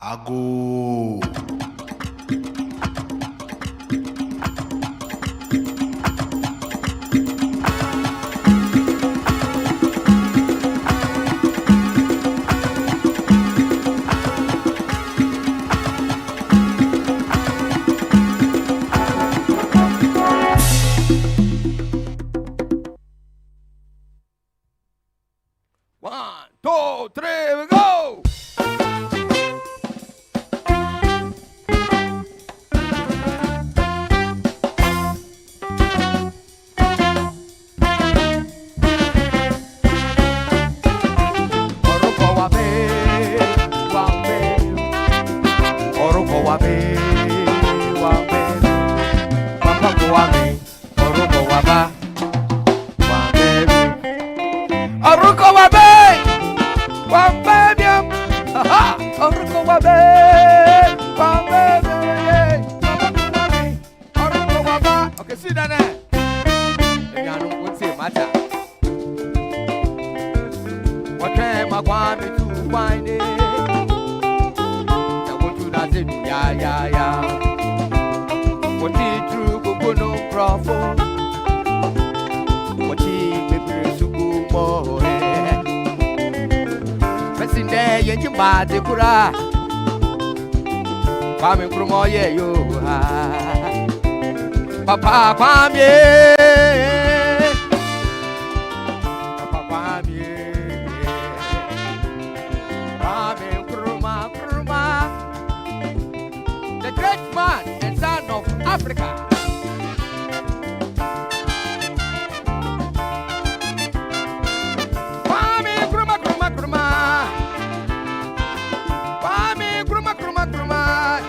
Ago. One, two, three, we go! Oruko wabe, wabe. Oruko wabe, wabe. Papa ko wabe, oruko waba, wabe. Oruko wabe, wabe biam. Aha, oruko wabe, wabe biam. Papa ko wabe, oruko waba. Okay, see that there. If you don't say matter. What time I want me to find it? Now what you not say? Yeah. What did you go no profit? What he me to go more? Person there, you bad the kura. Coming from all yeah, you Papa, Papa, the great man and son of Africa. Kwame Nkrumah, Nkrumah, Nkrumah. Kwame Nkrumah, Nkrumah, Nkrumah.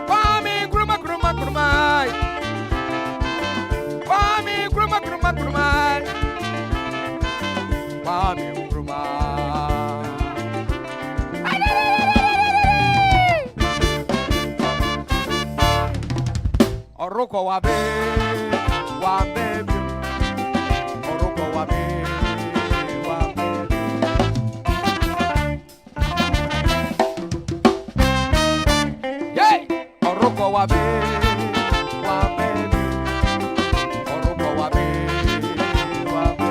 Kwame Nkrumah, Nkrumah, Nkrumah. Kwame Nkrumah, Nkrumah, Nkrumah. Kwame Nkrumah. Oruko wabe, wabe. Oruko wabe, wabe. Yay! Oruko wabe, wabe. Oruko wabe, wabe.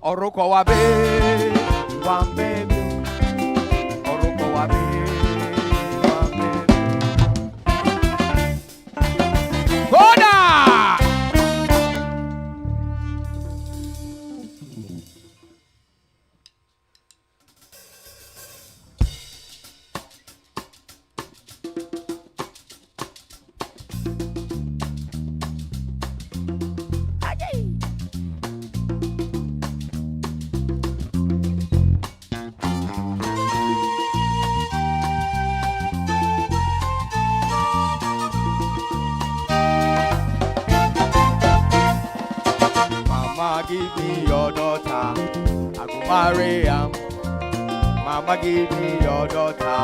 Oruko wabe, wabe. Oruko wabe, wabe. Goda! Mama, give me your daughter. I go marry him. Mama, give me your daughter.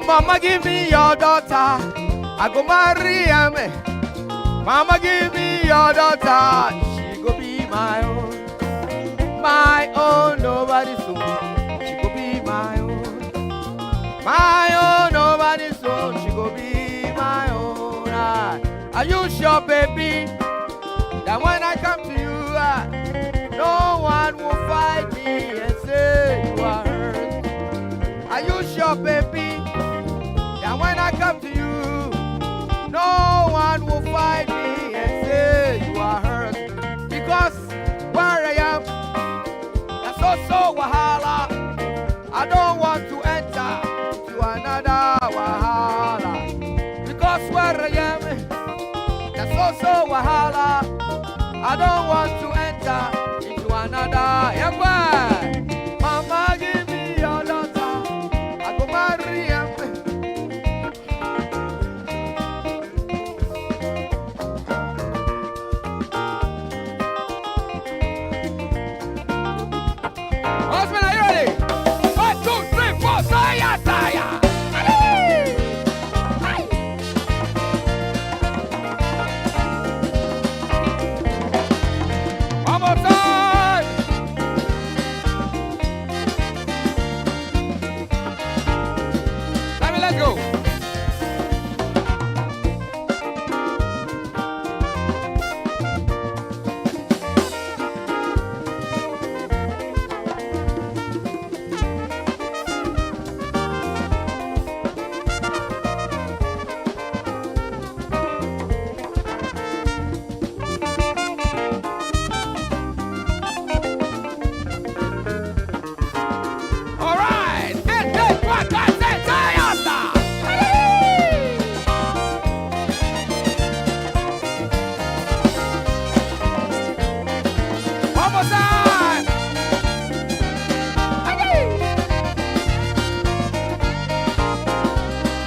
Mama, give me your daughter. I go marry him. Mama, give me your daughter. She go be my own. My own, nobody's own. She go be my own. My own, nobody's own. She go be my own. Are you sure, baby, that when I come to you, no one will fight me and say you are hurt? Are you sure, baby, that when I come to you, no one will fight me and say you are hurt? Because where I am, that's also wahala. I don't want to enter to another wahala. Because where I am, that's so wahala. I don't want to enter into another. Young boy, mama, give me your daughter. I go marry him. Husband, are you ready? 1, 2, 3, 4, saya, saya. One more time. Let's go. All right. One more time.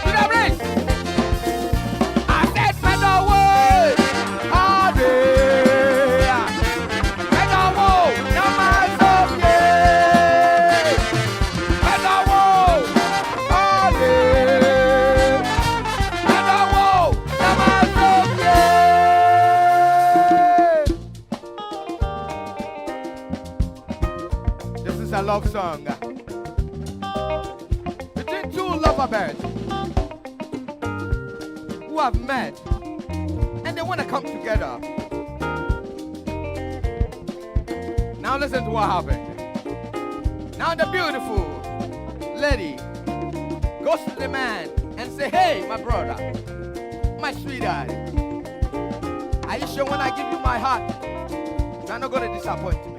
To the bridge. I said, "Better word, all day. Better word, now my soul, yeah. Better word, all day. Better word, now my soul, yeah." This is a love song between two lovebirds who have met and they want to come together. Now listen to what happened. Now the beautiful lady goes to the man and say, "Hey, my brother, my sweetheart, are you sure when I give you my heart, you're not going to disappoint me?"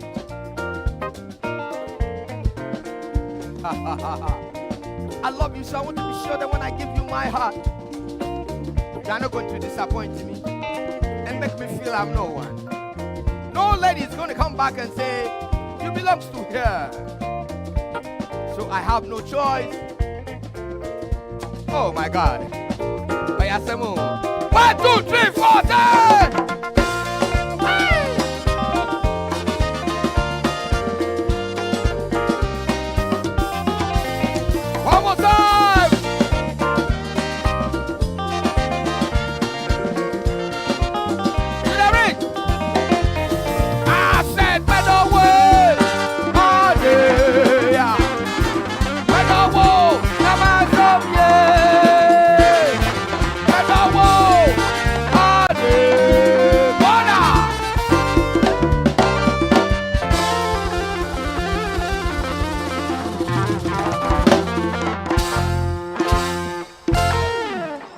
I love you, so I want to be sure that when I give you my heart, you're not going to disappoint me and make me feel I'm no one. No lady is going to come back and say, "You belong to her." So I have no choice. Oh my God. Bayasemu. 1, 2, 3, 4, 10. One more time. To the ring. I said, "Better word, all day. Better word, now my soul, yeah. Better word, all day." Bona.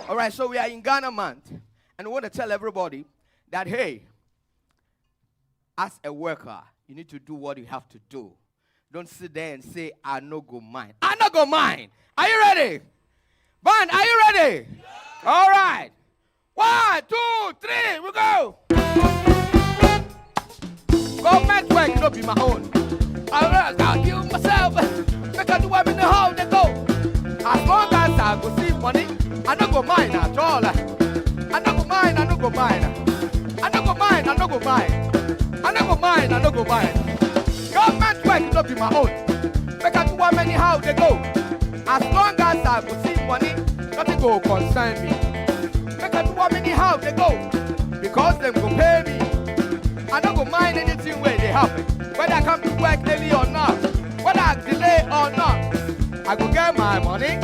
All right, so we are in Ghana month, and we want to tell everybody that, hey, as a worker, you need to do what you have to do. Don't sit there and say, "I no go mind." I no go mind. Are you ready? Band, are you ready? Yeah. All right. 1, 2, 3, we go. Government work no be my own. I'll give myself. Make I do what in the hole they go. As long as I go see money, I no go mind at all. I no go mind. I no go mind. I no go mind. I no go mind. I no go mind. I no go mind. Government work no be my own. Make I do what anyhow they go. As long as I go see money, nothing go concern me. Make I do what anyhow they go. Because them go pay me. I don't go mind anything where they happen. Whether I come to work early or not, whether I delay or not, I go get my money.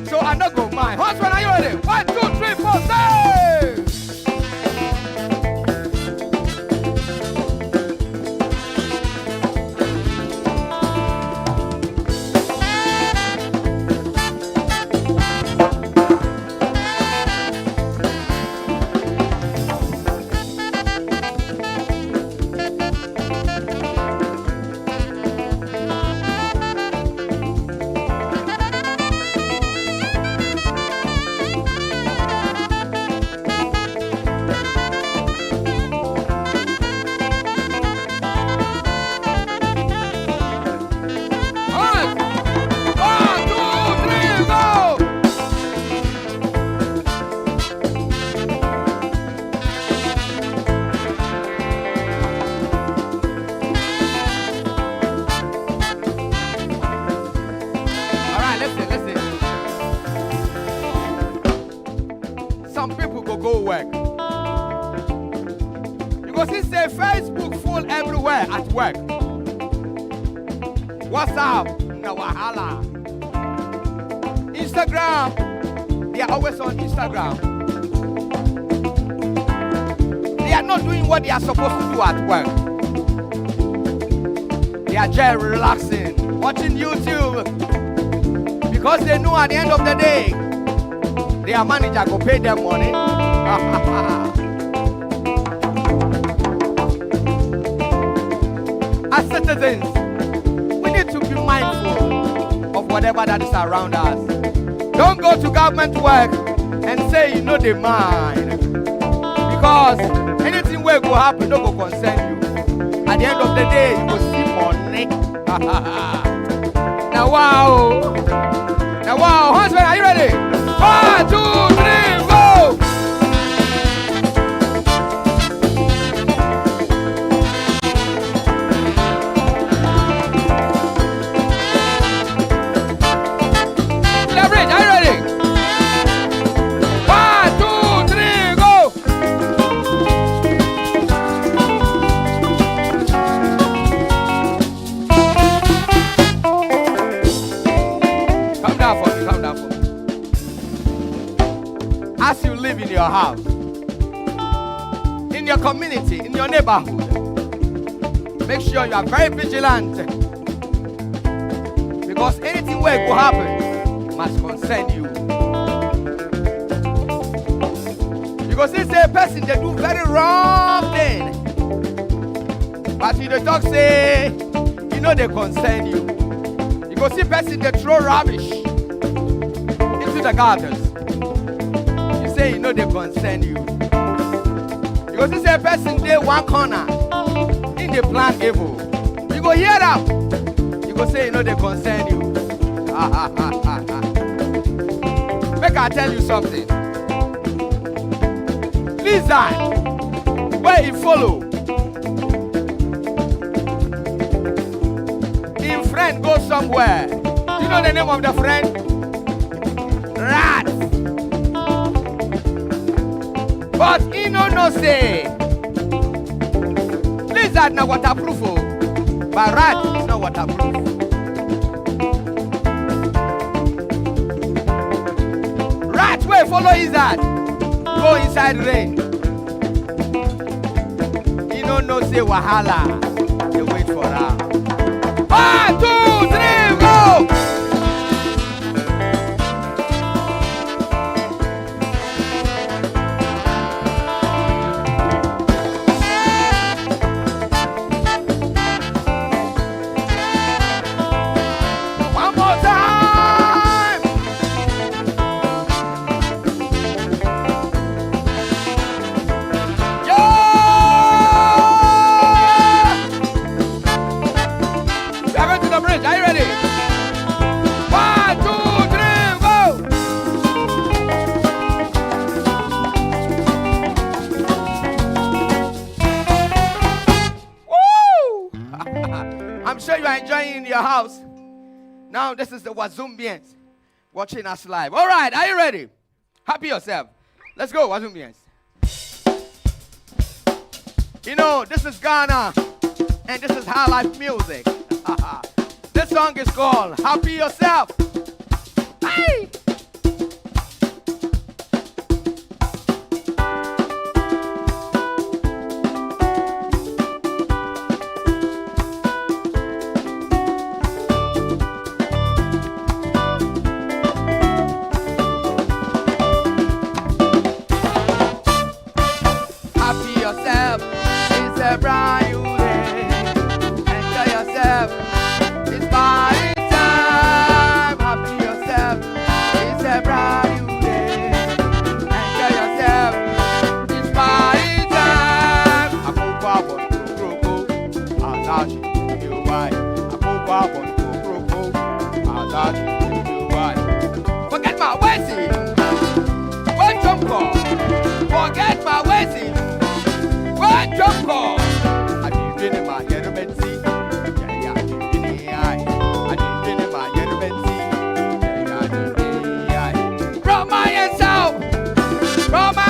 So I don't go mind. Husband, are you ready? 1, 2, 3, 4, say! some people go work. Because he say Facebook full everywhere at work. WhatsApp, na wahala. Instagram, they are always on Instagram. They are not doing what they are supposed to do at work. They are just relaxing, watching YouTube. Because they know at the end of the day, their manager will pay them money. As citizens, we need to be mindful of whatever that is around us. Don't go to government work and say you know the mind. Because anything will go happen, don't go concern you. At the end of the day, you will see money. Now wow. Now wow. Husband, are you ready? 1, 2, 3, go! Leverage, are you ready? 1, 2, 3, go! Calm down for me, calm down for me. As you live in your house, in your community, in your neighborhood, make sure you are very vigilant. Because anything where it will happen must concern you. Because it's a person they do very wrong thing. But you the talk say, you know they concern you. Because see person they throw rubbish into the gutters. You say you know they concern you. Because this a person they one corner in the plan evil. You go hear them. You go say you know they concern you. Make I tell you something. Lizard, where he follow. Him friend go somewhere. You know the name of the friend? Rat. But he no say. Lizard na waterproof, but rat is not waterproof. Rat where follow lizard, go inside rain. He no say wahala. They wait for her. 1, 2, 3, go! One more time! We are going to the bridge. Are you ready? 1, 2, 3, go! Woo! I'm sure you are enjoying in your house. Now this is the Wazumbians watching us live. All right, are you ready? Happy yourself. Let's go, Wazumbians. You know, this is Ghana, and this is high life music. This song is called Happy Yourself. Hey! Happy yourself, it's a brand new day. Enjoy yourself, it's party time. Happy yourself, it's a brand new day. Enjoy yourself, it's party time. I go forward to Kroko, I'll touch you why. I go forward to Kroko, I'll touch you why. Forget my wasting, one jump call. Forget my wasting. One jump call. I didn't in my head of yeah, I didn't in the eye. I didn't in my head of yeah, I didn't in the eye. From my yourself, from my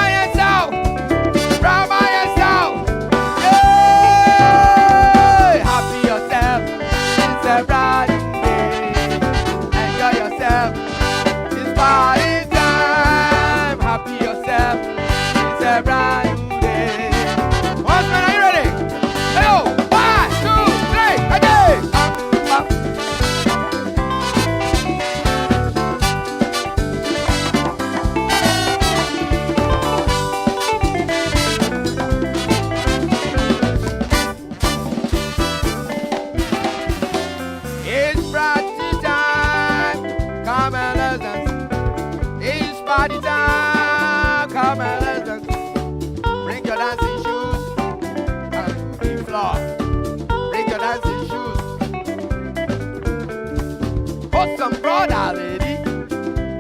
brother, lady.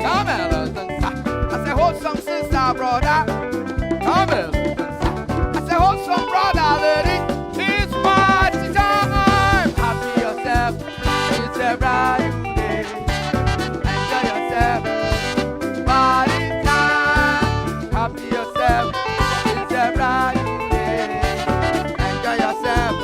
Come and listen. I say, wholesome sister, brother. Come and listen. I say, wholesome brother, lady. It's party time. Happy yourself. It's a brand new day. Enjoy yourself. Party time. Happy yourself. It's a brand new day. Enjoy yourself.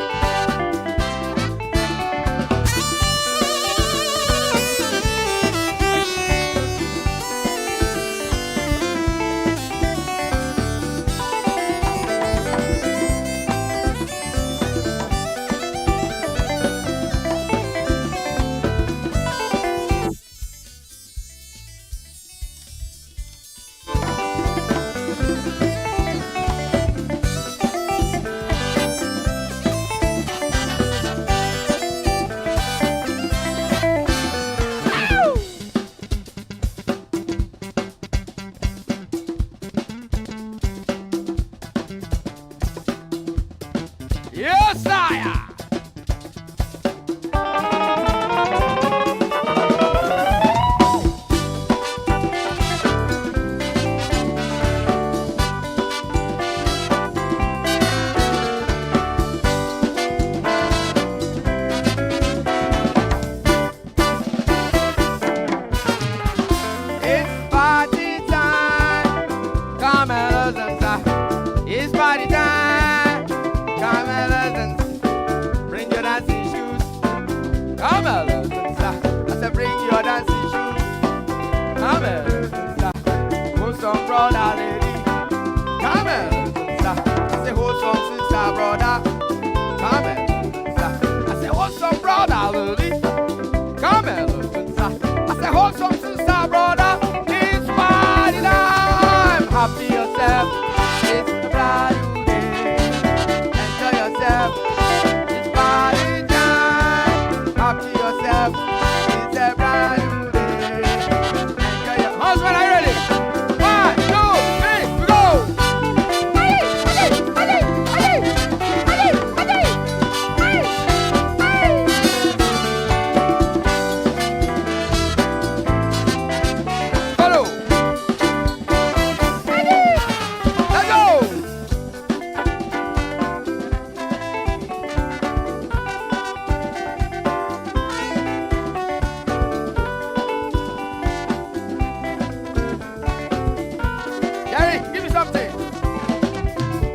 Yes, sire. It's party time. Come and listen, sir. It's party time. Come and listen. Bring your dancing shoes. Come and listen, sir. I said, bring your dancing shoes. Come and listen, sir. Who's some brother, lady? Come and listen, sir. I say, who's some sister, brother? Come and listen, sir. I say, who's some brother, lady? Come and listen, sir. I say, who's some sister, brother? It's party time. Happy yourself. It's a brand new day. Enjoy yourself. It's party time. Happy yourself. It's a brand new day. Enjoy your husband. Are you ready? 1, 2, 3, we go. Follow. Let's go. Jerry, give me something.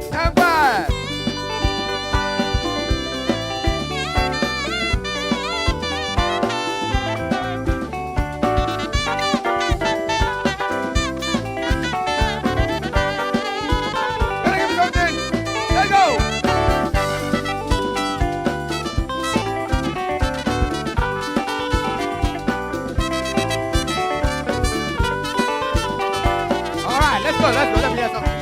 Stand by. Gotta give me something. Let's go. All right, let's go. Let me hear something.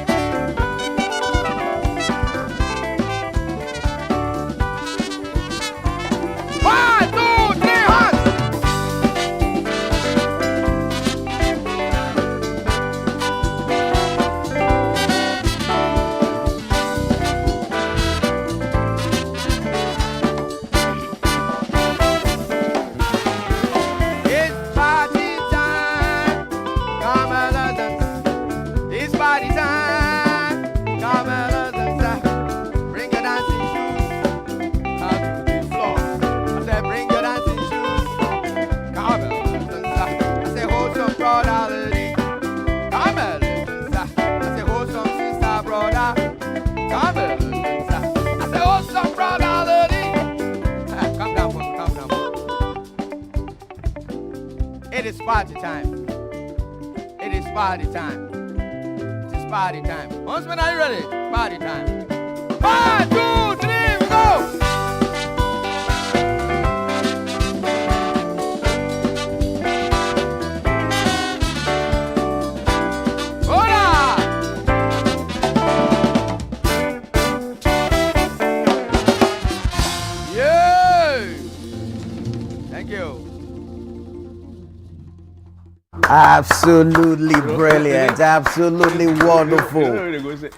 One, two, three, hands. It's party time. Come and listen. It's party time. Come and listen, sir. Bring your dancing shoes. Come to the floor. I said, bring your dancing shoes. Come and listen, sir. I said, hold some brother, lady. Come and listen, sir. I said, hold some sister, brother. Come and listen, sir. I said, hold some brother, lady. Come down for me, come down for me. It is party time. It is party time. It is party time. Huntsman, are you ready? Party time. 1, 2, 3, we go! Hola! Yeah! Thank you. Absolutely brilliant. Absolutely wonderful.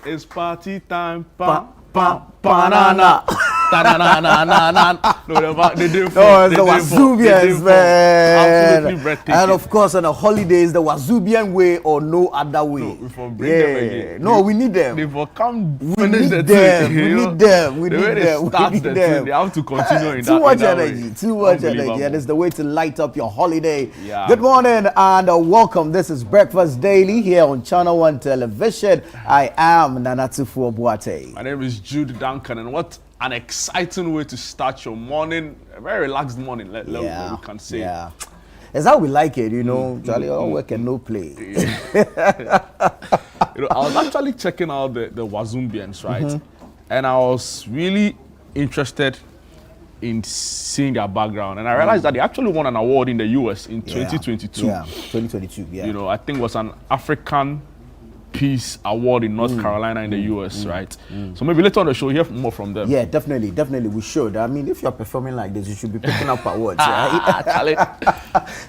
It's party time. Banana. No, they did No, it's the Wazubians, man. Absolutely breathtaking. And of course, on the holidays, the Wazubian way or no other way. No, we for bring them again. No, we need them. They will come We finish need the them. thing. We you know. need them. We The need way they them. start We need the them. thing, they have to continue in that. Too much in that energy. way. Too much energy. Unbelievable. And it's the way to light up your holiday. Yeah. Good morning and welcome. This is Breakfast Daily here on Channel 1 Television. I am Nanatufu Obuate. My name is Jude Duncan, and what an exciting way to start your morning. A very relaxed morning, we can say. Yeah. It's how we like it, you know. Charlie, all work and no play. You know, I was actually checking out the Wazumbians, right? And I was really interested in seeing their background. And I realized that they actually won an award in the US in 2022. Yeah, 2022, yeah. You know, I think it was an African Peace Award in North Carolina in the US, right? So maybe later on the show, we'll hear more from them. Yeah, definitely, we should. I mean, if you're performing like this, you should be picking up awards, right?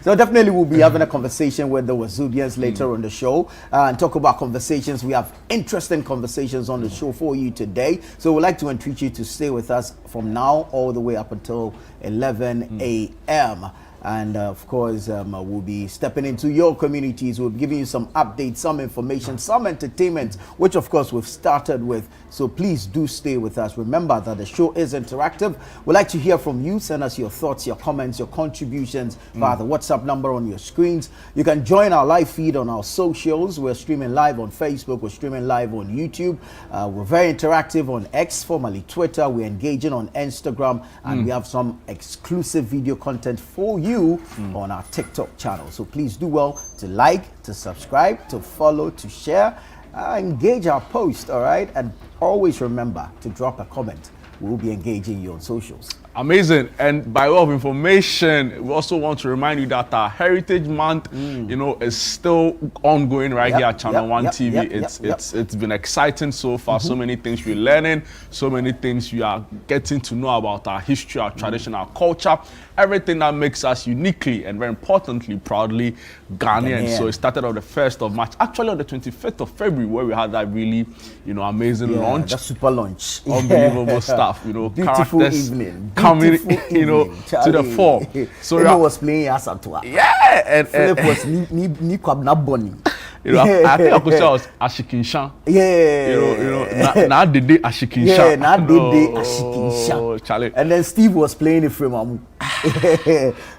So definitely we'll be having a conversation with the Wazubians later on the show and talk about conversations. We have interesting conversations on the show for you today. So we'd like to entreat you to stay with us from now all the way up until 11 a.m. And of course, we'll be stepping into your communities. We'll be giving you some updates, some information, some entertainment, which of course we've started with. So please do stay with us. Remember that the show is interactive. We'd like to hear from you. Send us your thoughts, your comments, your contributions via the WhatsApp number on your screens. You can join our live feed on our socials. We're streaming live on Facebook. We're streaming live on YouTube. We're very interactive on X, formerly Twitter. We're engaging on Instagram. And we have some exclusive video content for you on our TikTok channel. So please do well to like, to subscribe, to follow, to share, engage our post, all right? And always remember to drop a comment. We'll be engaging you on socials. Amazing. And by way of information, we also want to remind you that our Heritage Month, you know, is still ongoing right here at Channel 1 TV. It's been exciting so far. So many things we're learning, so many things we are getting to know about our history, our tradition, our culture, everything that makes us uniquely and very importantly, proudly Ghanaian. So it started on the 1st of March, actually on the 25th of February, where we had that really, you know, amazing launch. The super launch. Unbelievable stuff, you know, beautiful characters evening. Coming, you know, to the fore. So Philip was playing Asantwa. Yeah, and Philip was ni kwabna boni. You know, I think I could say I was Ashikinshan. Yeah. You know, now the day Ashikinshan. Yeah, now the day Ashikinshan. Oh, Charlie. And then Steve was playing it from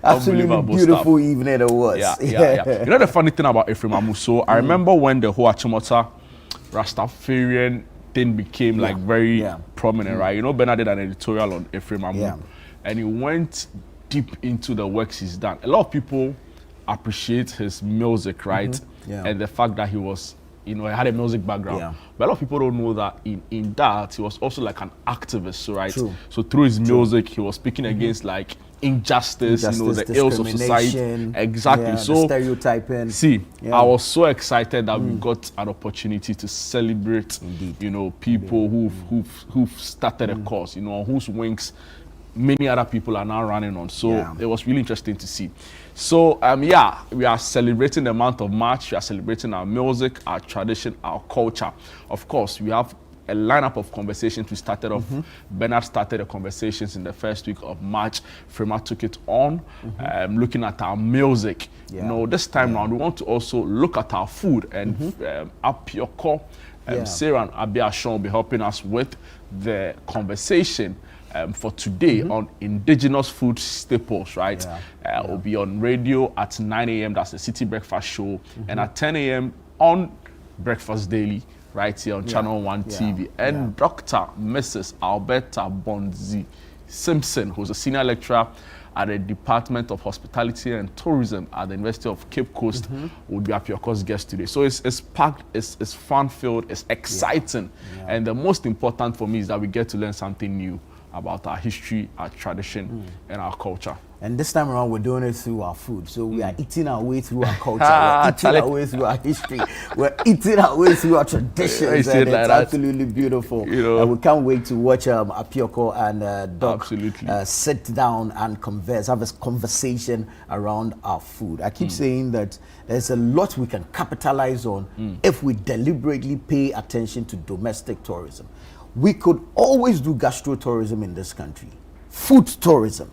absolutely beautiful stuff. Evening it was. Yeah. You know the funny thing about Ephraim Amu? So I remember when the whole Achimota Rastafarian thing became like very prominent, right? You know, Bernard did an editorial on Ephraim Amu, and he went deep into the works he's done. A lot of people appreciate his music, right? And the fact that he was, you know, he had a music background. But a lot of people don't know that in that he was also like an activist, right? True. So through his music, he was speaking against like injustice, you know, the ills of society. Exactly. So the stereotyping. See, I was so excited that we got an opportunity to celebrate, you know, people who've started a cause, you know, on whose wings many other people are now running on. So it was really interesting to see. So we are celebrating the month of March. We are celebrating our music, our tradition, our culture. Of course, we have a lineup of conversations we started off. Bernard started the conversations in the first week of March. Frema took it on, looking at our music. You know, this time around, we want to also look at our food. And Apioko, Sarah and Abiashon will be helping us with the conversation for today on indigenous food staples, right? We'll be on radio at 9 a.m. That's the City Breakfast Show. And at 10 a.m. on Breakfast Daily, right here on Channel 1 TV. And Dr. Mrs. Alberta Bonzi Simpson, who's a senior lecturer at the Department of Hospitality and Tourism at the University of Cape Coast, will be Apioko's guest today. So it's packed, it's fun-filled, it's exciting. And the most important for me is that we get to learn something new about our history, our tradition, and our culture. And this time around, we're doing it through our food. So we are eating our way through our culture. We're eating our way through our history. We're eating our way through our traditions. And it's absolutely beautiful. You know, and we can't wait to watch Apioko and Doc sit down and converse, have a conversation around our food. I keep saying that there's a lot we can capitalize on if we deliberately pay attention to domestic tourism. we could always do gastro-tourism in this country, food tourism,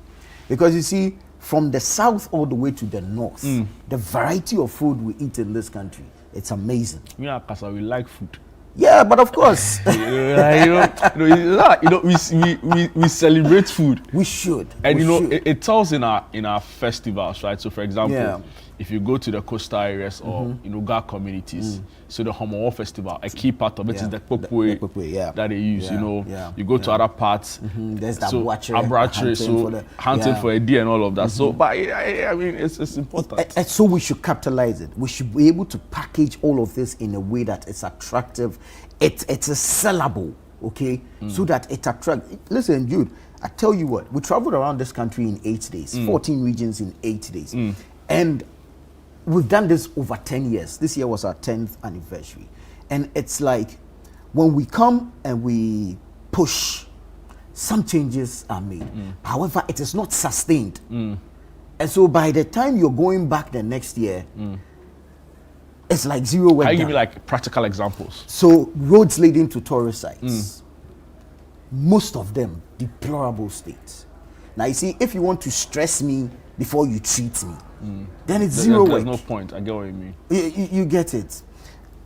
because you see, from the south all the way to the north, the variety of food we eat in this country, it's amazing. Yeah, because we like food. Yeah, but of course. we celebrate food. We should. And it tells in our festivals, right? So for example, if you go to the coastal areas or Ga communities, so the Homowo festival, a key part of it is the Popwe that they use. You go to other parts. There's that hunting for a deer and all of that. So, but I mean, it's important. And so we should capitalize it. We should be able to package all of this in a way that it's attractive. It's a sellable, okay, so that it attracts. Listen, Jude, I tell you what, we traveled around this country in 8 days, 14 regions in 8 days, and we've done this over 10 years. This year was our 10th anniversary. And it's like when we come and we push, some changes are made. However, it is not sustained. And so by the time you're going back the next year, it's like zero work. Can you give me like practical examples? So roads leading to tourist sites, most of them deplorable states. Now you see, if you want to stress me before you treat me, then it's zero work. There's no point. I get what you mean. You get it.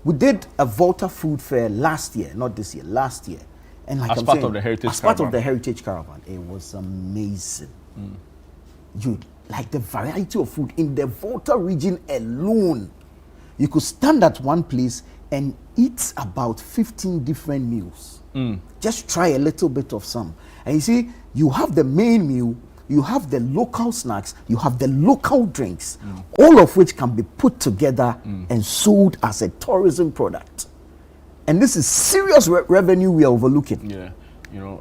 We did a Volta food fair last year, not this year, last year. And like as part of the Heritage Caravan, it was amazing. Like the variety of food in the Volta region alone, you could stand at one place and eat about 15 different meals. Just try a little bit of some. And you see, you have the main meal, you have the local snacks, you have the local drinks, all of which can be put together and sold as a tourism product. And this is serious revenue we are overlooking. Yeah,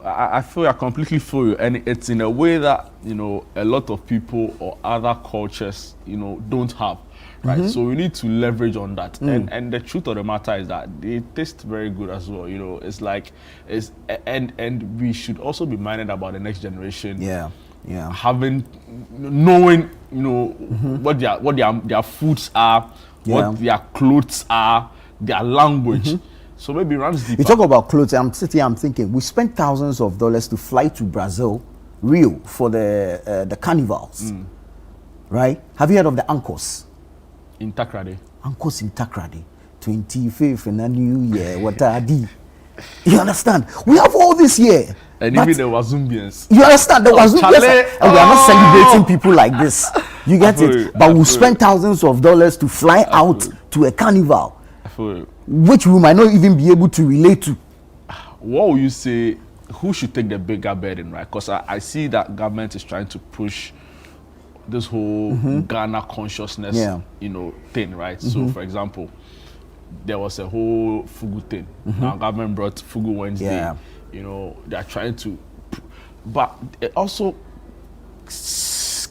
I feel I completely feel you, and it's in a way that a lot of people or other cultures don't have. Right, so we need to leverage on that, and the truth of the matter is that they taste very good as well. It's like and we should also be minded about the next generation. Knowing what their foods are, what their clothes are, their language. So maybe runs deeper. You talk about clothes. I'm thinking we spent thousands of dollars to fly to Brazil, Rio, for the carnivals. Right? Have you heard of the Ancos? In Takrady. Ancos in Takrady. 25th and a new year. What are they? You understand? We have all this here. And even the Wazumbians. You understand? The Wazumbians. And we are not celebrating people like this. You get it? But we spend thousands of dollars to fly out to a carnival, which we might not even be able to relate to. What would you say? Who should take the bigger burden, right? Because I see that government is trying to push this whole Ghana consciousness, thing, right? So, for example, there was a whole Fugu thing. Now, government brought Fugu Wednesday. They are trying to, but it also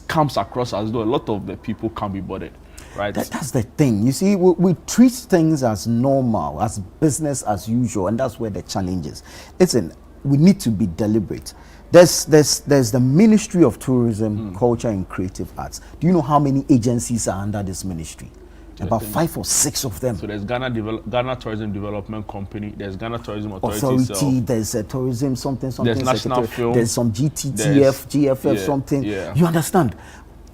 comes across as though a lot of the people can't be bothered, right? That's the thing. You see, we treat things as normal, as business as usual, and that's where the challenge is. Listen, we need to be deliberate. There's the Ministry of Tourism, Culture and Creative Arts. Do you know how many agencies are under this ministry? About 5 or 6 of them. So there's Ghana Tourism Development Company, there's Ghana Tourism Authority, there's a tourism something, there's National Film, there's some GTTF, GFF something. You understand?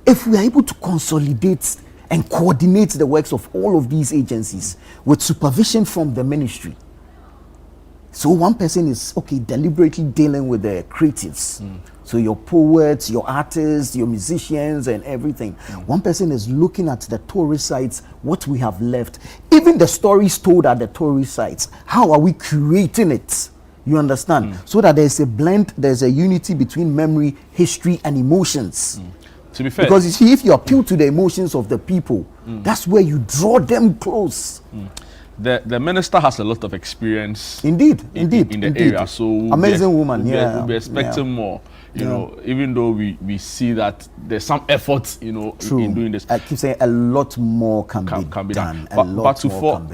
If we are able to consolidate and coordinate the works of all of these agencies with supervision from the ministry, so one person is deliberately dealing with the creatives. So your poets, your artists, your musicians and everything. One person is looking at the tourist sites, what we have left. Even the stories told at the tourist sites, how are we curating it? You understand? So that there's a blend, there's a unity between memory, history and emotions. To be fair. Because you see, if you appeal to the emotions of the people, that's where you draw them close. The minister has a lot of experience. Indeed. In the area, so amazing woman. We'll be expecting more. Even though we see that there's some effort, in doing this. I keep saying a lot more can be done.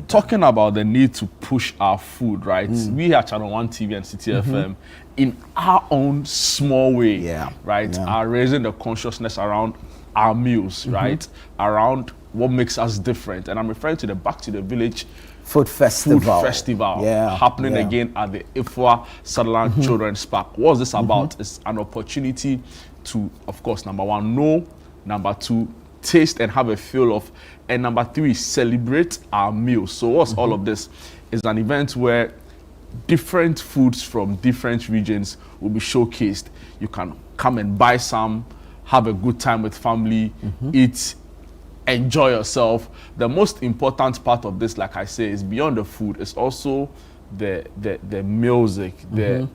Talking about the need to push our food, right? We here at Channel One TV and City FM, in our own small way, are raising the consciousness around our meals, right? Around what makes us different. And I'm referring to the Back to the Village Food festival. Happening again at the Ifwa Sutherland Children's Park. What's this about? It's an opportunity to, of course, number one, know, number two, taste and have a feel of, and number three, celebrate our meals. So what's all of this? It's an event where different foods from different regions will be showcased. You can come and buy some, have a good time with family, eat, enjoy yourself. The most important part of this, like I say, is beyond the food. It's also the music, the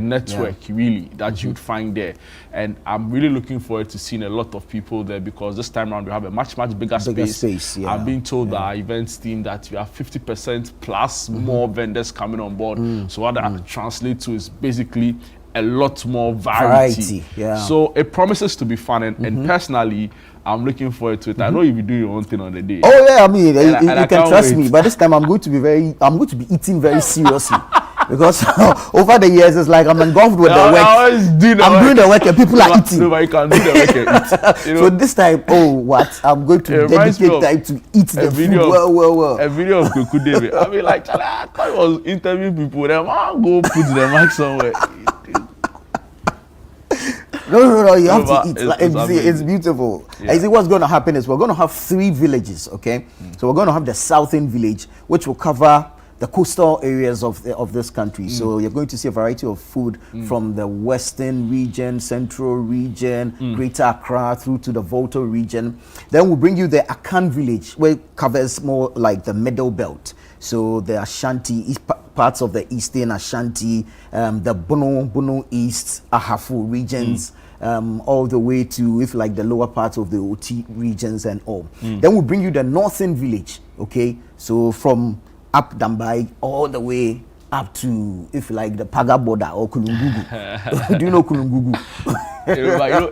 network really that you'd find there. And I'm really looking forward to seeing a lot of people there, because this time around we have a much bigger space. I'm being told that our events team that we have 50% plus more vendors coming on board. So what that translates to is basically a lot more variety. So it promises to be fun, and personally, I'm looking forward to it. I know you'll be doing your own thing on the day. Oh yeah, I mean, you can trust me. But this time, I'm going to be eating very seriously. Because over the years, it's like I'm engulfed with the work. I'm doing the work and people are eating. No, but you can do the work and eat. You know? So this time, I'm going to dedicate time to eat the food well. A video of Kuku David. I mean, like, I thought I was interviewing people. Then I go put the mic somewhere. No, you have to eat. It's beautiful. I see what's going to happen is we're going to have 3 villages, okay? So we're going to have the southern village, which will cover the coastal areas of this country. So you're going to see a variety of food from the western region, central region, Greater Accra through to the Volta region. Then we'll bring you the Akan village, where it covers more like the middle belt. So the Ashanti, parts of the eastern Ashanti, the Bono East, Ahafu regions, all the way to, if like, the lower parts of the Oti regions and all. Then we'll bring you the northern village, okay? So from up Dambai all the way up to, if like, the Paga border or Kulungugu. Do you know Kulungugu?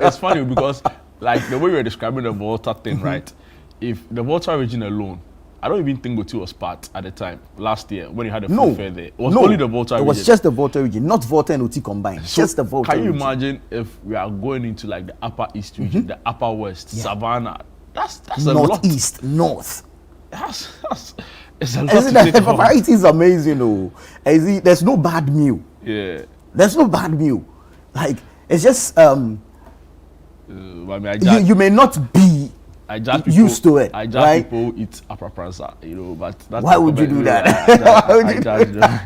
It's funny because, like, the way you're describing the Volta thing, right? If the Volta region alone, I don't even think Oti was part at the time, last year, when you had a food fair there. It was only the Volta region. It was just the Volta region, not Volta and Oti combined. So just the Volta region. Can you imagine if we are going into, like, the upper east region, the upper west, Savannah? That's a lot. Northeast, north. It's a lot to take the variety is amazing, oh. There's no bad meal. Yeah. There's no bad meal. Like, it's just, you may not be used to it. I judge people eat apapransa, but that's why would you do that? I judge them.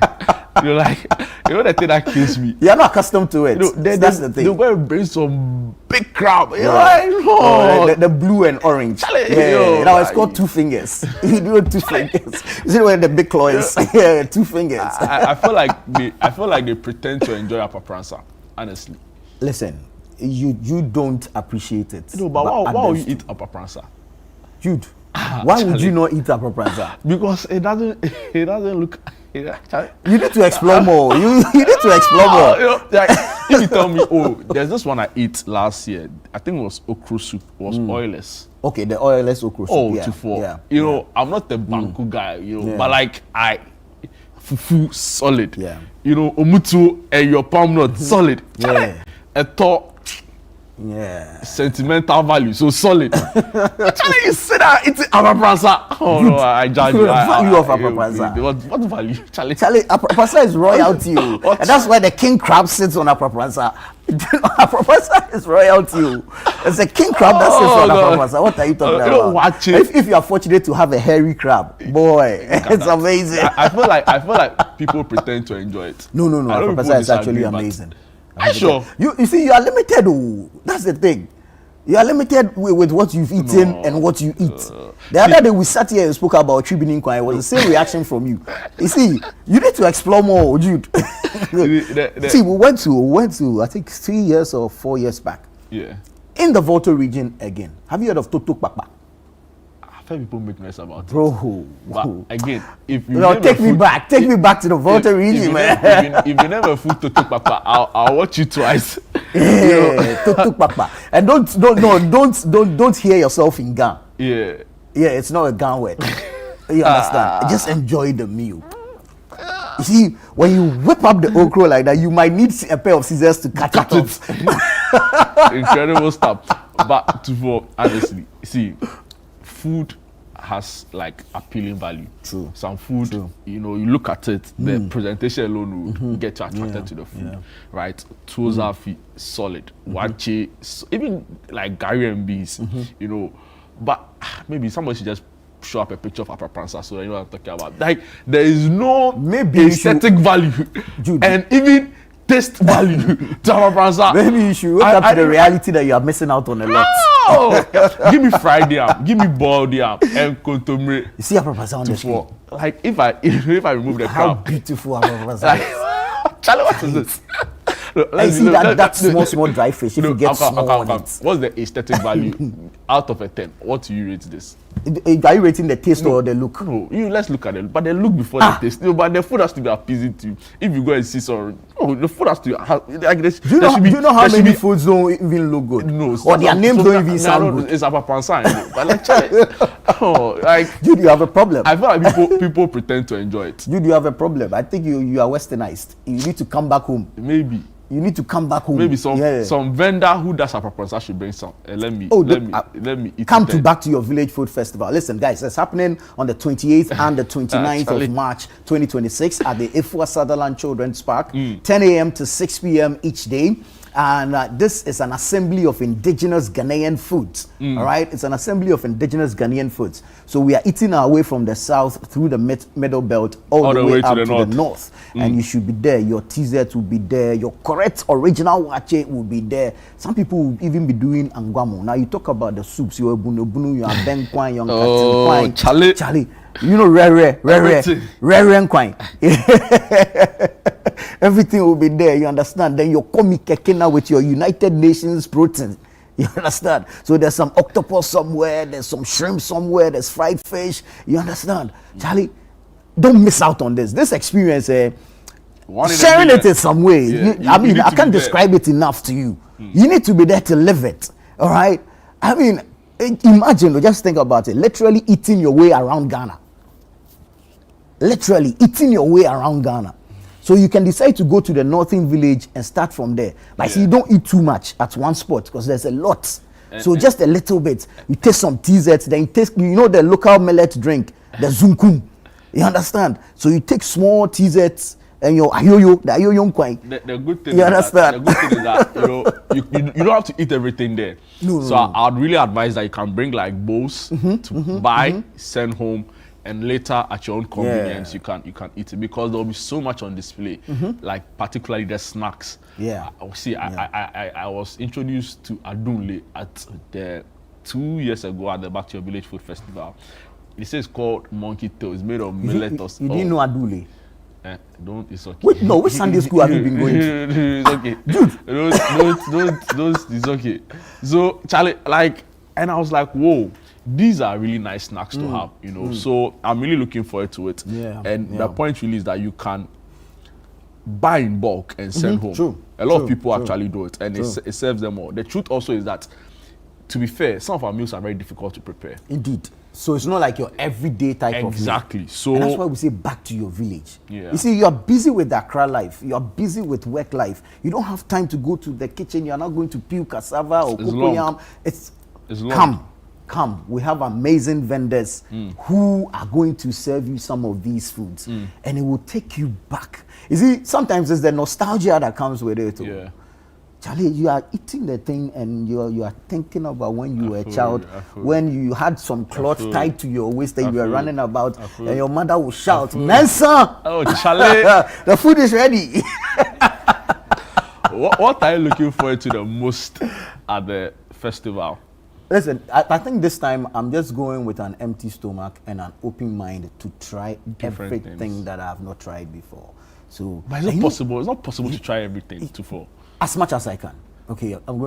The thing that kills me. You're not accustomed to it. That's the thing. They're going to bring some big crab. The blue and orange. Now it's called 2 fingers. You do 2 fingers. You see where the big claw is? 2 fingers. I feel like they pretend to enjoy apapransa, honestly. Listen, you don't appreciate it. But why would you eat apapransa? Jude, why would you not eat apapransa? Because it doesn't look. You need to explore more. You need to explore more. If you tell me, there's this one I ate last year. I think it was okra soup. It was oilless. Okay, the oilless okra soup. I'm not the banku guy, but like fufu solid. Yeah. Omutu and your palm nut solid. Yeah. A thought. Yeah. Sentimental value, so solid. Charlie, you sit down, it's apapransa. Oh no, I judge you. Value of apapransa. What value, Charlie? Apapransa is royalty, and that's why the king crab sits on apapransa. Apapransa is royalty. It's a king crab that sits on apapransa. What are you talking about? If you are fortunate to have a hairy crab, boy, it's amazing. I feel like people pretend to enjoy it. No. Apapransa is actually amazing. Sure. You see, you are limited. That's the thing. You are limited with what you've eaten and what you eat. The other day we sat here and spoke about Tribune Inquiry. It was the same reaction from you. You see, you need to explore more, Jude. See, we went to I think 3 years or 4 years back. Yeah. In the Volta region again. Have you heard of Totok Papa? I've heard people make noise about it. Bro. But again, if you take me back to the Volta region, man. If you never food Totok Papa, I'll watch you twice. Totok Papa. And don't hear yourself in Gan. Yeah, it's not a Gan word. You understand? Just enjoy the meal. You see, when you whip up the okra like that, you might need a pair of scissors to cut it off. Incredible stuff. But honestly, see, food has like appealing value. True. Some food, True. you know, you look at it, the presentation alone will get you attracted to the food, right? Toza solid, wache, even like Gary and Bees, you know, but maybe somebody should just show up a picture of Papa Prancer so you know what I'm talking about. Like there is no aesthetic value and even taste value to Papa Prancer. Maybe you should wake up to the reality that you are missing out on a lot. Give me fried yam, give me boiled yam, and contomere. You see Papa Prancer on the screen. Like if I remove the how crab, beautiful Papa Prancer is. Charlie, what is this? I see that small dry fish. If you get small on it. What's the aesthetic value out of a 10? What do you rate this? Are you rating the taste or the look? No, let's look at it. But the look before the taste. No, but the food has to be appeasing to you. If you go and see some, the food has to like this. Do you know how many foods don't even look good? No, or their names don't even sound good. It's a Prancer, but like, Charlie, like, dude, you have a problem. I feel like people pretend to enjoy it. Dude, you have a problem. I think you are westernized. You need to come back home. Maybe. You need to come back home. Maybe some vendor who does a Prancer should bring some. Let me eat. Come back to your village food festival. Listen, guys, it's happening on the 28th and the 29th of March 2026 at the Ifua Sutherland Children's Park, 10 a.m. to 6 p.m. each day. And this is an assembly of indigenous Ghanaian foods. All right, it's an assembly of indigenous Ghanaian foods. So we are eating our way from the south through the middle belt all the way up to the north. And you should be there. Your TZ will be there. Your correct original wache will be there. Some people will even be doing angwamo. Now you talk about the soups. Your bunu, your benkwan, your katin kwai. Charlie, you know rare kwai. Everything will be there, you understand? Then you're coming kekena with your United Nations protein. You understand? So there's some octopus somewhere, there's some shrimp somewhere, there's fried fish. You understand? Charlie, don't miss out on this. This experience, sharing it in some way. Yeah. I can't describe it enough to you. You need to be there to live it. All right? I mean, imagine, just think about it. Literally eating your way around Ghana. Literally eating your way around Ghana. So you can decide to go to the northern village and start from there. But see, you don't eat too much at one spot because there's a lot. So just a little bit. You take some TZ, then you take, the local millet drink, the zunkum. You understand? So you take small TZ and your ayoyo, the ayoyo kwai. The good thing you understand? The good thing is that, you don't have to eat everything there. So I'd really advise that you can bring like bowls to buy, send home. And later at your own convenience, you can eat it because there will be so much on display, like particularly the snacks. I was introduced to Adunle at the 2 years ago at the Back to Your Village Food Festival. It says it's called Monkey Tail. It's made of millet. You didn't know Adule? It's okay. Wait, no, which Sunday school have you been going to? It's okay. Dude. It's okay. So Charlie, and I was like, whoa. These are really nice snacks to have, So I'm really looking forward to it. The point really is that you can buy in bulk and send home. True. A lot of people actually do it, and it serves them all. The truth also is that, to be fair, some of our meals are very difficult to prepare. Indeed. So it's not like your everyday type of meal. Exactly. So and that's why we say back to your village. Yeah. You see, you're busy with Accra life. You're busy with work life. You don't have time to go to the kitchen. You're not going to peel cassava or cocoyam. It's long. Come, we have amazing vendors who are going to serve you some of these foods, and it will take you back. You see, sometimes it's the nostalgia that comes with it. Yeah. Charlie, you are eating the thing and you are thinking about when you were a child, when you had some cloth tied to your waist and you were running about, and your mother will shout, Mensa! Oh, Charlie! The food is ready. What are you looking forward to the most at the festival? Listen, I think this time I'm just going with an empty stomach and an open mind to try everything that I have not tried before. So, but it's not possible. It's not possible to try everything before. As much as I can. Okay, I'm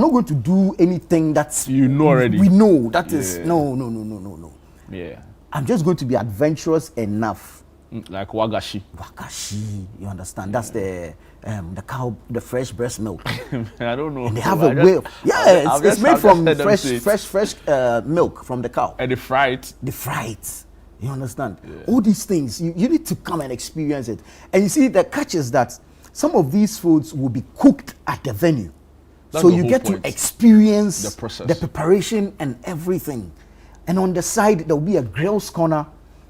not going to do anything that's already. We know that is no. Yeah. I'm just going to be adventurous enough. Like wagashi. Wagashi, you understand? That's the cow, the fresh breast milk. I don't know. And they have a way. It's made from fresh milk from the cow. And they fry it. They fry it. You understand? Yeah. All these things, you need to come and experience it. And you see, the catch is that some of these foods will be cooked at the venue. That's so you get to experience the process, the preparation and everything. And on the side, there will be a grill's corner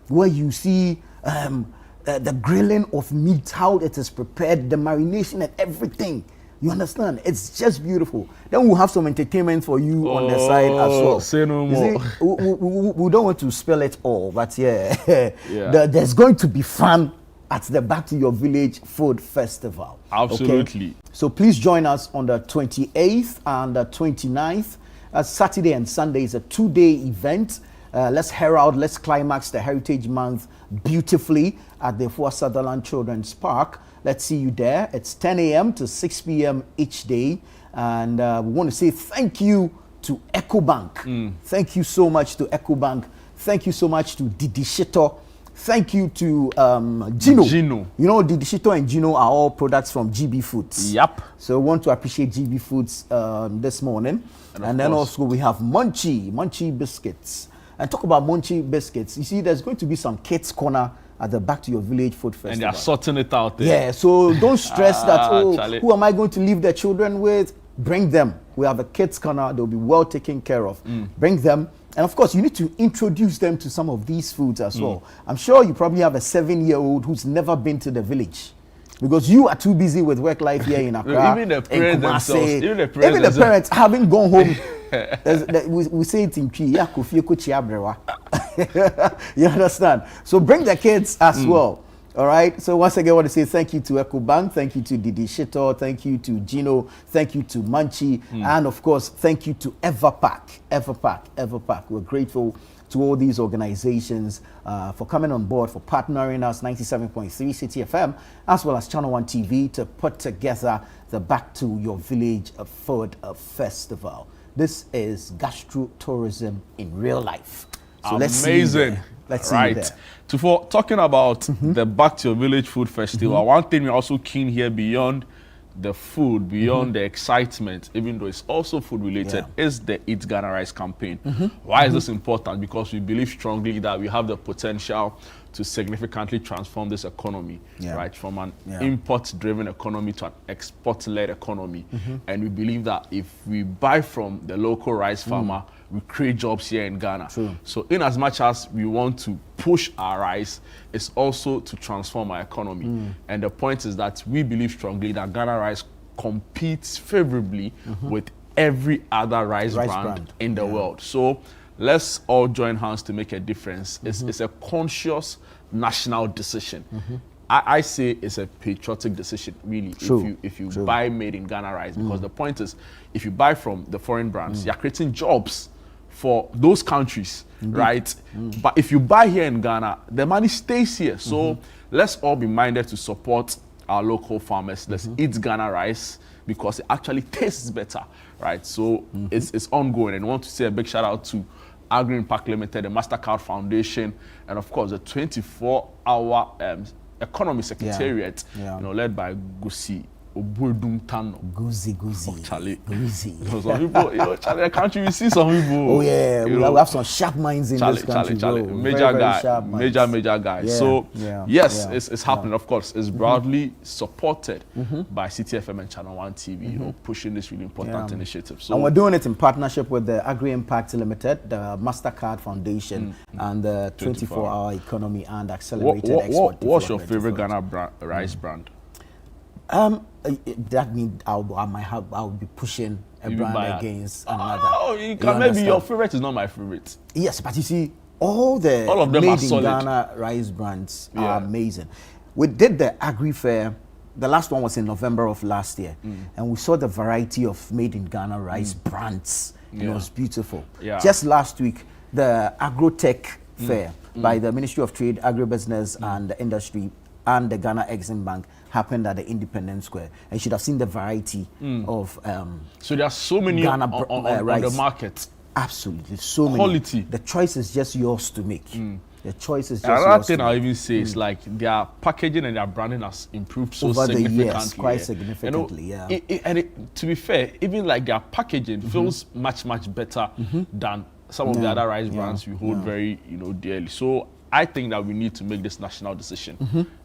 where you see the grilling of meat, how it is prepared, the marination and everything. You understand? It's just beautiful. Then we'll have some entertainment for you on the side as well. Say no more. See, we don't want to spell it all, but there's going to be fun at the Back to Your Village Food Festival. Absolutely. Okay? So please join us on the 28th and the 29th. Saturday and Sunday is a 2-day event. Let's climax the Heritage Month beautifully at the Fort Sutherland Children's Park. Let's see you there. It's 10 a.m. to 6 p.m. each day. And we want to say thank you to EcoBank. Thank you so much to EcoBank. Thank you so much to Didi Shito. Thank you to Gino. You know, Didi Shito and Gino are all products from GB Foods. Yep. So we want to appreciate GB Foods this morning. And then also we have Munchie Biscuits. And talk about Munchie Biscuits. You see, there's going to be some kids' corner at the Back to Your Village Food Festival. And they're sorting it out there. Yeah, so don't stress that, Charlie. who am I going to leave the children with? Bring them. We have a kids' corner. They'll be well taken care of. Bring them. And of course, you need to introduce them to some of these foods as well. I'm sure you probably have a 7-year-old who's never been to the village, because you are too busy with work life here in Accra. Even the parents themselves. Even the parents haven't gone home. We say it in Twi. You understand? So bring the kids as well. All right. So once again, I want to say thank you to EcoBank, thank you to Didi Shito, thank you to Gino, thank you to Munchie, and of course, thank you to Everpack. We're grateful to all these organizations for coming on board, for partnering us, 97.3 City FM, as well as Channel One TV, to put together the Back to Your Village Food Festival. This is gastro-tourism in real life. So amazing. Let's see you there. For talking about the Back to Your Village Food Festival, one thing we're also keen here, beyond the food, beyond the excitement, even though it's also food related, is the Eat Ghana Rice campaign. Why is this important? Because we believe strongly that we have the potential to significantly transform this economy, right, from an import-driven economy to an export-led economy. And we believe that if we buy from the local rice farmer, we create jobs here in Ghana. True. So in as much as we want to push our rice, it's also to transform our economy. And the point is that we believe strongly that Ghana Rice competes favorably with every other rice brand in the world. So let's all join hands to make a difference. It's a conscious national decision. I say it's a patriotic decision, really, if you buy made in Ghana rice, because the point is, if you buy from the foreign brands, you're creating jobs for those countries, right? But if you buy here in Ghana, the money stays here. So let's all be minded to support our local farmers. Let's eat Ghana rice, because it actually tastes better, right? So it's ongoing. And I want to say a big shout out to Agri Impact Limited, the MasterCard Foundation, and of course the 24-hour Economy Secretariat, led by Gusi Obudum-Tano. Guzi. Oh, Charlie. Guzi. Some people, Charlie, the country, we see some people. Oh, yeah. We have some sharp minds in this country. Charlie. Major guy. Yeah, so, yes, it's happening. Of course, it's broadly supported by City FM and Channel One TV, pushing this really important initiative. So, and we're doing it in partnership with the Agri Impact Limited, the MasterCard Foundation, and the 24-hour Economy and Accelerated Export. What's your favorite Ghana rice brand? That means I'll be pushing a brand against another. Oh, maybe your favorite is not my favorite. Yes, but you see, all of them made in Ghana rice brands are amazing. We did the Agri Fair. The last one was in November of last year, and we saw the variety of made in Ghana rice brands. It was beautiful. Just last week, the Agrotech Fair by the Ministry of Trade, Agribusiness and Industry and the Ghana Exim Bank happened at the Independence Square, and you should have seen the variety of so there are so many Ghana on the market. Absolutely, so quality. Many. The choice is just yours to make. The choice is just another thing I'll even say is like their packaging and their branding has improved so over significantly. The years, quite significantly. To be fair, even like their packaging feels much better than some of the other rice brands we hold very dearly. So I think that we need to make this national decision,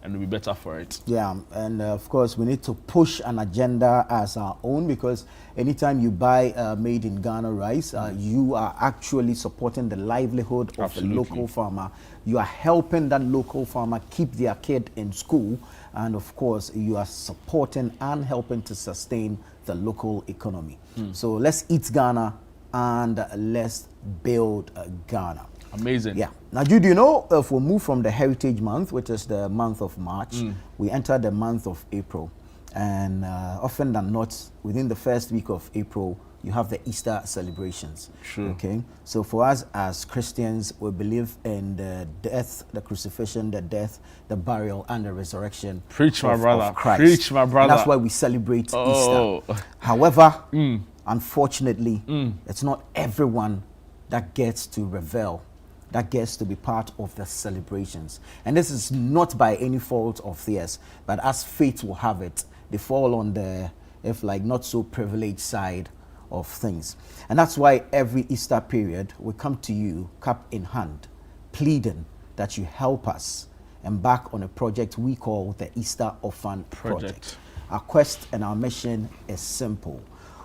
and we'll be better for it. Yeah, and of course, we need to push an agenda as our own, because anytime you buy made in Ghana rice, you are actually supporting the livelihood of Absolutely. the local farmer. You are helping that local farmer keep their kid in school, and of course, you are supporting and helping to sustain the local economy. So let's eat Ghana and let's build Ghana. Amazing. Yeah. Now, Jude, you know, if we move from the Heritage Month, which is the month of March, we enter the month of April. And often than not, within the first week of April, you have the Easter celebrations. True. Okay. So for us as Christians, we believe in the death, the crucifixion, the death, the burial, and the resurrection Preach, my brother. of Christ. Preach, my brother. And that's why we celebrate Oh. Easter. However, unfortunately, it's not everyone that gets to revel, that gets to be part of the celebrations. And this is not by any fault of theirs, but as fate will have it, they fall on the, if like, not so privileged side of things. And that's why every Easter period we come to you, cup in hand, pleading that you help us embark on a project we call the Easter Orphan Project. Our quest and our mission is simple.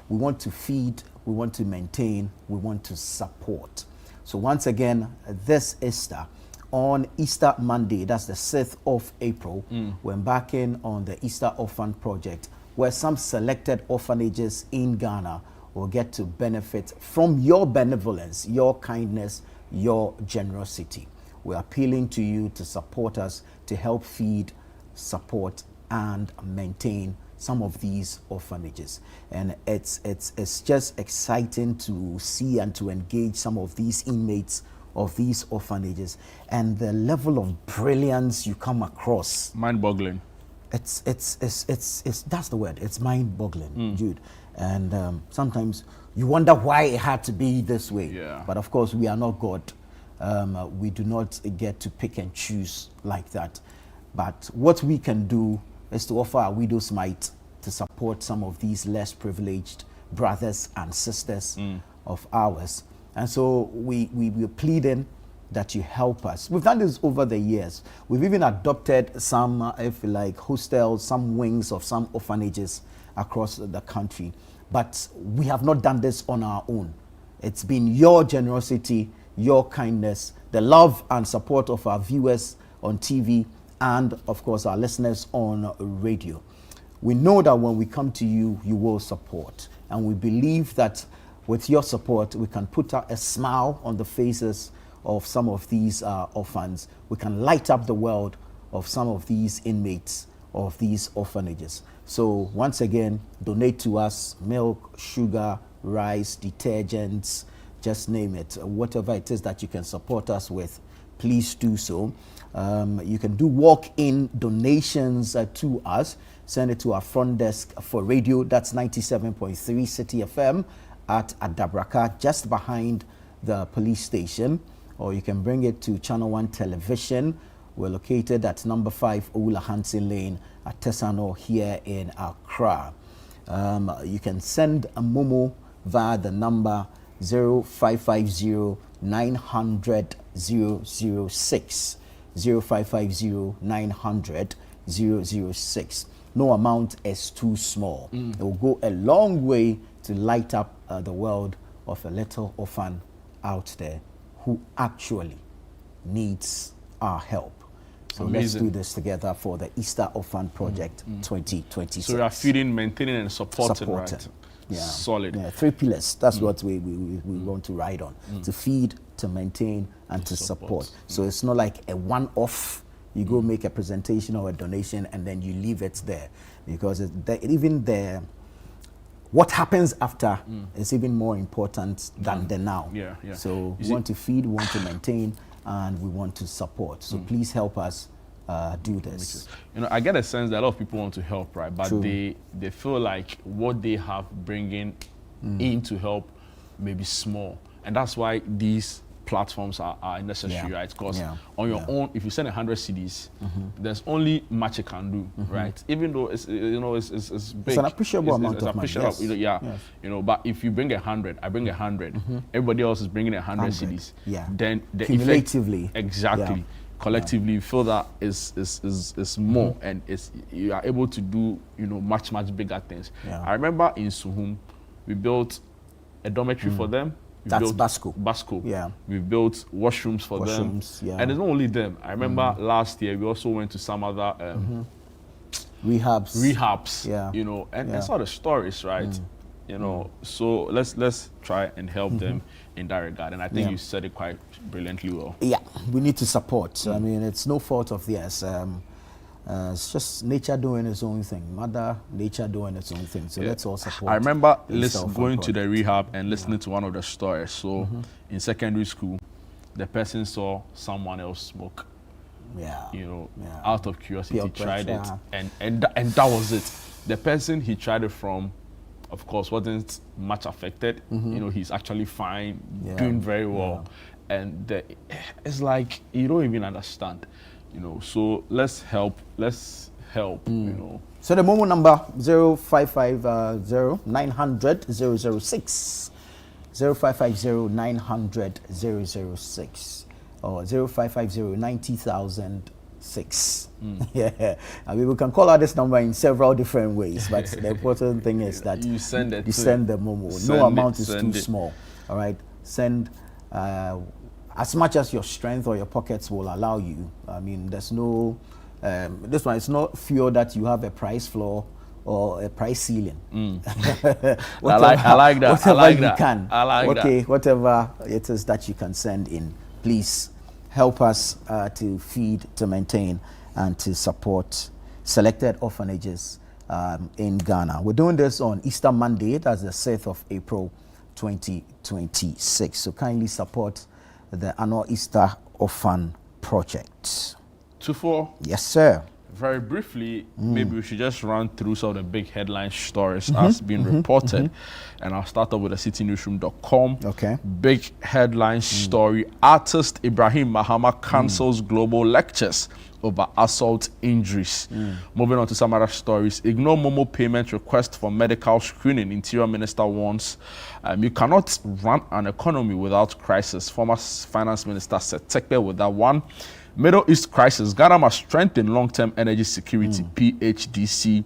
We want to feed, we want to maintain, we want to support. So once again, this Easter, on Easter Monday, that's the 6th of April, we're embarking on the Easter Orphan Project, where some selected orphanages in Ghana will get to benefit from your benevolence, your kindness, your generosity. We're appealing to you to support us, to help feed, support, and maintain some of these orphanages. And it's just exciting to see and to engage some of these inmates of these orphanages, and the level of brilliance you come across. Mind-boggling. It's that's the word. It's mind-boggling, Jude. And sometimes you wonder why it had to be this way. Yeah. But of course, we are not God. We do not get to pick and choose like that. But what we can do is to offer our widow's mite to support some of these less privileged brothers and sisters of ours. And so we're pleading that you help us. We've done this over the years. We've even adopted some, if you like, hostels, some wings of some orphanages across the country. But we have not done this on our own. It's been your generosity, your kindness, the love and support of our viewers on TV, and of course our listeners on radio. We know that when we come to you, you will support. And we believe that with your support, we can put a smile on the faces of some of these orphans. We can light up the world of some of these inmates of these orphanages. So once again, donate to us: milk, sugar, rice, detergents, just name it. Whatever it is that you can support us with, please do so. You can do walk-in donations to us. Send it to our front desk for radio. That's 97.3 City FM at Adabraka, just behind the police station. Or you can bring it to Channel 1 Television. We're located at number 5 Oula Hansen Lane at Tesano here in Accra. You can send a Momo via the number 0550 900 006. 0550 900 006. No amount is too small. It will go a long way to light up the world of a little orphan out there who actually needs our help. So let's do this together for the Easter Orphan Project 2026. So we are feeding, maintaining, and supporting. Right? Yeah. Solid. Yeah, 3 pillars. That's what we want to ride on. To feed, to maintain, and to support. So it's not like a one-off. You go make a presentation or a donation and then you leave it there. Because what happens after is even more important than the now. Yeah, yeah. So we want to feed, we want to maintain, and we want to support. So please help us do this. You know, I get a sense that a lot of people want to help, right? But True. they feel like what they have bringing in to help may be small. And that's why these platforms are necessary, right? Because on your own, if you send 100 CDs, there's only much you can do, right? Even though it's big, it's an appreciable amount of money. Yes. You know, but if you bring 100, I bring 100, everybody else is bringing 100 CDs. Yeah. Then the cumulatively, effect, exactly. collectively you feel that is more, and you are able to do much bigger things. I remember in Suhum we built a dormitory for them. That's Basco. Yeah. We built washrooms for them. Yeah. And it's not only them. I remember last year we also went to some other rehabs. Yeah. And saw the stories, right? So let's try and help them in that regard. And I think you said it quite brilliantly well. Yeah, we need to support. I mean, it's no fault of theirs. It's just nature doing its own thing. Mother Nature doing its own thing. So let's all support. I remember going to the rehab and listening to one of the stories. So in secondary school, the person saw someone else smoke. Out of curiosity, tried it, and that was it. The person he tried it from, of course, wasn't much affected. He's actually fine, doing very well, and it's like you don't even understand. So let's help. So the Momo number 0550-900-006, 0550-900-006, or 0550-90,006. Yeah, I mean we can call out this number in several different ways, but the important thing is that you send it. You send the Momo. No amount is too small. All right, send. As much as your strength or your pockets will allow you. I mean, there's no, this one, it's not fear that you have a price floor or a price ceiling. I like that. Whatever you can. I like that. Whatever it is that you can send in, please help us to feed, to maintain, and to support selected orphanages in Ghana. We're doing this on Easter Monday, that's the 6th of April, 2026. So kindly support the annual Easter Orphan Project. 24. Yes, sir. Very briefly, maybe we should just run through some of the big headline stories as being reported. And I'll start off with the citynewsroom.com. Okay. Big headline story. Artist Ibrahim Mahama cancels global lectures over assault injuries. Moving on to some other stories. Ignore Momo payment request for medical screening. Interior Minister warns you cannot run an economy without crisis. Former Finance Minister said Tekbe with that one. Middle East crisis. Ghana must strengthen long-term energy security. PHDC.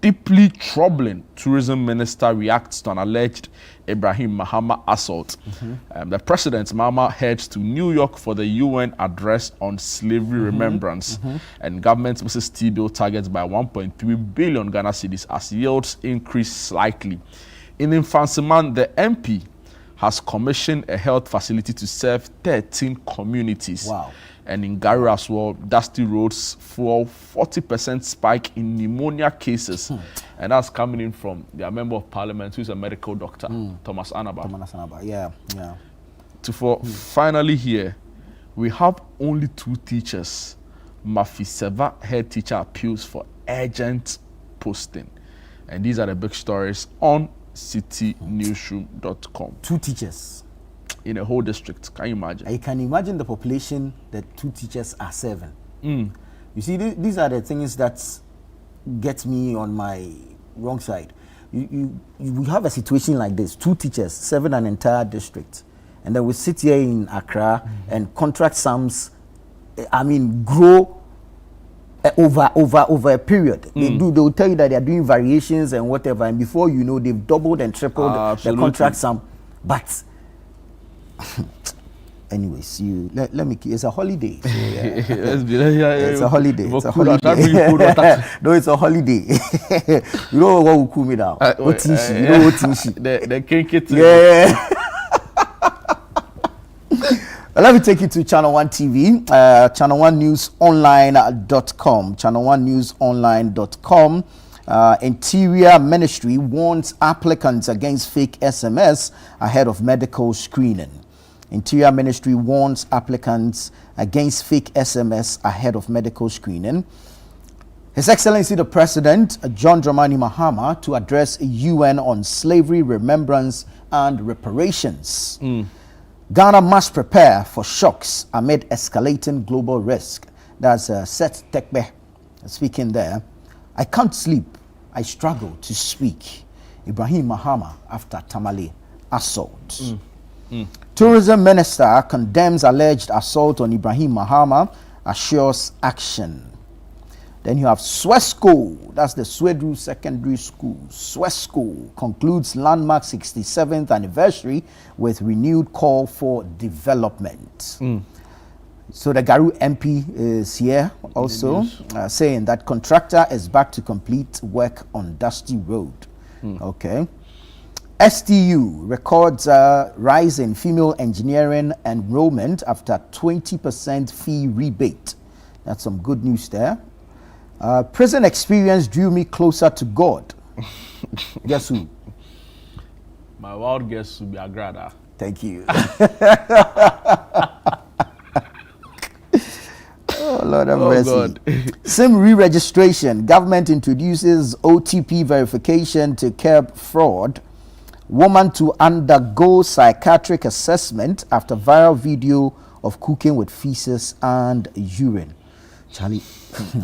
Deeply troubling. Tourism Minister reacts to an alleged Ibrahim Mahama assault. The President Mahama heads to New York for the UN address on slavery remembrance. And government Mrs. T-bill targets by 1.3 billion Ghana cedis as yields increase slightly. In Infansiman, the MP has commissioned a health facility to serve 13 communities. Wow. And in Gary as well, dusty roads for 40% spike in pneumonia cases. And that's coming in from their member of parliament, who's a medical doctor, Thomas Anaba. Yeah. Finally here, we have only 2 teachers. Mafiseva head teacher appeals for urgent posting. And these are the big stories on citynewsroom.com. 2 teachers. In a whole district, can you imagine? I can imagine the population that 2 teachers are serving. You see, these are the things that get me on my wrong side. We have a situation like this: 2 teachers serving an entire district, and then we sit here in Accra and contract sums. I mean, grow over a period. They will tell you that they are doing variations and whatever, and before you know, they've doubled and tripled the contract sum. But anyways, let me. It's a holiday. So, it's a holiday. It's a holiday. No, it's a holiday. You know what will cool me down? What Tishi? You know what Tishi? The kinky. Yeah. Let me take you to Channel One TV, channel1newsonline.com, channel1newsonline.com. Interior Ministry warns applicants against fake SMS ahead of medical screening. Interior Ministry warns applicants against fake SMS ahead of medical screening. His Excellency the President, John Dramani Mahama, to address UN on slavery, remembrance, and reparations. Ghana must prepare for shocks amid escalating global risk. That's Seth Tekbe speaking there. I can't sleep. I struggle to speak. Ibrahim Mahama after Tamale assault. Tourism Minister condemns alleged assault on Ibrahim Mahama assures action. Then you have Swesco, that's the Swedru Secondary School. Swesco concludes landmark 67th anniversary with renewed call for development. So the Garu MP is here also saying that contractor is back to complete work on Dusty Road. Okay. STU records rise in female engineering enrollment after 20% fee rebate. That's some good news there. Prison experience drew me closer to God. Guess who? My wild guess would be Agrada. Thank you. Oh, Lord have mercy. God. SIM re-registration. Government introduces OTP verification to curb fraud. Woman to undergo psychiatric assessment after viral video of cooking with feces and urine. Charlie,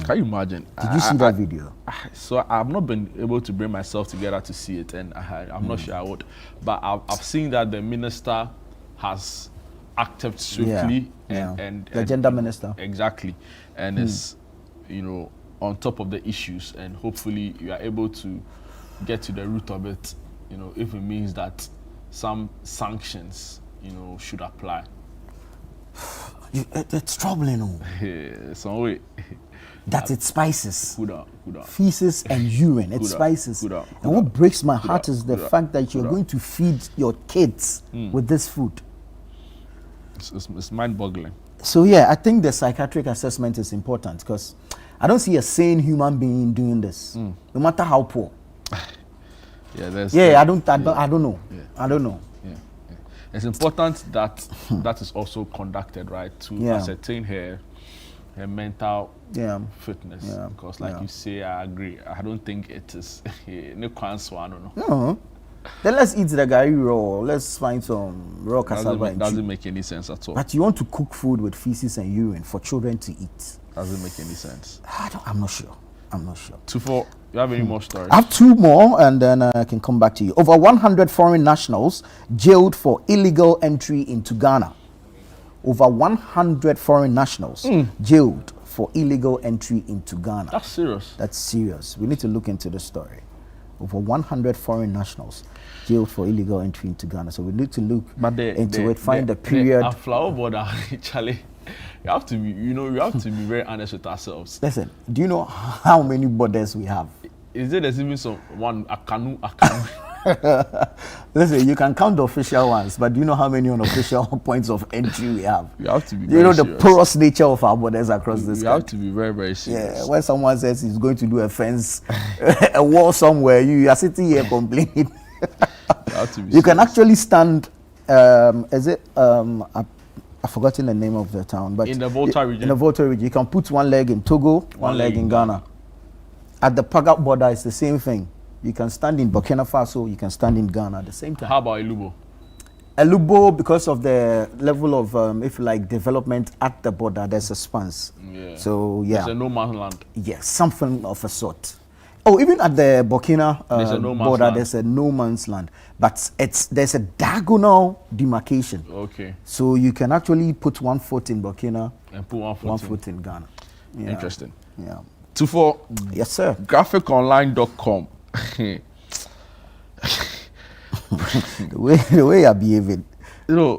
can you imagine? Did you see that video? So I've not been able to bring myself together to see it, and I'm not sure I would. But I've seen that the minister has acted swiftly, and the gender minister exactly, and is on top of the issues, and hopefully you are able to get to the root of it. If it means that some sanctions should apply. It's troubling. Some way. That it spices. Good up. Feces and urine. It spices. And what breaks my heart is the fact that you're going to feed your kids with this food. It's mind-boggling. So yeah, I think the psychiatric assessment is important because I don't see a sane human being doing this, no matter how poor. I don't know. Yeah. I don't know. It's important that that is also conducted, right, to ascertain her mental fitness. Because, like you say, I agree. I don't think it is no cancer. I don't know. No. Then let's eat the gari raw. Let's find some raw cassava. Doesn't make any sense at all. But you want to cook food with feces and urine for children to eat? Doesn't make any sense. I'm not sure. 2-4. You have any more stories? I have 2 more, and then I can come back to you. Over 100 foreign nationals jailed for illegal entry into Ghana. Over 100 foreign nationals jailed for illegal entry into Ghana. That's serious. That's serious. We need to look into the story. Over 100 foreign nationals jailed for illegal entry into Ghana. So we need to look into it, find the period. A flower border, Charlie. You have to be, we have to be very honest with ourselves. Listen, do you know how many borders we have? Is there even one Akanu? Listen, you can count the official ones, but do you know how many unofficial points of entry we have? You have to be. You know the porous nature of our borders across this country. You have to be very, very serious. Yeah, when someone says he's going to do a fence, a wall somewhere, you are sitting here complaining. You have to be. You can actually stand. I've forgotten the name of the town, but in the Volta region. In the Volta region, you can put one leg in Togo, one leg in Ghana. At the Paga border, it's the same thing. You can stand in Burkina Faso, you can stand in Ghana at the same time. How about Elubo? Elubo, because of the level of, if you like, development at the border, there's a span. Yeah. So yeah. There's a no man's land. Yes, something of a sort. Oh, even at the Burkina border, there's a no man's land, but there's a diagonal demarcation. Okay. So you can actually put 1 foot in Burkina and put 1 foot, 1 foot in Ghana. Yeah. Interesting. Yeah. 2-4. Yes, sir. Graphiconline.com. the way you're behaving. The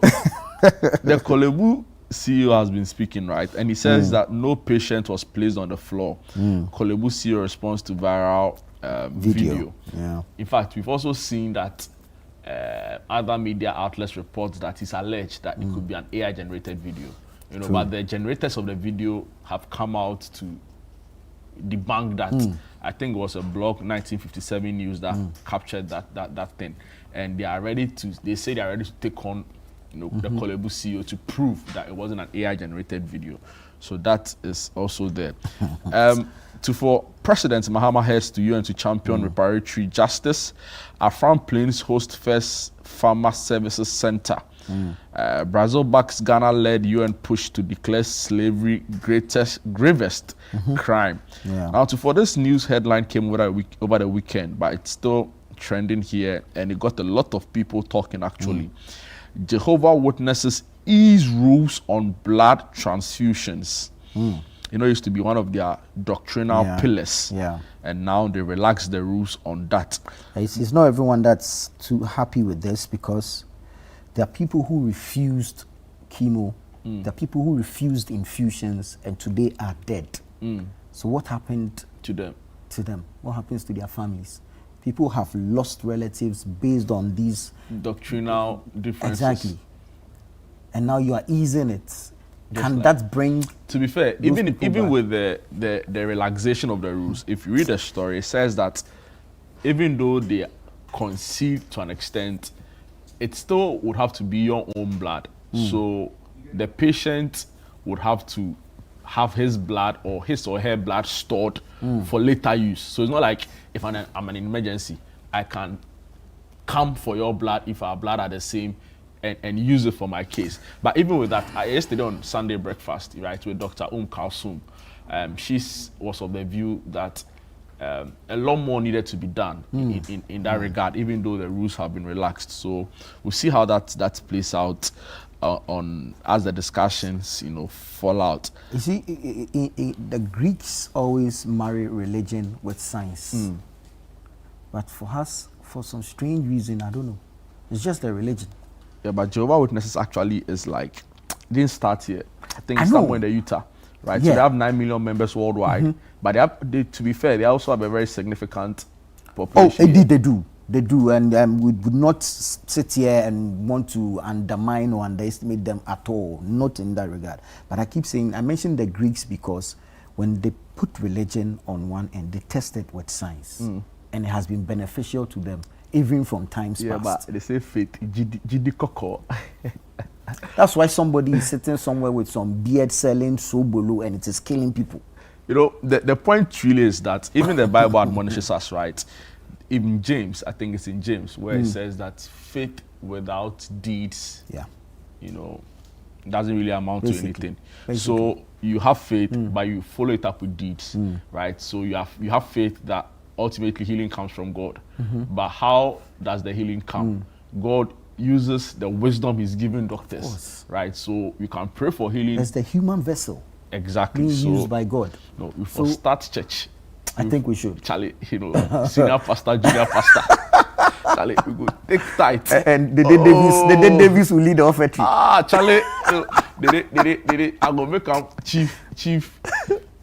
Kolebu CEO has been speaking, right? And he says that no patient was placed on the floor. Kolebu CEO responds to viral video. Yeah. In fact, we've also seen that other media outlets report that it's alleged that it could be an AI-generated video. But the generators of the video have come out to debunk that. I think it was a blog, 1957 News, that captured that thing. And they say they are ready to take on the Kolebu CEO to prove that it wasn't an AI-generated video. So that is also there. For President Mahama heads to UN to champion reparatory justice. Afram Plains host first Farmer Services Center. Brazil backs Ghana-led UN push to declare slavery gravest crime. Yeah. Now, for this news headline came over the weekend, but it's still trending here, and it got a lot of people talking actually. Jehovah's Witnesses ease rules on blood transfusions. You know, it used to be one of their doctrinal pillars. Yeah. And now they relax the rules on that. It's not everyone that's too happy with this, because there are people who refused chemo, there are people who refused infusions, and today are dead. So what happened to them? What happens to their families? People have lost relatives based on these doctrinal differences. Exactly. And now you are easing it. Can that bring... To be fair, even with the relaxation of the rules, if you read the story, it says that even though they concede to an extent, it still would have to be your own blood. So the patient would have to have his blood or his or her blood stored for later use. So it's not like if I'm an emergency, I can come for your blood if our blood are the same and use it for my case. But even with that, yesterday on Sunday breakfast, right, with Dr. Kalsum, she was of the view that a lot more needed to be done in that regard, even though the rules have been relaxed. So we'll see how that plays out on as the discussions, fall out. You see, the Greeks always marry religion with science. But for us, for some strange reason, I don't know, it's just a religion. Yeah, but Jehovah's Witnesses actually is like, didn't start here. I think it's somewhere in the Utah, right? Yeah. So they have 9 million members worldwide. But they, to be fair, they also have a very significant population. Oh, they do. And we would not sit here and want to undermine or underestimate them at all. Not in that regard. But I keep saying, I mentioned the Greeks because when they put religion on one end, they test it with science. And it has been beneficial to them, even from times past. Yeah, but they say faith, Jidi Koko. That's why somebody is sitting somewhere with some beard selling sobolo and it is killing people. The point really is that even the Bible admonishes us, right? In James, I think it's in James, where it says that faith without deeds, doesn't really amount to anything. So you have faith, but you follow it up with deeds, right? So you have faith that ultimately healing comes from God. But how does the healing come? God uses the wisdom he's given doctors, right? So you can pray for healing. As the human vessel. Exactly. Being used by God. No, we first start church. I think we should. Charlie, senior pastor, junior pastor. Charlie, we go take tight. And the day Davis will lead the offertory. Charlie, I go make him chief.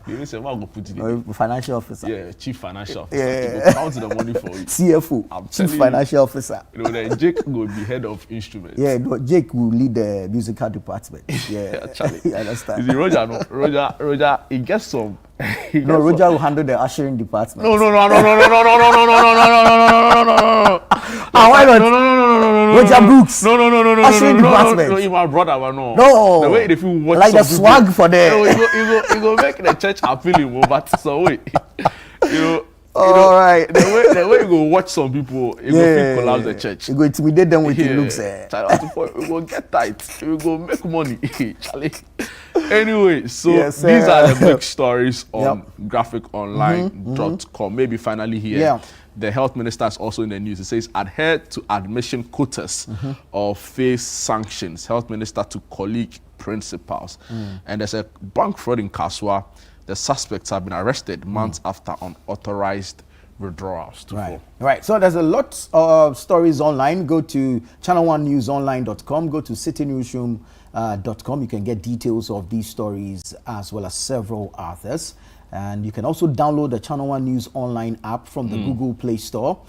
You say, what I go put it financial officer. Yeah, chief financial officer. He go count the money for you. CFO, chief financial officer. Then Jake will be head of instruments. Yeah, no, Jake will lead the musical department. Yeah, Charlie. I understand. You see, Roger, he gets some. Roger will handle the ushering department. No. Why not? No. Roger Brooks. No. Ushering department. No, he's my brother, but no. No. The way if you watch like the swag for the. No, you go make the church appealing, but so wait, All right. The way you go watch some people, you go collapse the church. You go intimidate them with your looks. We go get tight. We go make money, Charlie. Anyway, so these are the big stories on graphiconline.com. Maybe finally here, the health minister is also in the news. It says, adhere to admission quotas or face sanctions. Health minister to colleague principals. And there's a bank fraud in Kaswa. The suspects have been arrested months after unauthorized withdrawals. Right. So there's a lot of stories online. Go to channel1newsonline.com. Go to citynewsroom.com. You can get details of these stories as well as several others. And you can also download the Channel One News Online app from the Google Play Store.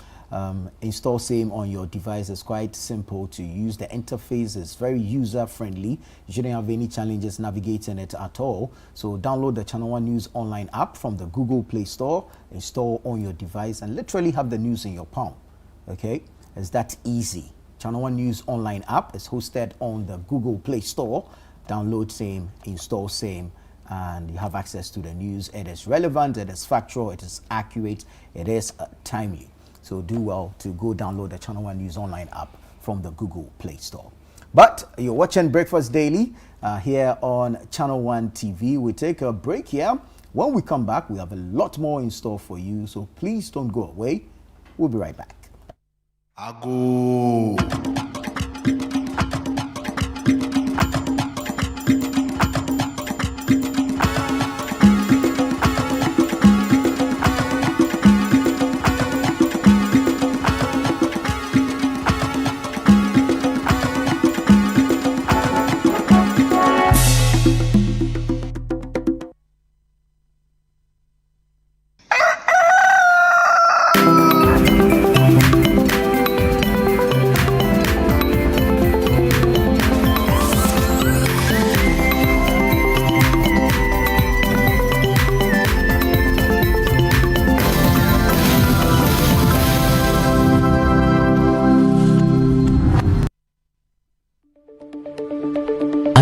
Install same on your device. It's quite simple to use. The interface is very user-friendly. You shouldn't have any challenges navigating it at all. So download the Channel One News Online app from the Google Play Store, install on your device, and literally have the news in your palm. Okay? It's that easy. Channel One News Online app is hosted on the Google Play Store. Download same, install same, and you have access to the news. It is relevant, it is factual, it is accurate, it is timely. So do well to go download the Channel One News Online app from the Google Play Store. But you're watching Breakfast Daily here on Channel One TV. We take a break here. When we come back, we have a lot more in store for you. So please don't go away. We'll be right back.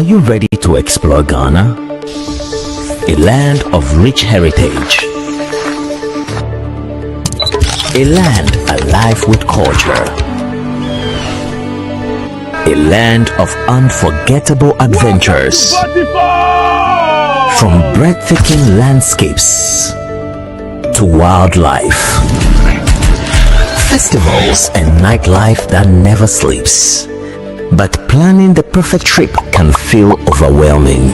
you ready to explore Ghana? A land of rich heritage. A land alive with culture. A land of unforgettable adventures. From breathtaking landscapes to wildlife, festivals and nightlife that never sleeps. But planning the perfect trip can feel overwhelming.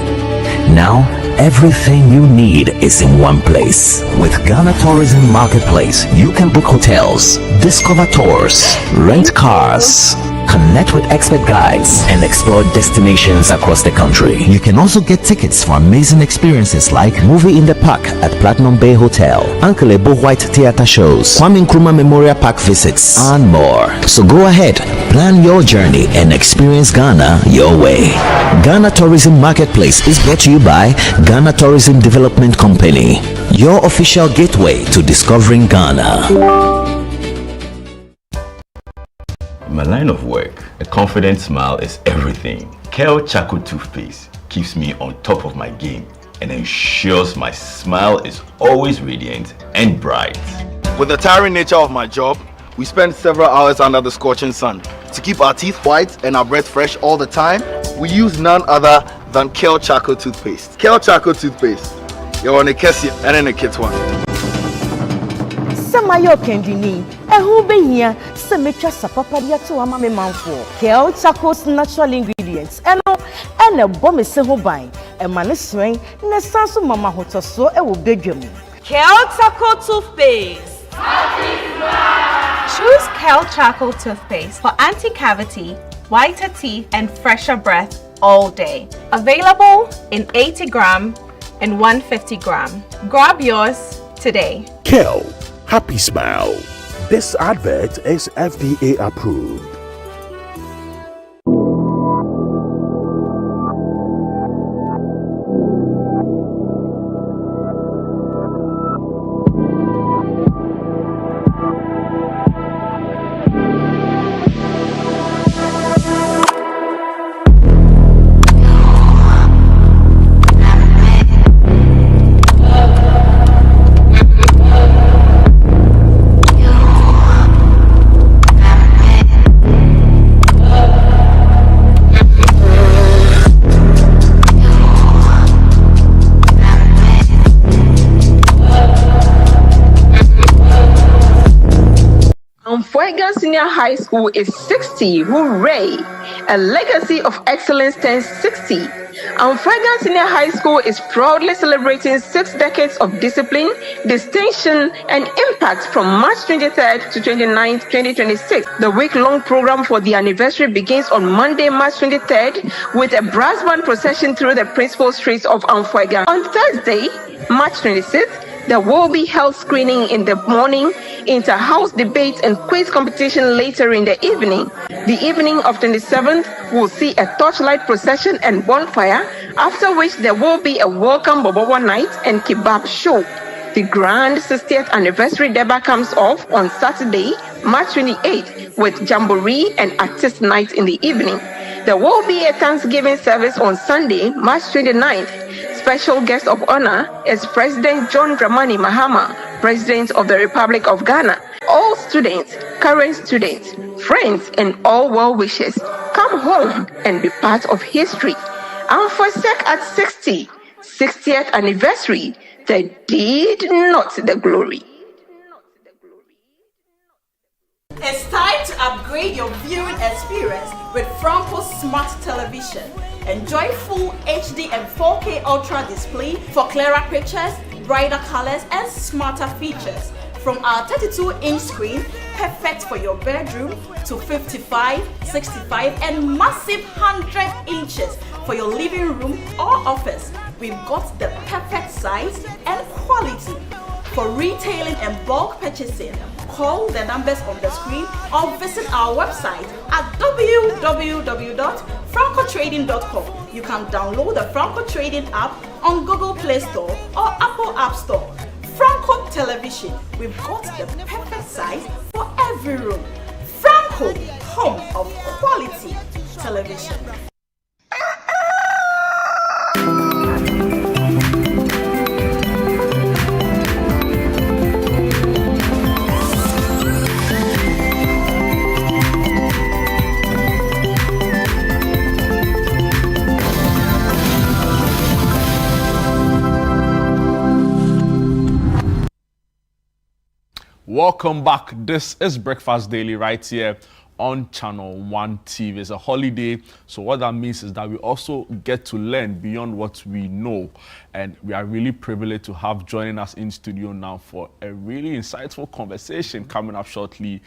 Now, everything you need is in one place. With Ghana Tourism Marketplace, you can book hotels, discover tours, rent cars, connect with expert guides, and explore destinations across the country. You can also get tickets for amazing experiences like Movie in the Park at Platinum Bay Hotel, Uncle Ebo White Theatre shows, Kwame Nkrumah Memorial Park visits, and more. So go ahead, plan your journey and experience Ghana your way. Ghana Tourism Marketplace is brought to you by Ghana Tourism Development Company, your official gateway to discovering Ghana. In my line of work, a confident smile is everything. Kel Charcoal Toothpaste keeps me on top of my game and ensures my smile is always radiant and bright. With the tiring nature of my job, we spend several hours under the scorching sun. To keep our teeth white and our breath fresh all the time, we use none other than Kel Charcoal Toothpaste. Kel Charcoal Toothpaste. You're on a Kessie and in a kit one. Samayo Kendini, who be here, Semetra Sapapadia to a mammy manful. Kel Charcoal's natural ingredients, and a bomb is so by a man swing, Nesasu Mama Hotoso, a will beg you. Kel Charcoal Toothpaste. Choose Kel Charcoal Toothpaste for anti-cavity, whiter teeth, and fresher breath all day. Available in 80 gram and 150 gram. Grab yours today. Kel, happy smile. This advert is FDA approved. Senior High School is 60. Hooray! A legacy of excellence turns 60. Anfuegan Senior High School is proudly celebrating 6 decades of discipline, distinction, and impact from March 23rd to 29th, 2026. The week-long program for the anniversary begins on Monday, March 23rd, with a brass band procession through the principal streets of Anfuegan. On Thursday, March 26th, there will be health screening in the morning, inter-house debates and quiz competition later in the evening. The evening of 27th will see a torchlight procession and bonfire, after which there will be a welcome Bobowa night and kebab show. The grand 60th anniversary deba comes off on Saturday, March 28th, with jamboree and artist night in the evening. There will be a Thanksgiving service on Sunday, March 29th. Special guest of honor is President John Dramani Mahama, President of the Republic of Ghana. All students, current students, friends, and all well-wishers, come home and be part of history. Anfuesek at 60, 60th anniversary, the deed, not the glory. It's time to upgrade your viewing experience with Franco Smart Television. Enjoy full HD and 4K Ultra display for clearer pictures, brighter colors, and smarter features. From our 32-inch screen, perfect for your bedroom, to 55, 65, and massive 100 inches for your living room or office. We've got the perfect size and quality. For retailing and bulk purchasing, call the numbers on the screen or visit our website at www.francotrading.com. You can download the Franco Trading app on Google Play Store or Apple App Store. Franco Television, we've got the perfect size for every room. Franco, home of quality television. Welcome back. This is Breakfast Daily right here on Channel 1 TV. It's a holiday, so what that means is that we also get to learn beyond what we know. And we are really privileged to have joining us in studio now for a really insightful conversation coming up shortly,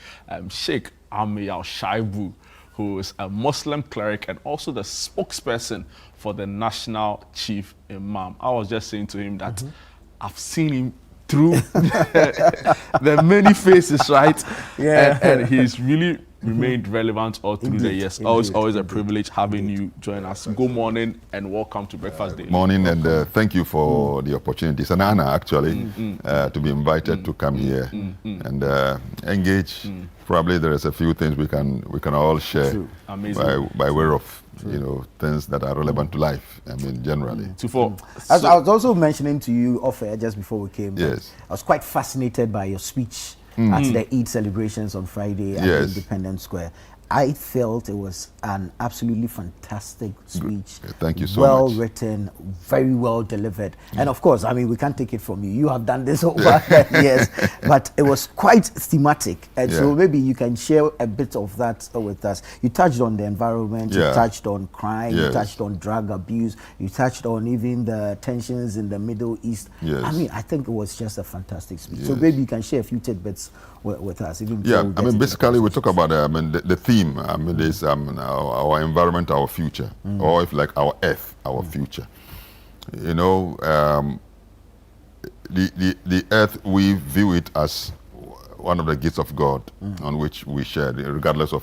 Sheikh Ahmed Al-Shaibu, who is a Muslim cleric and also the spokesperson for the National Chief Imam. I was just saying to him that I've seen him through the many faces, right? Yeah. And he's really remained relevant all through the years. Always a privilege having you join us. Good morning and welcome to Breakfast Daily. Morning, and thank you for the opportunity. It's an honor, actually, to be invited to come here and engage. Probably there is a few things we can all share by way of things that are relevant to life. I mean, generally. As I was also mentioning to you off air just before we came, yes, I was quite fascinated by your speech at the Eid celebrations on Friday at Independence Square. I felt it was an absolutely fantastic speech. Thank you so well much. Well written, very well delivered. And of course, I mean, we can't take it from you. You have done this over years, but it was quite thematic. And so maybe you can share a bit of that with us. You touched on the environment, you touched on crime, you touched on drug abuse, you touched on even the tensions in the Middle East. I mean, I think it was just a fantastic speech. So maybe you can share a few tidbits with us. Even I mean, basically, we talk about the theme. I mean, is our environment, our future, or if like our earth, our future. You know, the earth, we view it as one of the gifts of God on which we share, regardless of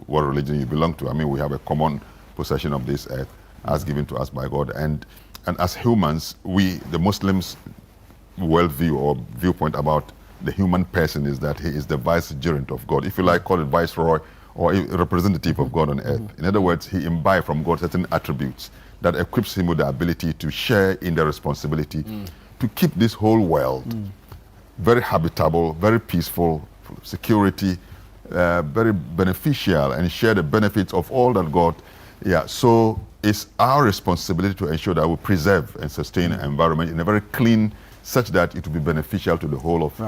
what religion you belong to. I mean, we have a common possession of this earth as given to us by God, and as humans, we, the Muslims, worldview or viewpoint about the human person is that he is the vicegerent of God. If you like, call it viceroy or a representative of God on earth. In other words, he imbibes from God certain attributes that equips him with the ability to share in the responsibility to keep this whole world very habitable, very peaceful, security, very beneficial, and share the benefits of all that God. So it's our responsibility to ensure that we preserve and sustain the environment in a very clean, such that it will be beneficial to the whole of,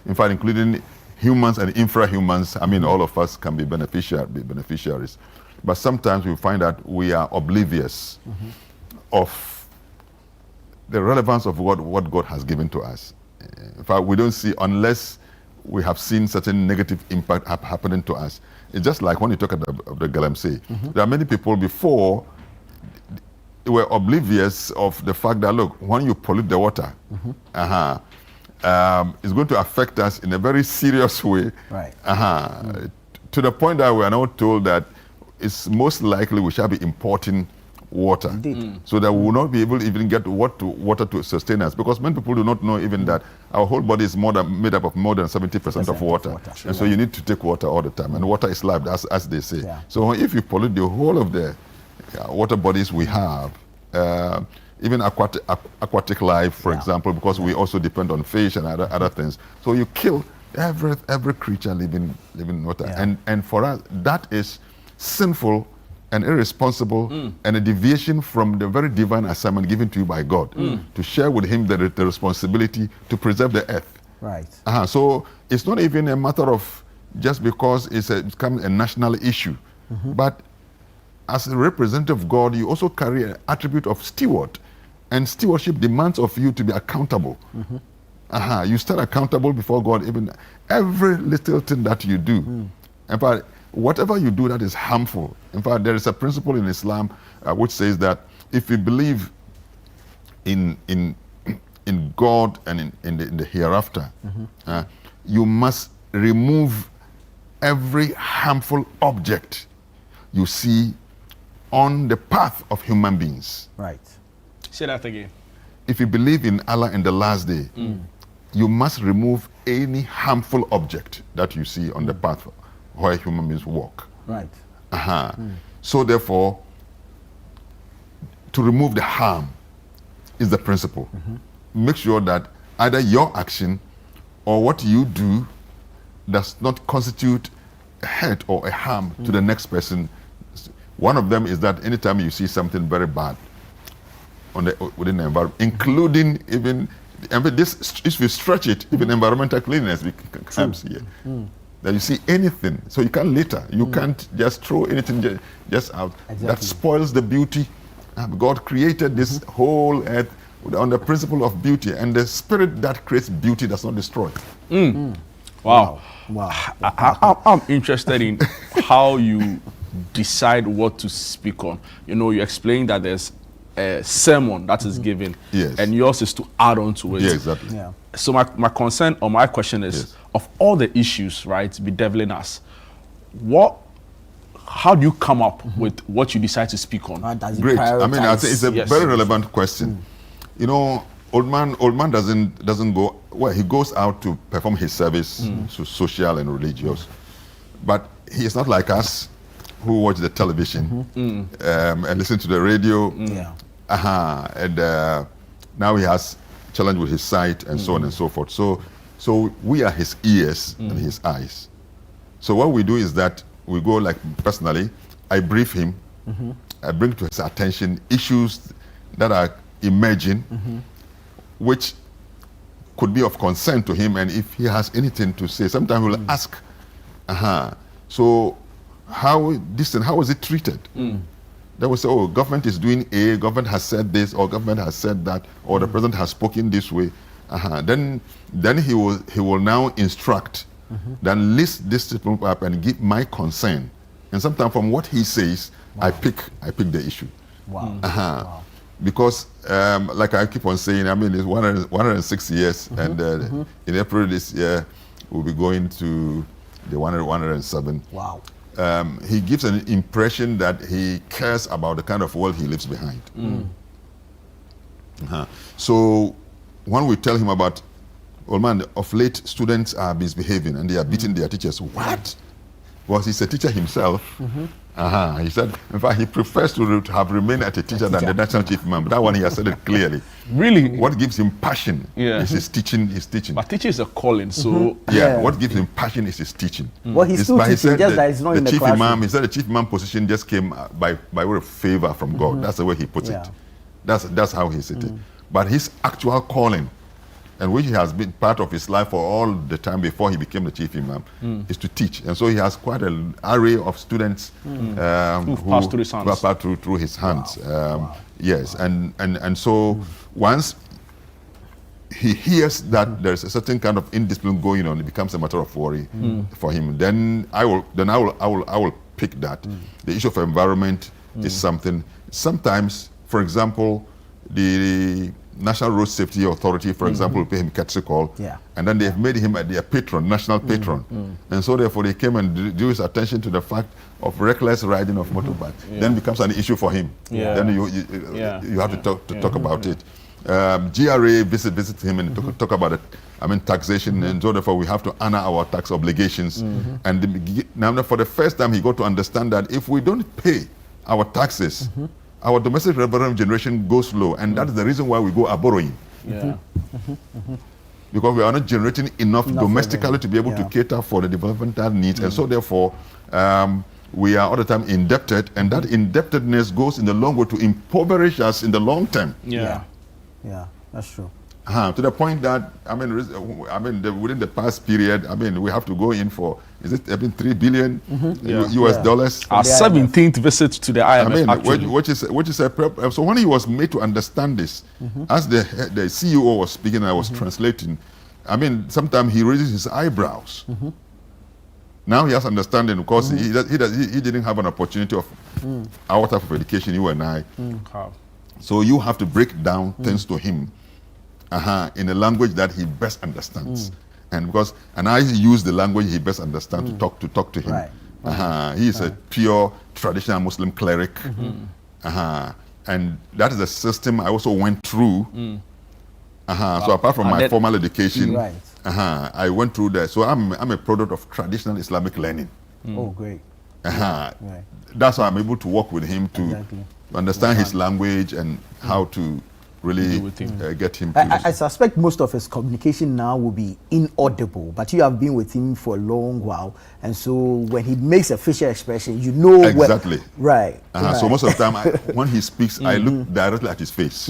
in fact, including humans and infra-humans. I mean, all of us can be beneficiaries. But sometimes we find that we are oblivious of the relevance of what God has given to us. In fact, we don't see, unless we have seen certain negative impact happening to us. It's just like when you talk of the Galamsey. There are many people before were oblivious of the fact that, look, when you pollute the water, it's going to affect us in a very serious way. To the point that we are now told that it's most likely we shall be importing water, so that we will not be able to even get water to sustain us, because many people do not know even that our whole body is made up of more than 70% of water. And so you need to take water all the time, and water is life, as they say. So if you pollute the whole of the water bodies we have, even aquatic life, for example, because we also depend on fish and other things. So you kill every creature living in water. And for us, that is sinful and irresponsible and a deviation from the very divine assignment given to you by God, to share with him the responsibility to preserve the earth. So it's not even a matter of just because it's become a national issue, but as a representative of God, you also carry an attribute of steward, and stewardship demands of you to be accountable. You stand accountable before God, even every little thing that you do. In fact, whatever you do that is harmful. In fact, there is a principle in Islam which says that if you believe in God and in the hereafter, you must remove every harmful object you see on the path of human beings. Say that again. If you believe in Allah in the last day, you must remove any harmful object that you see on the path where human beings walk. So therefore, to remove the harm is the principle. Make sure that either your action or what you do does not constitute a hurt or a harm to the next person. One of them is that anytime you see something very bad within the environment, including even And this, if you stretch it, even environmental cleanliness comes here. That you see anything, so you can't litter. You can't just throw anything just out. Exactly. That spoils the beauty. God created this whole earth on the principle of beauty, and the spirit that creates beauty does not destroy. Wow. I'm interested in how you decide what to speak on. You know, you explained that there's a sermon that is given, and yours is to add on to it. Yeah, exactly. Yeah. So my concern or my question is, of all the issues, right, bedeviling us, how do you come up with what you decide to speak on? Great. I mean, I think it's a very relevant question. You know, old man doesn't go, well, he goes out to perform his service, so social and religious, but he is not like us who watch the television and listen to the radio. And now he has challenge with his sight and so on and so forth. So we are his ears and his eyes. So what we do is that we go, like, personally, I brief him, I bring to his attention issues that are emerging, which could be of concern to him, and if he has anything to say, sometimes we'll ask, so how is it treated? They will say, oh, government is doing A, government has said this, or government has said that, or the president has spoken this way. Then he will now instruct, then list this people up and give my concern. And sometimes from what he says, I pick the issue. Wow. Because like I keep on saying, I mean, it's 106 years, and in April this year, we'll be going to the 107. Wow. He gives an impression that he cares about the kind of world he leaves behind. So when we tell him about, well, man, of late students are misbehaving and they are beating their teachers. What? Well, he's a teacher himself. He said, in fact, he prefers to have remained as a teacher than the national chief imam. That one he has said it clearly. Really? What gives him passion is his teaching. But teaching is a calling, so... What gives him passion is his teaching. Well, he's still teaching, just that he's not in the chief classroom. Imam, he said the chief imam position just came by way of favor from God. That's the way he puts it. That's how he said it. But his actual calling, and which has been part of his life for all the time before he became the chief imam, is to teach. And so he has quite an array of students who passed through his hands. Yes, and so once he hears that there's a certain kind of indiscipline going on, it becomes a matter of worry for him. Then I will pick that. The issue of environment is something. Sometimes, for example, the National Road Safety Authority, for example, will pay him courtesy call, and then they've made him their patron, national patron, and so therefore they came and drew his attention to the fact of reckless riding of motorbike. Then becomes an issue for him. Then you have to talk about it. GRA visit him and talk about it. I mean, taxation, and so therefore we have to honor our tax obligations. And now, for the first time, he got to understand that if we don't pay our taxes, our domestic revenue generation goes low, and that is the reason why we go borrowing. Because we are not generating enough domestically to be able to cater for the developmental needs, and so therefore we are all the time indebted, and that indebtedness goes in the long way to impoverish us in the long term. Yeah, that's true. To the point that within the past period, we have to go in for, is it 3 billion US dollars? Our 17th visit to the IMF, actually. Which is a so when he was made to understand this, as the CEO was speaking, I was translating. Sometimes he raises his eyebrows. Now he has understanding because he didn't have an opportunity of our type of education, you and I. So you have to break down things to him. In a language that he best understands, and I use the language he best understands to talk to him. He is a pure traditional Muslim cleric, and that is a system I also went through. So apart from my formal education, I went through that. So I'm a product of traditional Islamic learning. Oh, great! That's why I'm able to work with him to understand his language and how to really get him. I suspect most of his communication now will be inaudible, but you have been with him for a long while, and so when he makes a facial expression, you know exactly. Right. So most of the time, when he speaks, I look directly at his face.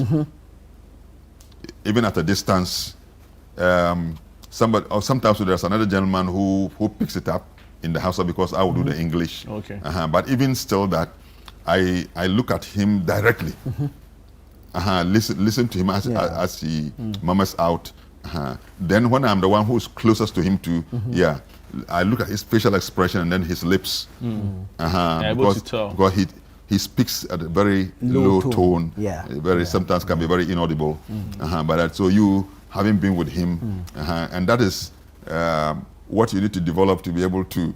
even at a distance, sometimes there's another gentleman who picks it up in the house because I will do the English. Okay. But even still that, I look at him directly. Listen to him as he murmurs out. Then when I'm the one who's closest to him I look at his facial expression and then his lips. Because he speaks at a very low tone. Sometimes can be very inaudible. So you having been with him, and that is what you need to develop to be able to,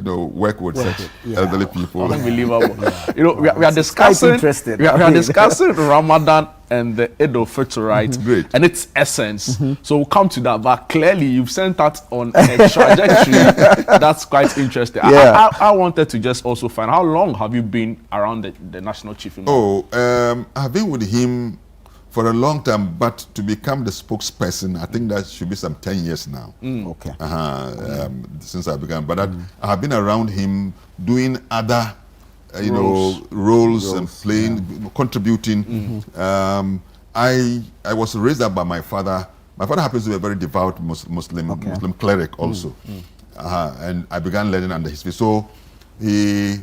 work with such elderly people. Unbelievable. We are discussing. We are discussing Ramadan and the Eid al-Fitr, right? Great. And its essence. So we'll come to that. But clearly, you've sent that on a trajectory that's quite interesting. I wanted to just also find, how long have you been around the National Chief Imam? I've been with him for a long time, but to become the spokesperson, I think that should be some 10 years now. Okay. Since I began. But I have been around him doing other, roles and playing, contributing. I was raised up by my father. My father happens to be a very devout Muslim cleric also. And I began learning under his feet. So he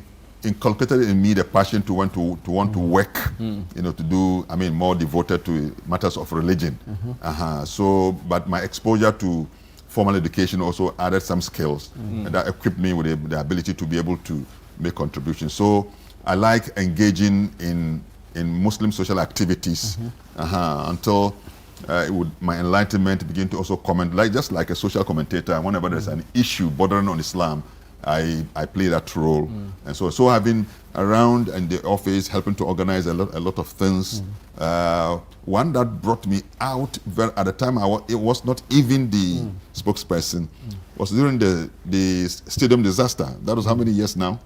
inculcated in me the passion to want to work, to do, more devoted to matters of religion. But my exposure to formal education also added some skills that equipped me with the ability to be able to make contributions. So I like engaging in Muslim social activities until my enlightenment began to also comment, just like a social commentator. Whenever there's an issue bordering on Islam, I play that role. And so I've been around in the office helping to organize a lot of things. One that brought me out at the time it was not even the spokesperson, was during the stadium disaster. That was how many years now?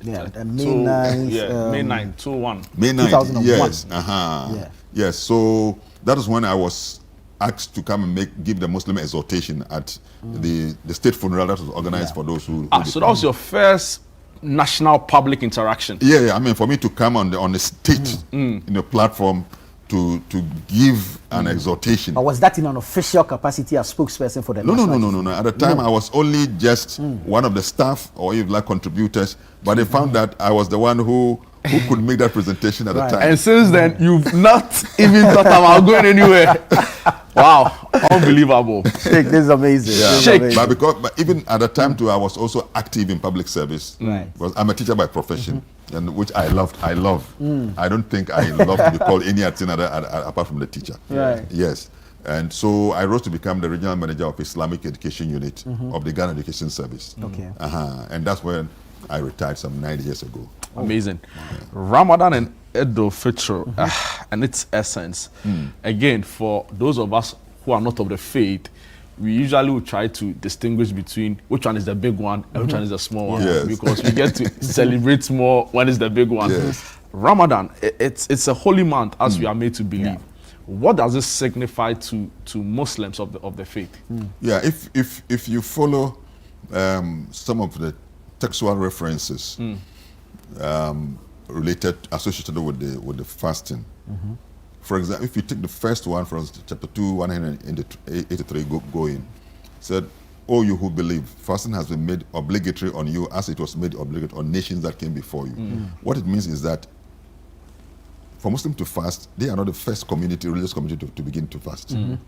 May 9th. May 9th, 2001. May 9th, 2001. yes. Yes, so that was when I was asked to come and give the Muslim exhortation at the state funeral that was organized for those who so that was your first national public interaction? For me to come on the state platform to give an exhortation. But was that in an official capacity as spokesperson for the No. At the time, I was only just one of the staff or if like contributors, but they found that I was the one who could make that presentation at the time. And since then, you've not even thought about going anywhere. Wow, unbelievable. Sheikh, this is amazing. But even at the time too, I was also active in public service. Right. Because I'm a teacher by profession, and which I love. I don't think I love to be called any other thing apart from the teacher. Right. Yes. And so I rose to become the regional manager of Islamic Education Unit of the Ghana Education Service. Okay. And that's when I retired some 9 years ago. Amazing. Ramadan and Eid al-Fitr and its essence. Again, for those of us who are not of the faith, we usually will try to distinguish between which one is the big one and which one is the small one. Yes. Because we get to celebrate more when it's the big one. Yes. Ramadan, it's a holy month as we are made to believe. What does this signify to Muslims of the faith? If you follow some of the textual references associated with the fasting. For example, if you take the first one from chapter 2, 183 going, said, "O you who believe, fasting has been made obligatory on you as it was made obligatory on nations that came before you." What it means is that for Muslims to fast, they are not the first religious community to begin to fast. In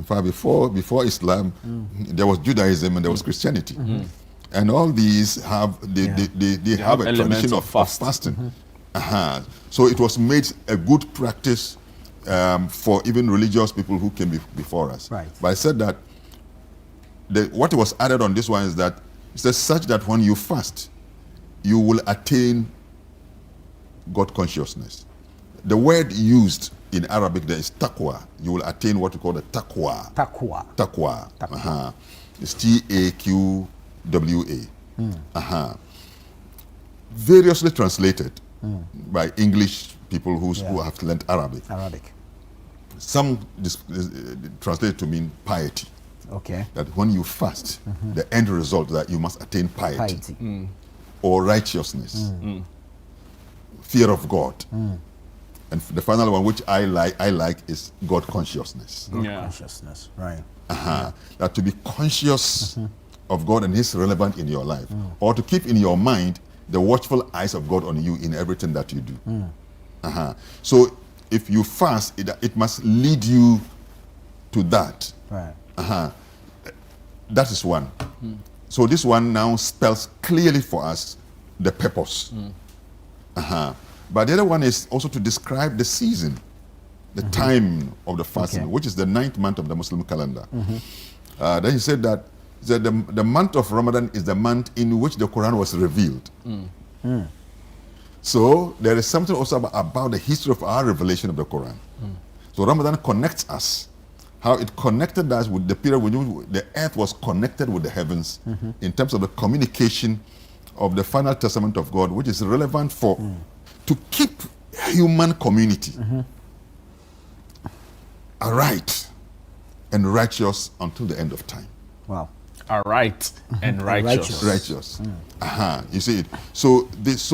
fact, before Islam, there was Judaism and there was Christianity. And all these have they have a tradition of fasting. So it was made a good practice for even religious people who came before us. Right. But I said that what was added on this one is that it says such that when you fast, you will attain God consciousness. The word used in Arabic there is taqwa. You will attain what we call the taqwa. Taqwa. It's Taqwa. Variously translated by English people who have learned Arabic. Some translate to mean piety. Okay. That when you fast, the end result that you must attain piety. Or righteousness, fear of God. And the final one, which I like is God consciousness. God consciousness, right. That to be conscious of God and His relevant in your life, or to keep in your mind the watchful eyes of God on you in everything that you do. So if you fast, it must lead you to that. Right. That is one. So this one now spells clearly for us the purpose. But the other one is also to describe the season, the time of the fasting, which is the 9th month of the Muslim calendar. Then he said that the month of Ramadan is the month in which the Quran was revealed. So there is something also about the history of our revelation of the Quran. So Ramadan connects us, how it connected us with the period when the earth was connected with the heavens in terms of the communication of the final testament of God, which is relevant for to keep human community aright and righteous until the end of time. Wow. Aright and righteous. Righteous. You see it. So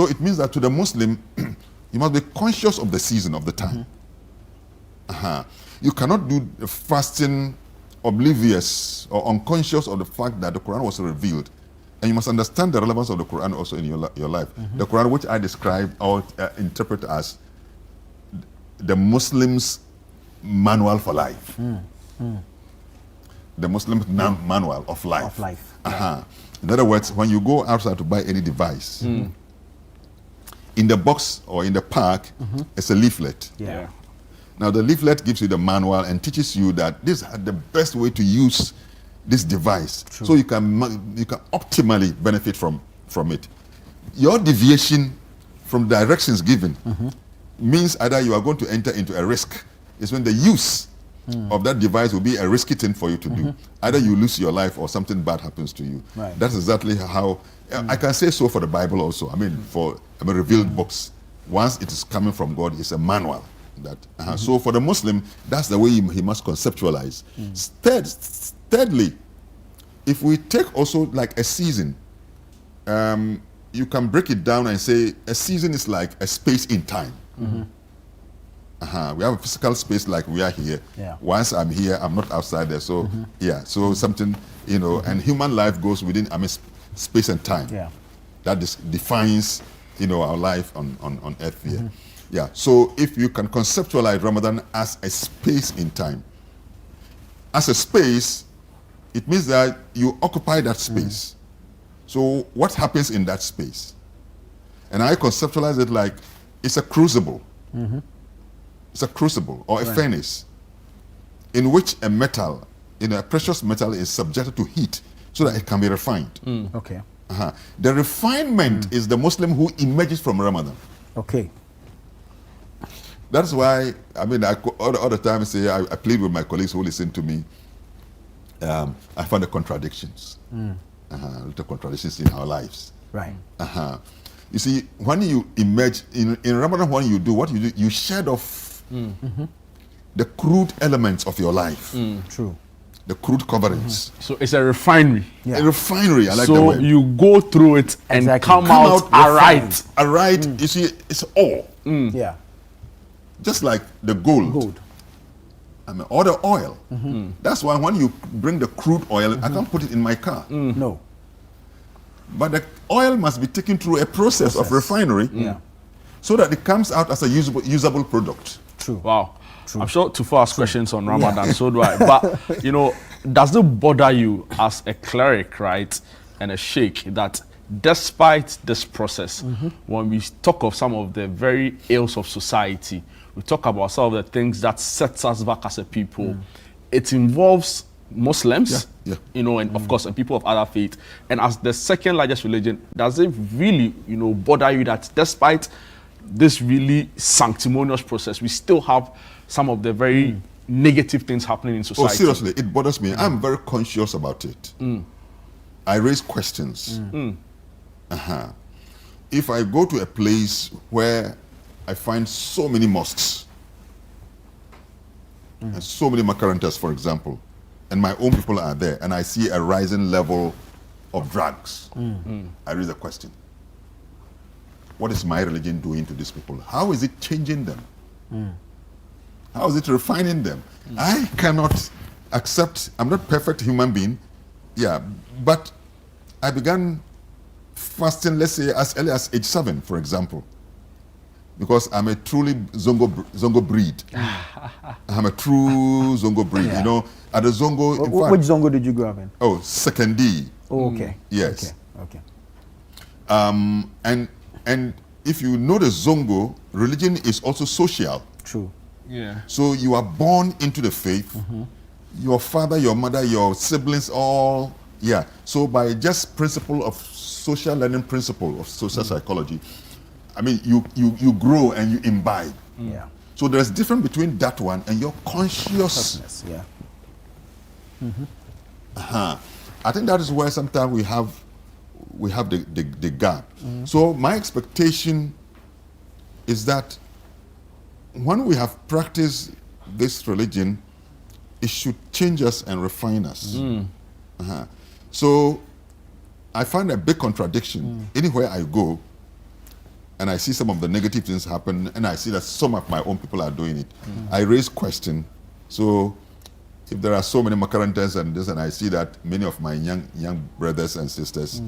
it means that to the Muslim, you must be conscious of the season, of the time. You cannot do the fasting oblivious or unconscious of the fact that the Quran was revealed. And you must understand the relevance of the Quran also in your life. The Quran, which I describe or interpret as the Muslim's manual for life. The Muslim manual of life. Of life. In other words, when you go outside to buy any device, in the box or in the pack, it's a leaflet. Now the leaflet gives you the manual and teaches you that this is the best way to use this device, so you can optimally benefit from it. Your deviation from directions given means either you are going to enter into a risk. It's when the use of that device will be a risky thing for you to do. Either you lose your life or something bad happens to you. That's exactly how I can say so for the Bible also. I mean, for revealed books, once it is coming from God, it's a manual. So for the Muslim, that's the way he must conceptualize. Thirdly, if we take also like a season, you can break it down and say a season is like a space in time. We have a physical space like we are here. Once I'm here, I'm not outside there. So so something, and human life goes within space and time. That defines our life on earth here. So if you can conceptualize Ramadan as a space in time, as a space, it means that you occupy that space. So what happens in that space? And I conceptualize it like it's a crucible. It's a crucible or a furnace in which a metal, a precious metal is subjected to heat so that it can be refined. The refinement is the Muslim who emerges from Ramadan. That's why, I all the time say, I plead with my colleagues who listen to me. I find the contradictions. The contradictions in our lives. You see, when you emerge, in Ramadan, when you do, what you do, you shed off the crude elements of your life. The crude coverings. So it's a refinery. A refinery, I like so that word. you go through it and come out aright. You see, it's all. Just like the gold. Or the oil. That's why when you bring the crude oil, I can't put it in my car. No. But the oil must be taken through a process of refinery so that it comes out as a usable product. Wow. I'm sure to ask questions on Ramadan, so do I. But, does it bother you as a cleric, right, and a sheikh, that despite this process, when we talk of some of the very ills of society, we talk about some of the things that sets us back as a people, it involves Muslims, and of course, and people of other faith. And as the second largest religion, does it really, bother you that despite this really sanctimonious process, we still have some of the very negative things happening in society? Oh, seriously, it bothers me. I'm very conscious about it. I raise questions. If I go to a place where I find so many mosques and so many makarantas, for example, and my own people are there, and I see a rising level of drugs, I raise a question. What is my religion doing to these people? How is it changing them? How is it refining them? I cannot accept, I'm not a perfect human being, yeah, but I began fasting, let's say, as early as age 7, for example, because I'm a truly Zongo breed. I'm a true Zongo breed, you know. At the Zongo, which Zongo did you grow up in? Oh, second D. Oh, okay. Yes. Okay. And if you know the Zongo, religion is also social. True. Yeah. So you are born into the faith. Your father, your mother, your siblings, all, yeah. So by just principle of social learning, principle of social psychology, I mean, you grow and you imbibe. Yeah. So there's difference between that one and your consciousness. Yeah. I think that is where sometimes we have the gap. So my expectation is that when we have practiced this religion, it should change us and refine us. So I find a big contradiction anywhere I go, and I see some of the negative things happen, and I see that some of my own people are doing it. I raise question. So if there are so many makarantas and this, and I see that many of my young brothers and sisters,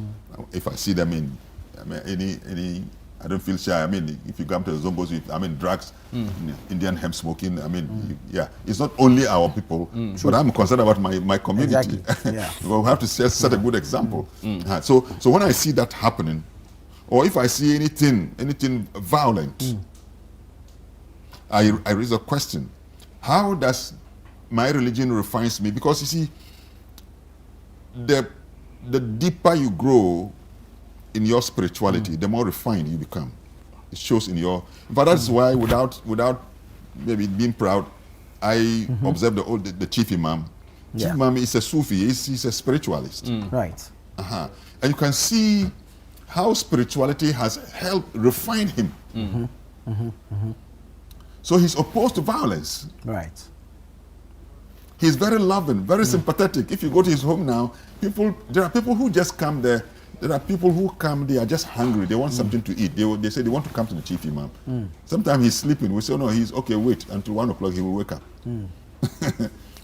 if I see them in, I mean, any, I don't feel shy. I mean, if you come to the Zongos, I mean, drugs, Indian hemp smoking, I mean, yeah, it's not only our people, but I'm concerned about my community. Exactly. Yeah. We have to set a good example. So when I see that happening, or if I see anything violent, I raise a question. How does my religion refines me? Because you see, the deeper you grow in your spirituality, the more refined you become. It shows in your. But that's why, without maybe being proud, I observe the chief imam. Yeah. Chief imam is a Sufi. He's a spiritualist. Right. And you can see how spirituality has helped refine him. So he's opposed to violence. Right. He's very loving, very sympathetic. If you go to his home now, there are people who just come there. There are people who come, they are just hungry. They want something to eat. They say they want to come to the chief imam. Sometimes he's sleeping. We say, no, he's okay, wait until 1 o'clock, he will wake up.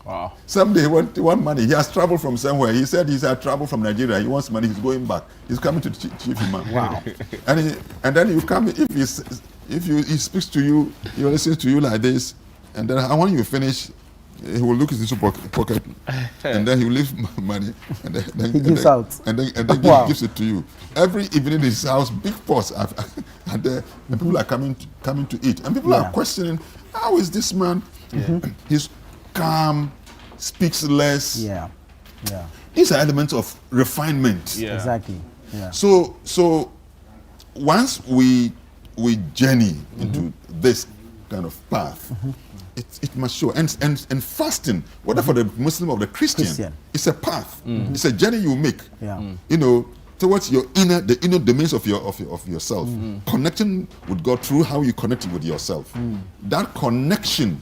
Wow. Someday he want money. He has traveled from somewhere. He said he's had traveled from Nigeria. He wants money. He's going back. He's coming to the chief imam. Wow. And then you come, if he speaks to you, he listens to you like this, and then when you finish, he will look in his pocket, and then he will leave money, and then he gives out, and then gives it to you. Every evening in his house, big pots, and people are coming to eat, and people are questioning, how is this man? He's calm, speaks less. Yeah. These are elements of refinement. Yeah. Exactly. Yeah. So once we journey into this kind of path, it must show. And fasting, whether for the Muslim or the Christian, it's a path. It's a journey you make. Yeah. You know, towards the inner domains of yourself. Connecting with God through how you connect with yourself. That connection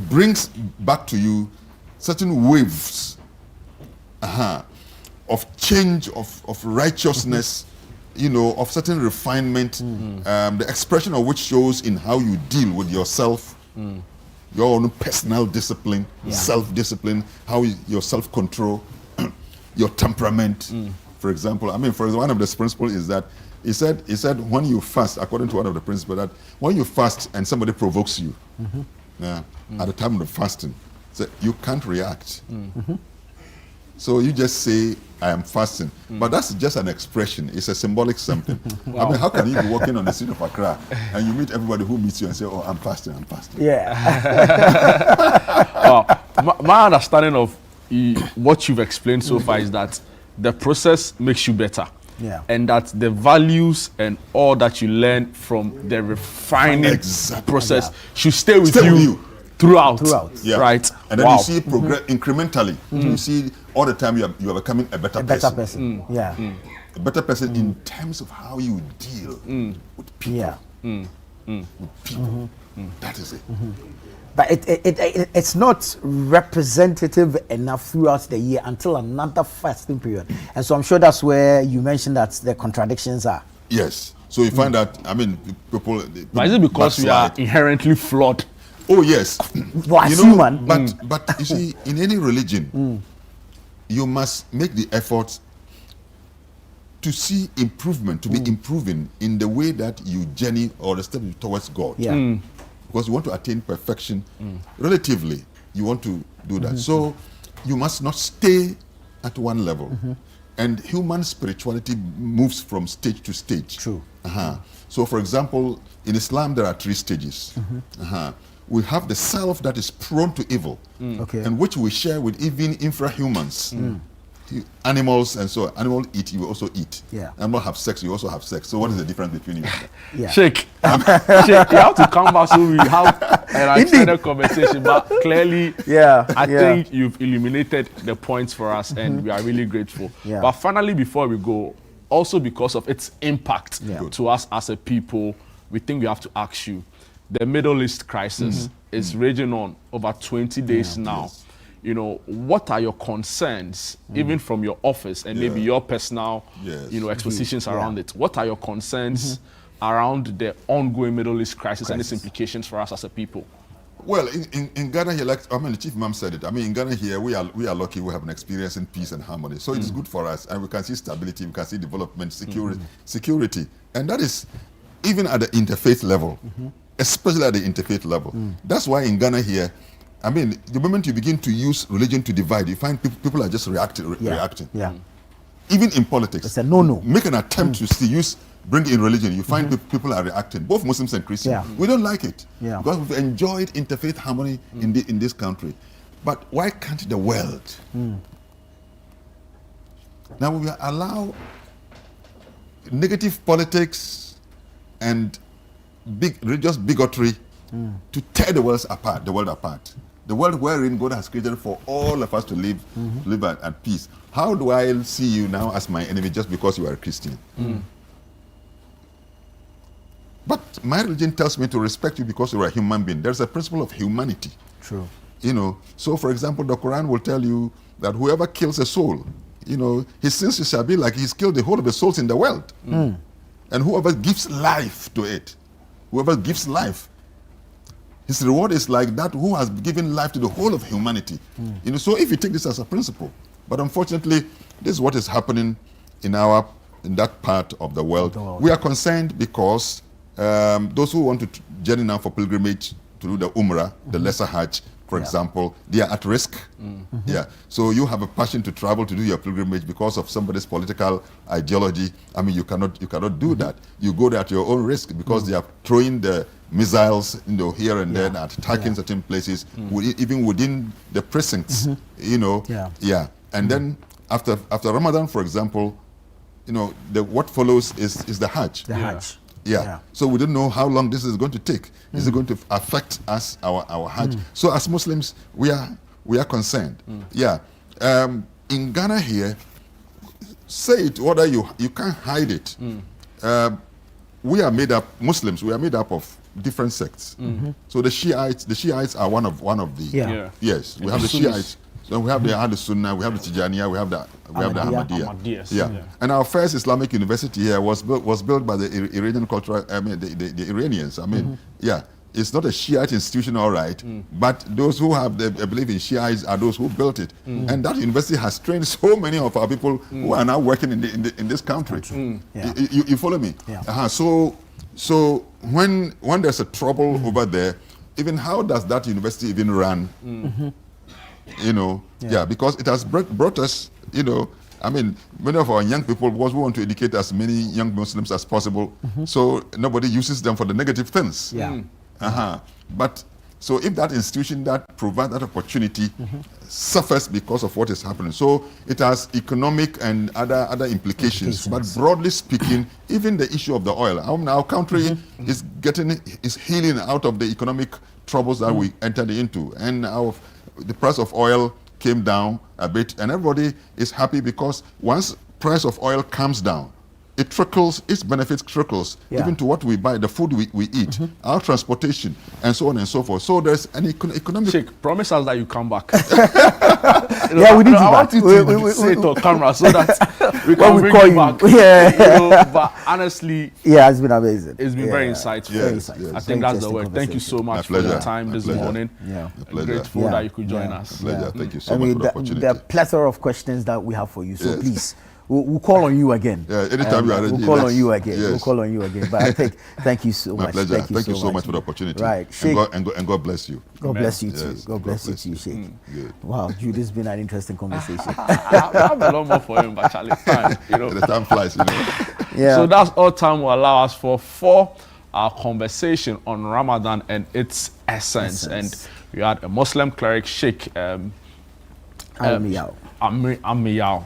brings back to you certain waves of change, of righteousness, you know, of certain refinement, the expression of which shows in how you deal with yourself, your own personal discipline, self-discipline, how your self-control, your temperament. For example, I mean, one of the principles is that he said when you fast, according to one of the principles, that when you fast and somebody provokes you, at the time of the fasting, so you can't react. So you just say, I am fasting. But that's just an expression. It's a symbolic something. Wow. I mean, how can you be walking on the street of Accra and you meet everybody who meets you and say, oh, I'm fasting. Yeah. My understanding of what you've explained so far is that the process makes you better. Yeah. And that the values and all that you learn from the refining process should stay with you throughout. Yeah. Right. And then you see progress incrementally. You see all the time you are becoming a better person. Yeah. A better person in terms of how you deal with people. Yeah. With people. That is it. But it's not representative enough throughout the year until another fasting period. And so I'm sure that's where you mentioned that the contradictions are. Yes. So you find that, I mean, people. But is it because we are inherently flawed? Oh yes. Human. But you see, in any religion, you must make the effort to see improvement, to be improving in the way that you journey or the step towards God. Yeah. Because you want to attain perfection relatively. You want to do that. So you must not stay at one level. And human spirituality moves from stage to stage. True. So for example, in Islam there are 3 stages. We have the self that is prone to evil, and which we share with even infrahumans. Animals and so on. Animals eat, you also eat. Yeah. Animals have sex, you also have sex. So what is the difference between you? Yeah. Sheikh, Sheikh, you have to come back so we have an extended conversation. But clearly, I think you've illuminated the points for us, and we are really grateful. But finally, before we go, also because of its impact to us as a people, we think we have to ask you. The Middle East crisis is raging on over 20 days now. You know, what are your concerns, even from your office and maybe your personal, expositions around it? What are your concerns around the ongoing Middle East crisis and its implications for us as a people? Well, in Ghana here, like the Chief Imam said it. I mean, in Ghana here, we are lucky. We have an experience in peace and harmony, so it's good for us, and we can see stability, we can see development, security, and that is even at the interfaith level, especially at the interfaith level. That's why in Ghana here, I mean, the moment you begin to use religion to divide, you find people are just reacting. Yeah. Even in politics, it's a no. Make an attempt to bring in religion. You find people are reacting, both Muslims and Christians. We don't like it because we've enjoyed interfaith harmony in this country. But why can't the world? Now we allow negative politics and religious bigotry to tear the world apart. The world wherein God has created for all of us to live at peace. How do I see you now as my enemy just because you are a Christian? But my religion tells me to respect you because you are a human being. There's a principle of humanity. True. You know, so for example, the Quran will tell you that whoever kills a soul, you know, his sins shall be like he's killed the whole of the souls in the world. And whoever gives life to it, whoever gives life, his reward is like that who has given life to the whole of humanity. You know, so if you take this as a principle, but unfortunately, this is what is happening in that part of the world. We are concerned because those who want to journey now for pilgrimage to do the Umrah, the Lesser Hajj, for example, they are at risk. So you have a passion to travel to do your pilgrimage because of somebody's political ideology. I mean, you cannot do that. You go there at your own risk because they are throwing the missiles, you know, here and there, and attacking certain places, even within the precincts. You know, and then after Ramadan, for example, you know, what follows is the Hajj. So we don't know how long this is going to take. Is it going to affect us, our Hajj? So as Muslims, we are concerned. In Ghana here, say it whether you can't hide it. We are made up, Muslims, we are made up of different sects. So the Shiites are one of the yes, we have the Shiites. So we have the Ahl Sunnah, we have the Tijaniya, we have the Ahmadiyya. And our first Islamic university here was built by the Iranian cultural, I mean the Iranians. I mean, it's not a Shiite institution, all right, but those who have the belief in Shiites are those who built it. And that university has trained so many of our people who are now working in this country. You follow me? So when there's a trouble over there, even how does that university even run? You know, because it has brought us, you know, I mean, many of our young people, because we want to educate as many young Muslims as possible, so nobody uses them for the negative things. But so if that institution that provides that opportunity suffers because of what is happening, so it has economic and other implications. But broadly speaking, even the issue of the oil, our country is healing out of the economic troubles that we entered into, and the price of oil came down a bit, and everybody is happy because once price of oil comes down, it trickles, its benefits trickles even to what we buy, the food we eat, our transportation, and so on and so forth. So there's an economic... Sheikh, promise us that you come back. We need you I back. want you to say it on camera so that we can bring call you back. Yeah. But honestly... Yeah, it's been amazing. It's been very insightful. Yes. I think that's the word. Thank you so much for your time this morning. I'm grateful that you could join us. Pleasure. Thank you so much for the opportunity. There are plethora of questions that we have for you, so please, we'll call on you again. Yeah, anytime you are ready. We'll call on you again. We'll call on you again. But I think, thank you so much. My pleasure. Thank you so much for the opportunity. Right, Sheikh. And God bless you. God bless you too. Yes, God bless you too, Sheikh. Wow, Jude, this has been an interesting conversation. I have a lot more for him, but Charlie, time, The time flies, Yeah. So that's all time will allow us for our conversation on Ramadan and its essence. And we had a Muslim cleric, Sheikh Amiyao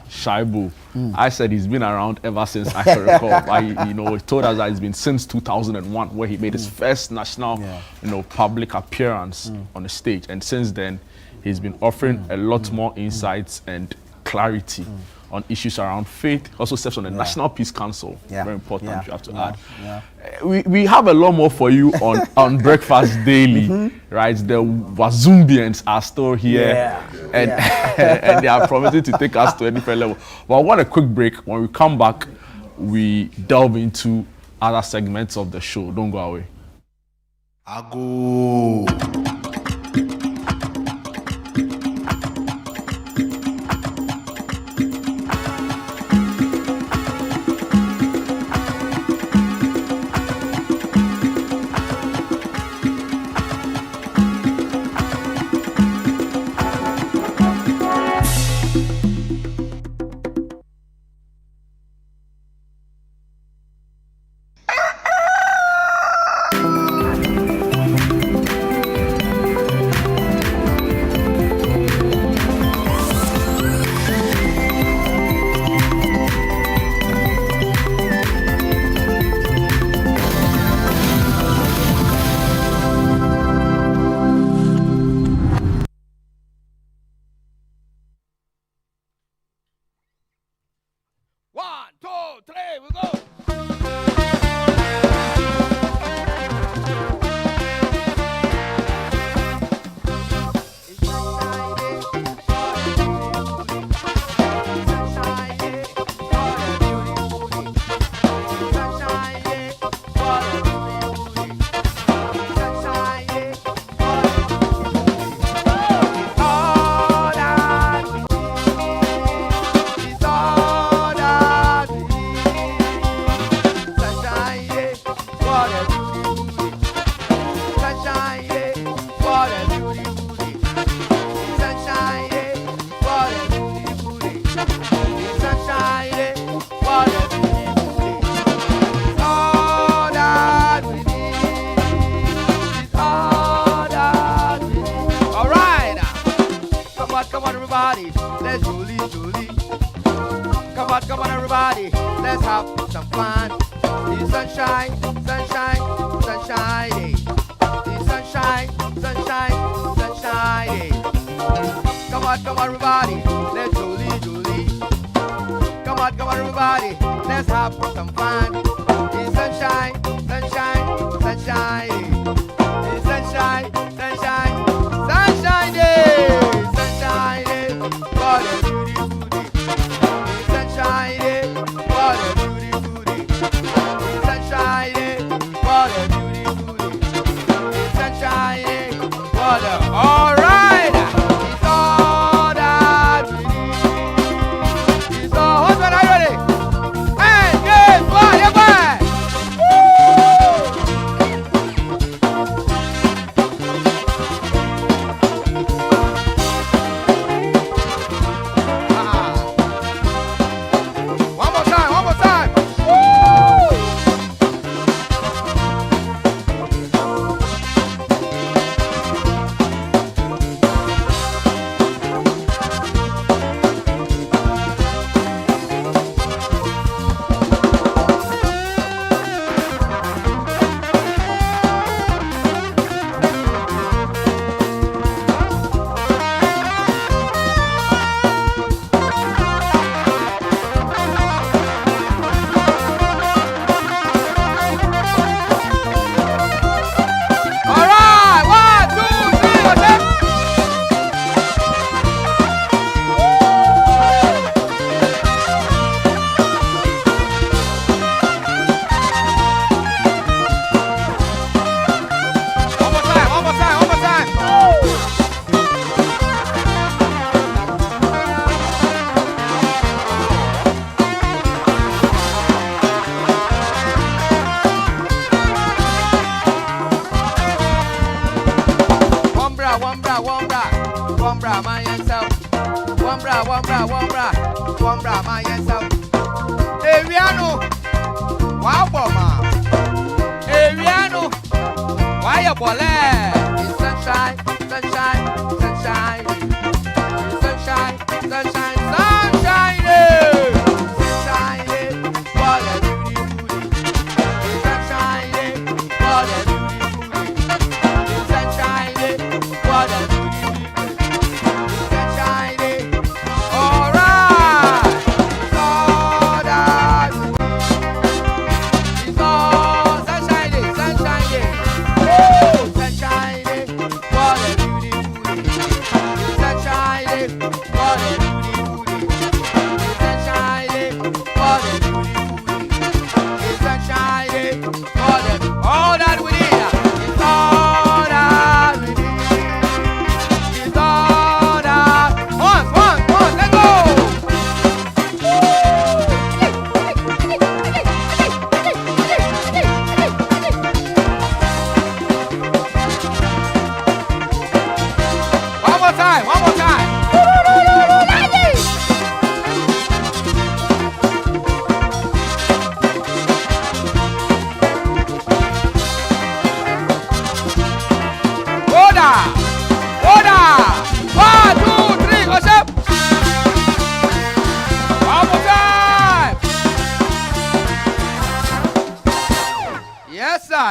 Shaibu. I said he's been around ever since I can recall. He told us that it's been since 2001 where he made his first national, public appearance on the stage. And since then, he's been offering a lot more insights and clarity on issues around faith. Also serves on the National Peace Council. Very important, you have to add. We have a lot more for you on Breakfast Daily, right? The Wazumbians are still here, and they are promising to take us to a different level. But I want a quick break. When we come back, we delve into other segments of the show. Don't go away. Come on, everybody, let's have some fun. The sunshine, sunshine, sunshine. The sunshine, sunshine, sunshine. Come on, everybody, let's jolly. Come on, everybody, let's have some fun. The sunshine, sunshine, sunshine. The sunshine, sunshine, sunshine day. Sunshine day, what a beautiful day. Sunshine day, what a beautiful day. Sunshine day, what a beautiful day. Sunshine day, what a all right. It's all that we need. It's all. Husband, are you ready? And guess what?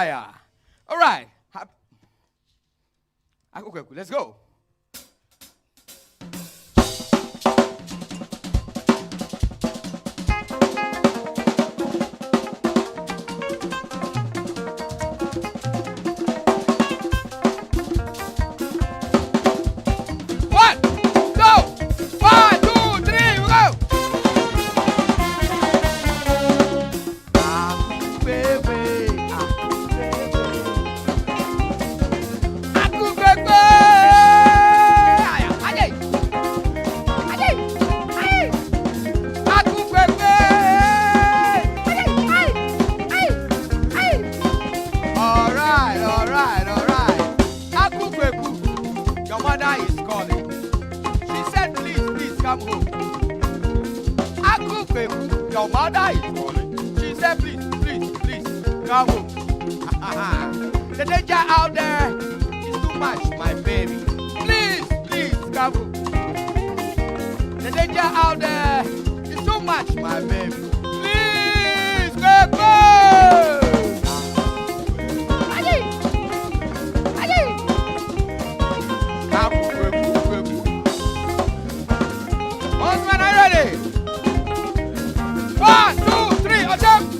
yeah. All right. Okay, let's go. Your mother is calling. She said, please, come home. The danger out there is too much, my baby. Please, come home. The danger out there is too much, my baby. Please, go. Husband, are you ready? 1, 2, 3, attempt!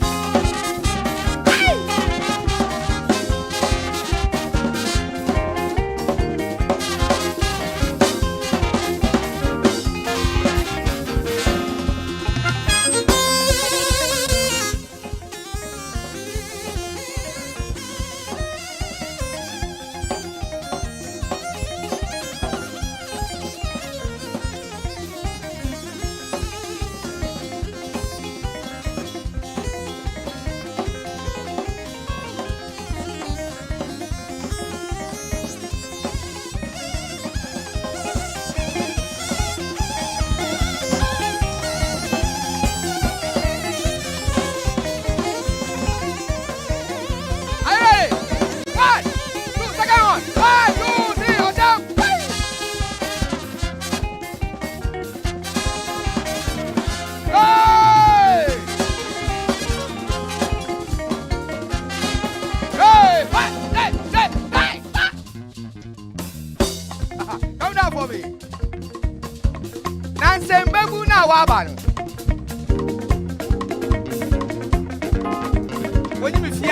When you see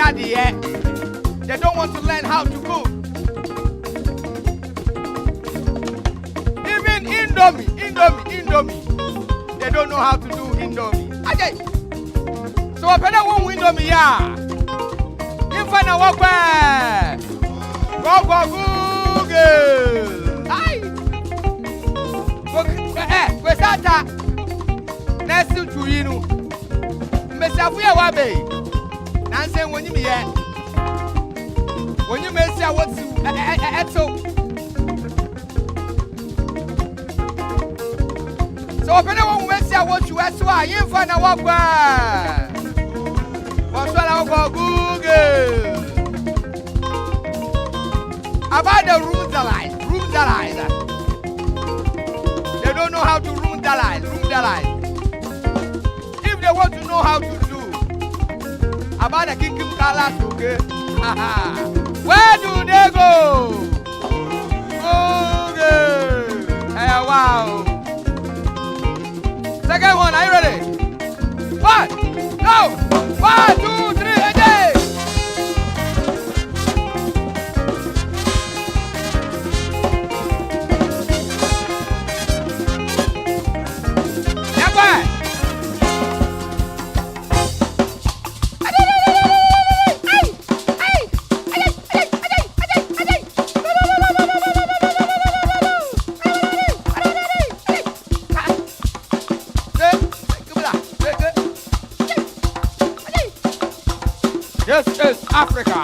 they don't want to learn how to cook. Even Indomie. They don't know how to do Indomie. Okay. So I better want Indomie, yeah. You find a walk where? Go Google. Hi. Where's that? Next to you. Mesafia Wabe. Nansen when you here. When you may say what's so I don't want to say what you are so I ain't find a walk where. What's what I go Google about the rooms alive. They don't know how to room the line. If they want to know how to do about the kingdom colors, okay? Where do they go? Okay. Hey, wow. Second one, are you ready? 1, 2, 3, and day. This is Africa.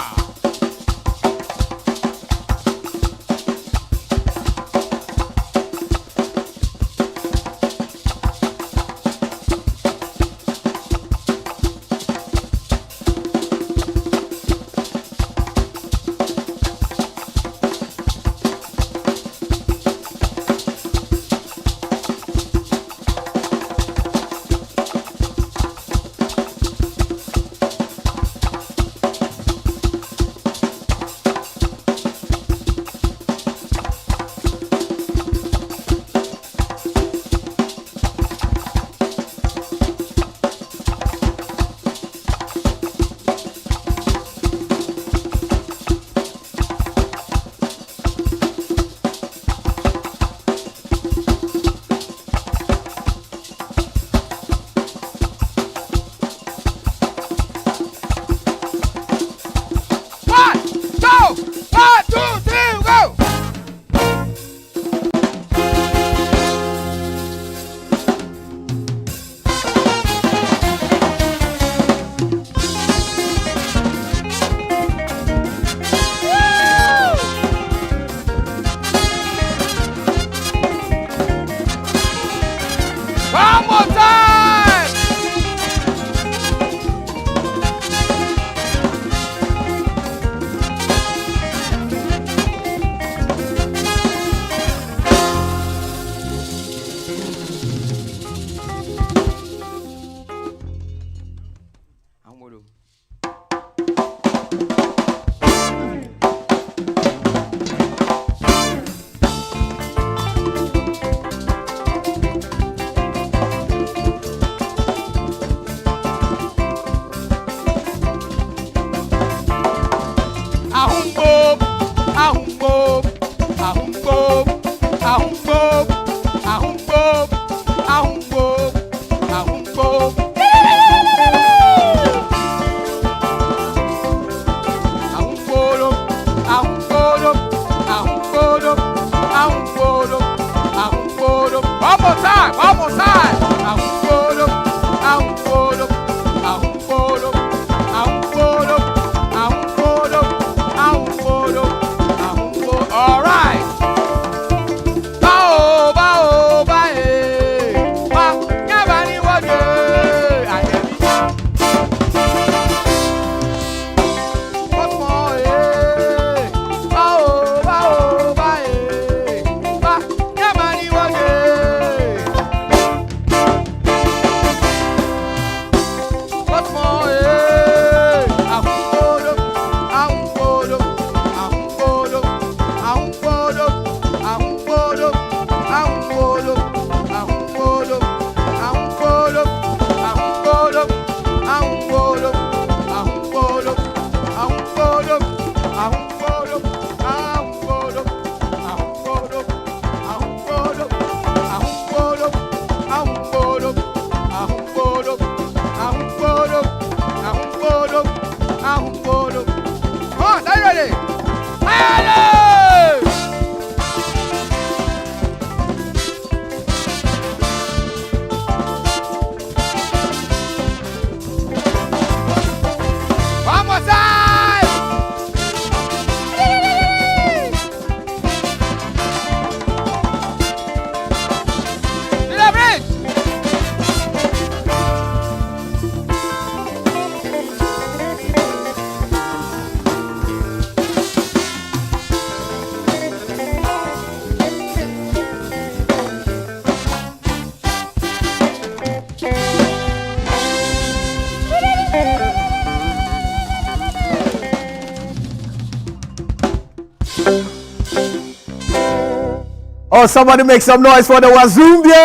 Oh, somebody make some noise for the Wazumbians!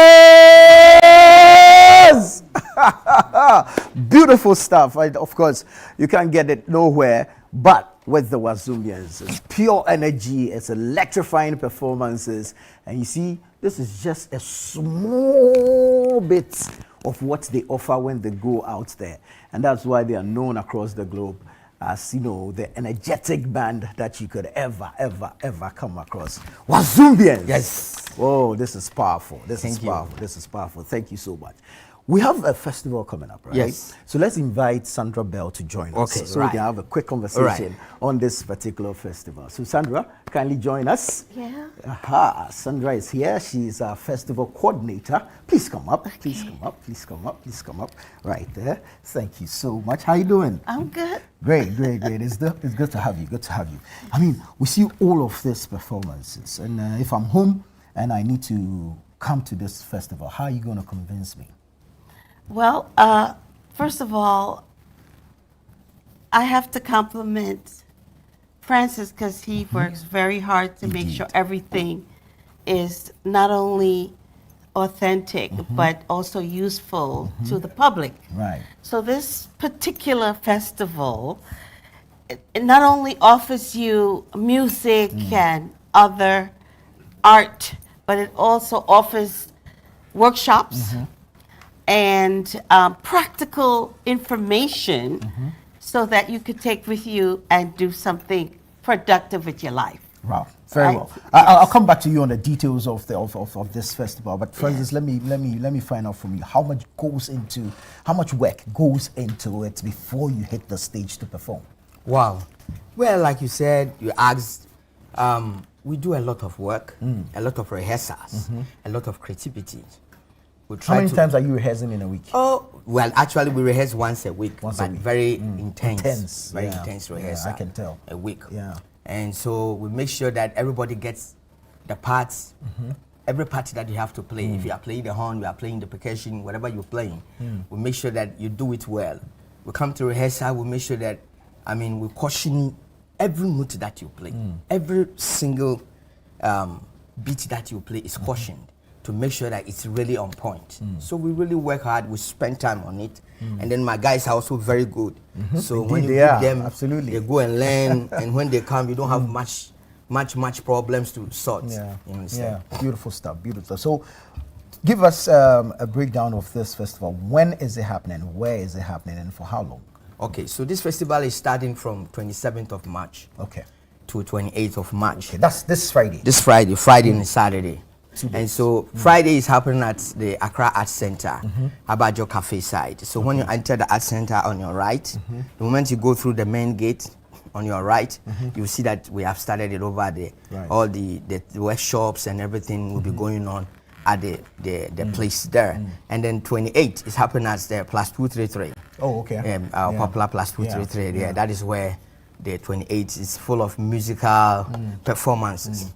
Beautiful stuff. Of course, you can't get it nowhere but with the Wazumbians. It's pure energy, it's electrifying performances. And you see, this is just a small bit of what they offer when they go out there. And that's why they are known across the globe as, you know, the energetic band that you could ever come across. Wazumbians! Yes. Oh, this is powerful. This is powerful. Thank you so much. We have a festival coming up, right? Yes. So let's invite Sandra Bell to join us. Okay, so we can have a quick conversation on this particular festival. So Sandra, kindly join us. Yeah. Aha, Sandra is here. She's our festival coordinator. Please come up. Okay. Please come up. Please come up. Please come up. Right there. Thank you so much. How you doing? I'm good. Great. It's good to have you. Good to have you. I mean, we see all of these performances, and if I'm home and I need to come to this festival, how are you going to convince me? Well, first of all, I have to compliment Francis because he works very hard to make sure everything is not only authentic but also useful to the public. Right. So this particular festival, it not only offers you music and other art, but it also offers workshops and practical information so that you could take with you and do something productive with your life. Wow, very well. I'll come back to you on the details of this festival. But Francis, let me find out from you how much work goes into it before you hit the stage to perform. Wow. Well, like you said, you asked. We do a lot of work, a lot of rehearsals, a lot of creativity. How many times are you rehearsing in a week? Oh, well, actually, we rehearse once a week, very intense, very yeah. intense rehearsal. Yeah, I can tell. A week. Yeah. And so we make sure that everybody gets the parts, every part that you have to play. If you are playing the horn, you are playing the percussion, whatever you're playing, we make sure that you do it well. We come to rehearsal, we make sure that, we caution every note that you play, every single beat that you play is cautioned to make sure that it's really on point. So we really work hard, we spend time on it, and then my guys are also very good. So Indeed, when you give them, they go and learn, and when they come, you don't have much problems to sort. Yeah, you understand? Yeah, beautiful stuff. So give us a breakdown of this festival. When is it happening? Where is it happening? And for how long? Okay, so this festival is starting from 27th of March to 28th of March. Okay, that's this Friday. This Friday and Saturday. And so Friday is happening at the Accra Arts Center, Abajo Cafe side. So when you enter the Arts Center on your right, the moment you go through the main gate on your right, you'll see that we have started it over there. Right. All the workshops and everything will be going on at the place there. And then 28 is happening at the Plus 233. Oh, okay. Our popular Plus 233. Yeah, that is where the 28 is full of musical performances.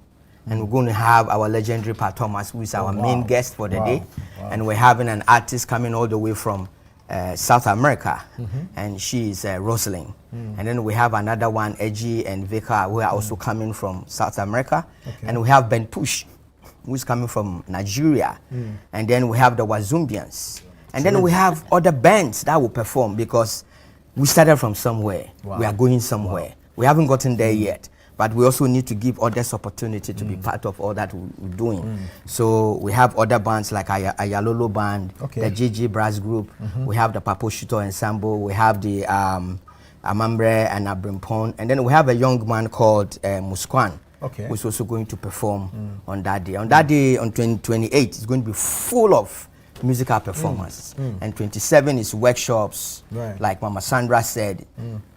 And we're going to have our legendary Pat Thomas, who is our main guest for the day. And we're having an artist coming all the way from South America, and she is Rosalind. And then we have another one, Edgy and Vika, who are also coming from South America. And we have Ben Push, who is coming from Nigeria. And then we have the Wazumbians. And then we have other bands that will perform because we started from somewhere. We are going somewhere. We haven't gotten there yet. But we also need to give others opportunity to be part of all that we're doing. So we have other bands like Ayalolo Band, the JJ Brass Group. We have the Papo Shuto Ensemble. We have the Amambre and Abrimpon. And then we have a young man called Muskwan, who's also going to perform on that day. On that day, on 28, it's going to be full of musical performances. And 27 is workshops, like Mama Sandra said,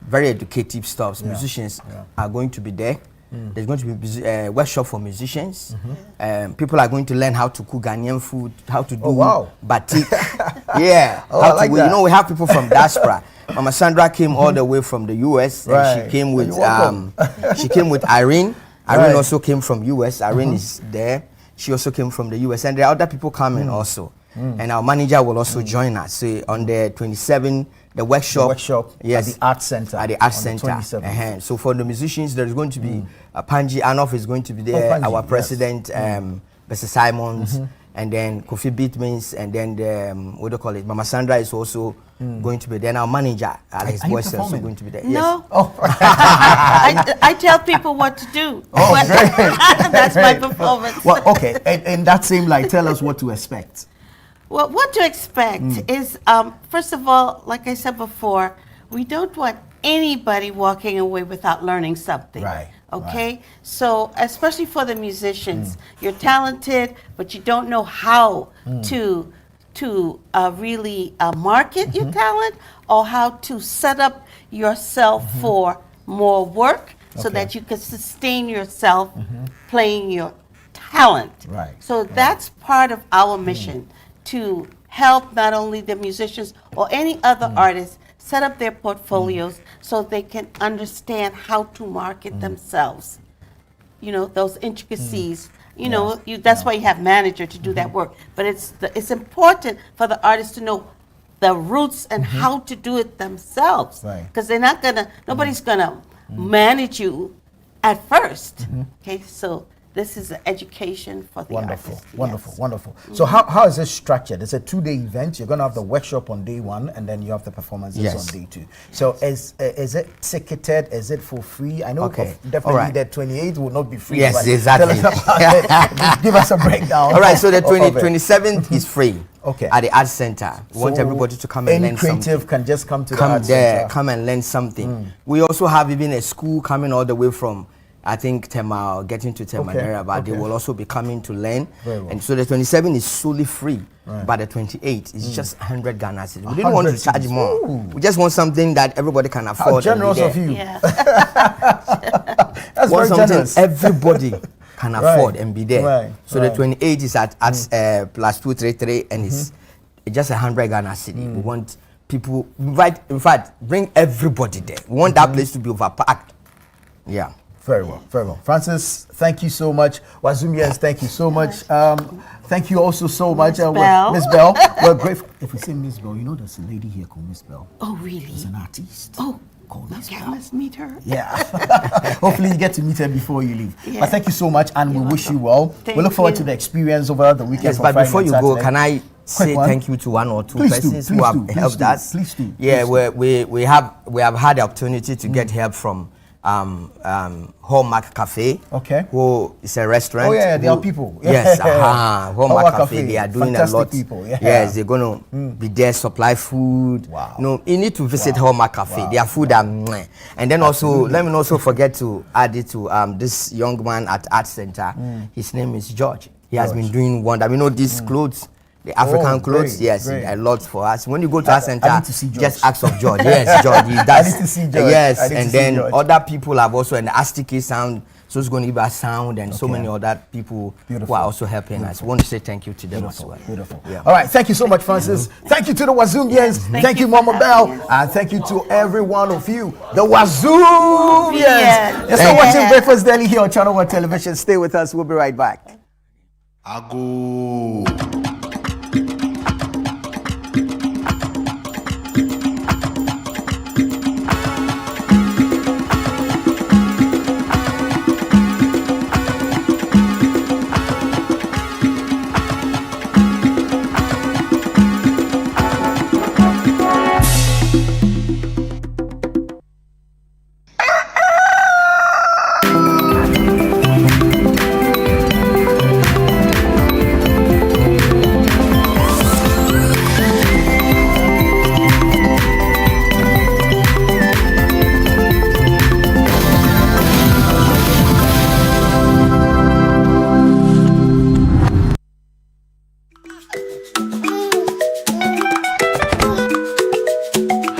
very educative stuff. Musicians are going to be there. There's going to be a workshop for musicians. People are going to learn how to cook Ghanaian food, how to do batik. You know, we have people from diaspora. Mama Sandra came all the way from the US, and she came with Irene. Irene also came from US. Irene is there. She also came from the US, and there are other people coming also. And our manager will also join us. So on the 27th, the workshop at the Arts Center. At the Arts Center. So for the musicians, there is going to be Panji Anoff is going to be there. Our president, Mr. Simons, and then Kofi Beatmans, and then the, what do you call it? Mama Sandra is also going to be there. Our manager, Alex Boyce, is also going to be there. No. Yes. Oh. I tell people what to do. Oh, great. That's my performance. Well, okay. In that same light, tell us what to expect. Well, what to expect is, first of all, like I said before, we don't want anybody walking away without learning something. Right. Okay? Right. So, especially for the musicians, you're talented, but you don't know how to really market your talent or how to set up yourself for more work so that you can sustain yourself playing your talent. Right. So that's part of our mission, to help not only the musicians or any other artists set up their portfolios so they can understand how to market themselves. You know, those intricacies. You know, that's why you have manager to do that work. But it's important for the artists to know the roots and how to do it themselves. Right. Because they're not gonna, nobody's gonna manage you at first. Okay, so this is an education for the artists. Wonderful, wonderful. So how is this structured? It's a 2-day event. You're going to have the workshop on day 1, and then you have the performances on day 2. So is it ticketed? Is it for free? I know definitely the 28th will not be free. Yes, exactly. Tell us about it. Give us a breakdown. All right, so the 27th is free. Okay. At the Art Center. We want everybody to come and learn something. Any creative can just come to the Art Center. Come and learn something. We also have even a school coming all the way from, I think, Tema, getting to Tema area, but they will also be coming to learn. And so the 27 is solely free, but the 28 is just 100 Ghana cedis. We didn't want to charge more. We just want something that everybody can afford. How generous of you. Yeah. That's very generous. Everybody can afford and be there. Right. So the 28 is at plus 233, and it's just 100 Ghana cedi. We want people, in fact, bring everybody there. We want that place to be overpacked. Yeah. Very well, very well. Francis, thank you so much. Wazumians, thank you so much. Thank you also so much. Miss Bell. We're grateful. If we say Miss Bell, you know there's a lady here called Miss Bell. Oh, really? She's an artist. Oh, called Miss Bell. let's meet her. Yeah. Hopefully you get to meet her before you leave. Yeah. But thank you so much, and we wish you well. We look forward to the experience over the weekend. Yes, but before you go, can I say thank you to one or two persons who have helped us? Please do. Yeah, we have had the opportunity to get help from Hallmark Cafe. Okay. Who is a restaurant. Oh yeah, there are people. Yes, Hallmark Cafe. They are doing fantastic a lot. People. Yeah. Yes, they're going to be there, supply food. Wow. No, you need to visit Hallmark Cafe. Their food are mwah. And then also, let me also forget to add it to this young man at Art Center. His name is George. He has been doing wonder. We know these clothes. The African clothes, great. A lot for us. When you go to our center, I need to see George. just ask of George. Yes, George. He does. I need to see George. Yes, I need and to see then George. other people have also, and the Astike sound, so it's going to give us sound, and so many other people who are also helping us. I want to say thank you to them as well. Beautiful. Yeah. All right, thank you so much, Francis. Thank you to the Wazoomians. Thank you, Mama Bell. And thank you to every one of you, the Wazoomians. You're still watching Breakfast Daily here on Channel 1 Television. Stay with us. We'll be right back. Ago.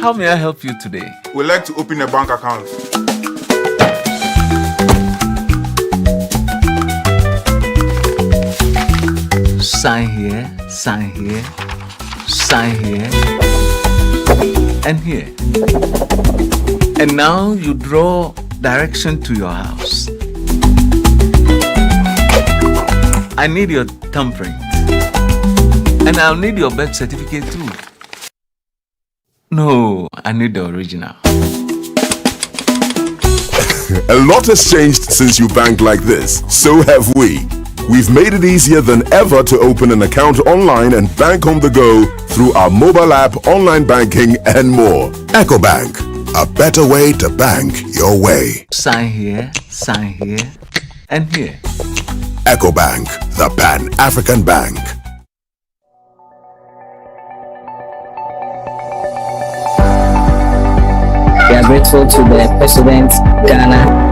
How may I help you today? We'd like to open a bank account. Sign here, sign here, sign here, and here. And now you draw direction to your house. I need your thumbprint. And I'll need your birth certificate too. No, I need the original. A lot has changed since you banked like this. So have we. we've made it easier than ever to open an account online and bank on the go through our mobile app, online banking, and more. EcoBank, a better way to bank your way. Sign here, and here. EcoBank, the Pan-African Bank. We are grateful to the President, Ghana.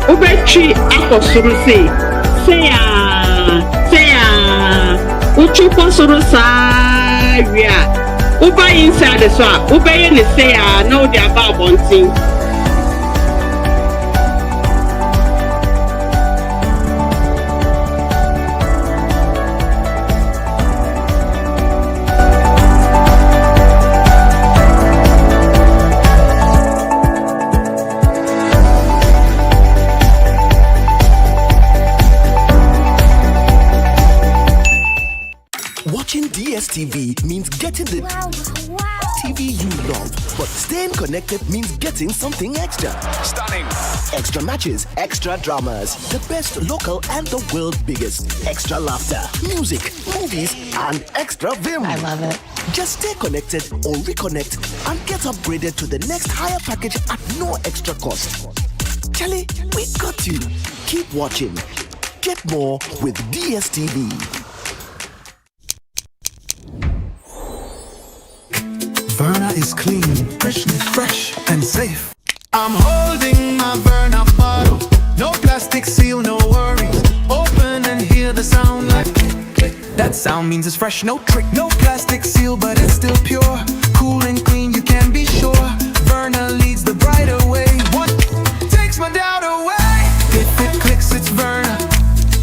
Ubechi akosuru say uchuko suru saria uba inside so ubeye ne say no dey about bonting. DSTV means getting the TV you love, but staying connected means getting something extra. Stunning. Extra matches, extra dramas, the best local and the world's biggest. Extra laughter, music, movies, and extra vim. I love it. Just stay connected or reconnect and get upgraded to the next higher package at no extra cost. Charlie, we got you. Keep watching. Get more with DSTV. Verna is clean, fresh and safe. I'm holding my Verna bottle. No plastic seal, no worries. Open and hear the sound like click. That sound means it's fresh, no trick. No plastic seal, but it's still pure. Cool and clean, you can be sure. Verna leads the brighter way. What takes my doubt away? If it clicks, it's Verna.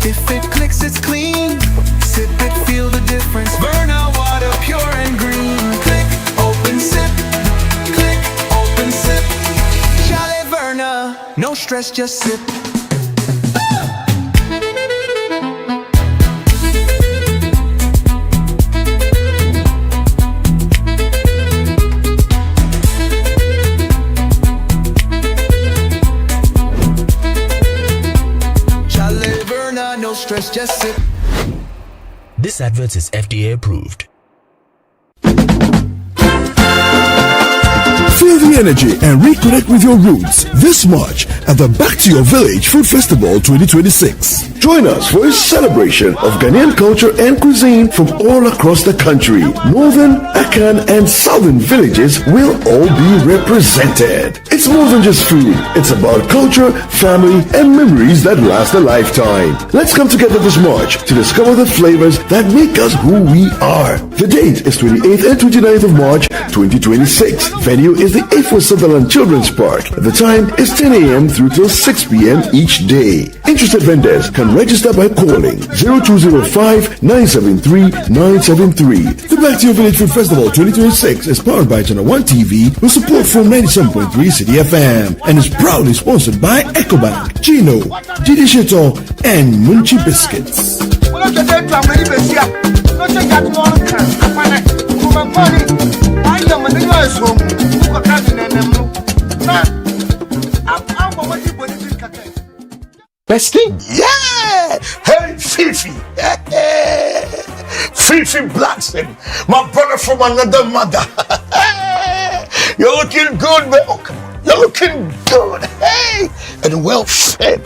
If it clicks, it's clean. Sip it, feel the difference. Verna water, pure and green. Click, open, sip. Click, open, sip. Charlie Verna, no stress, just sip. Charlie Verna, no stress, just sip. This advert is FDA approved. Feel the energy and reconnect with your roots this March at the Back to Your Village Food Festival 2026. Join us for a celebration of Ghanaian culture and cuisine from all across the country. Northern, Akan, and Southern villages will all be represented. It's more than just food. It's about culture, family, and memories that last a lifetime. Let's come together this March to discover the flavors that make us who we are. The date is 28th and 29th of March 2026. Venue is the A4 Sutherland Children's Park. The time is 10 a.m. through till 6 p.m. each day. Interested vendors can register by calling 0205-973-973. The Back to Your Village Food Festival 2026 is powered by Channel 1 TV with support from 97.3 City FM and is proudly sponsored by EcoBank, Gino, GD Shito, and Munchie Biscuits. Bestie? Yeah! Hey, Fifi! Fifi Blackson, my brother from another mother. You're looking good, man. Oh, come on. You're looking good. Hey! And well fed.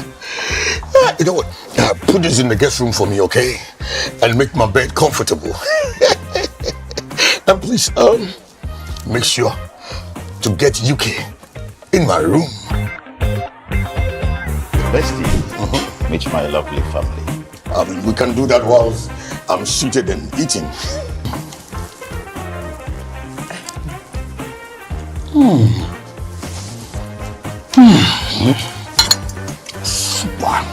You know what? Put this in the guest room for me, okay? And make my bed comfortable. And please, make sure to get UK in my room. Bestie, meet my lovely family. We can do that whilst I'm seated and eating. Super.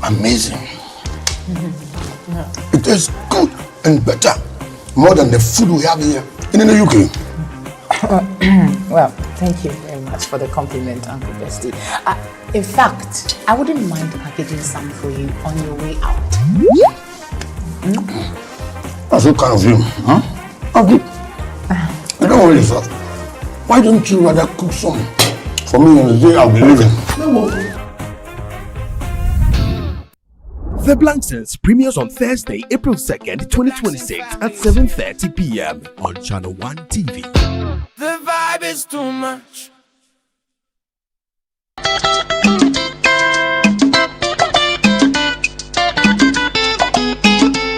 Amazing. It tastes good and better, more than the food we have here in the UK. Well, thank you very much. much for the compliment, Uncle Bestie. In fact, I wouldn't mind packaging some for you on your way out. That's so kind of you, huh? Okay. I don't worry, sir. Why don't you rather cook some for me on the day I'll be leaving? The Blanksense premieres on Thursday, April 2nd, 2026 at 7:30 p.m. on Channel 1 TV. The vibe is too much.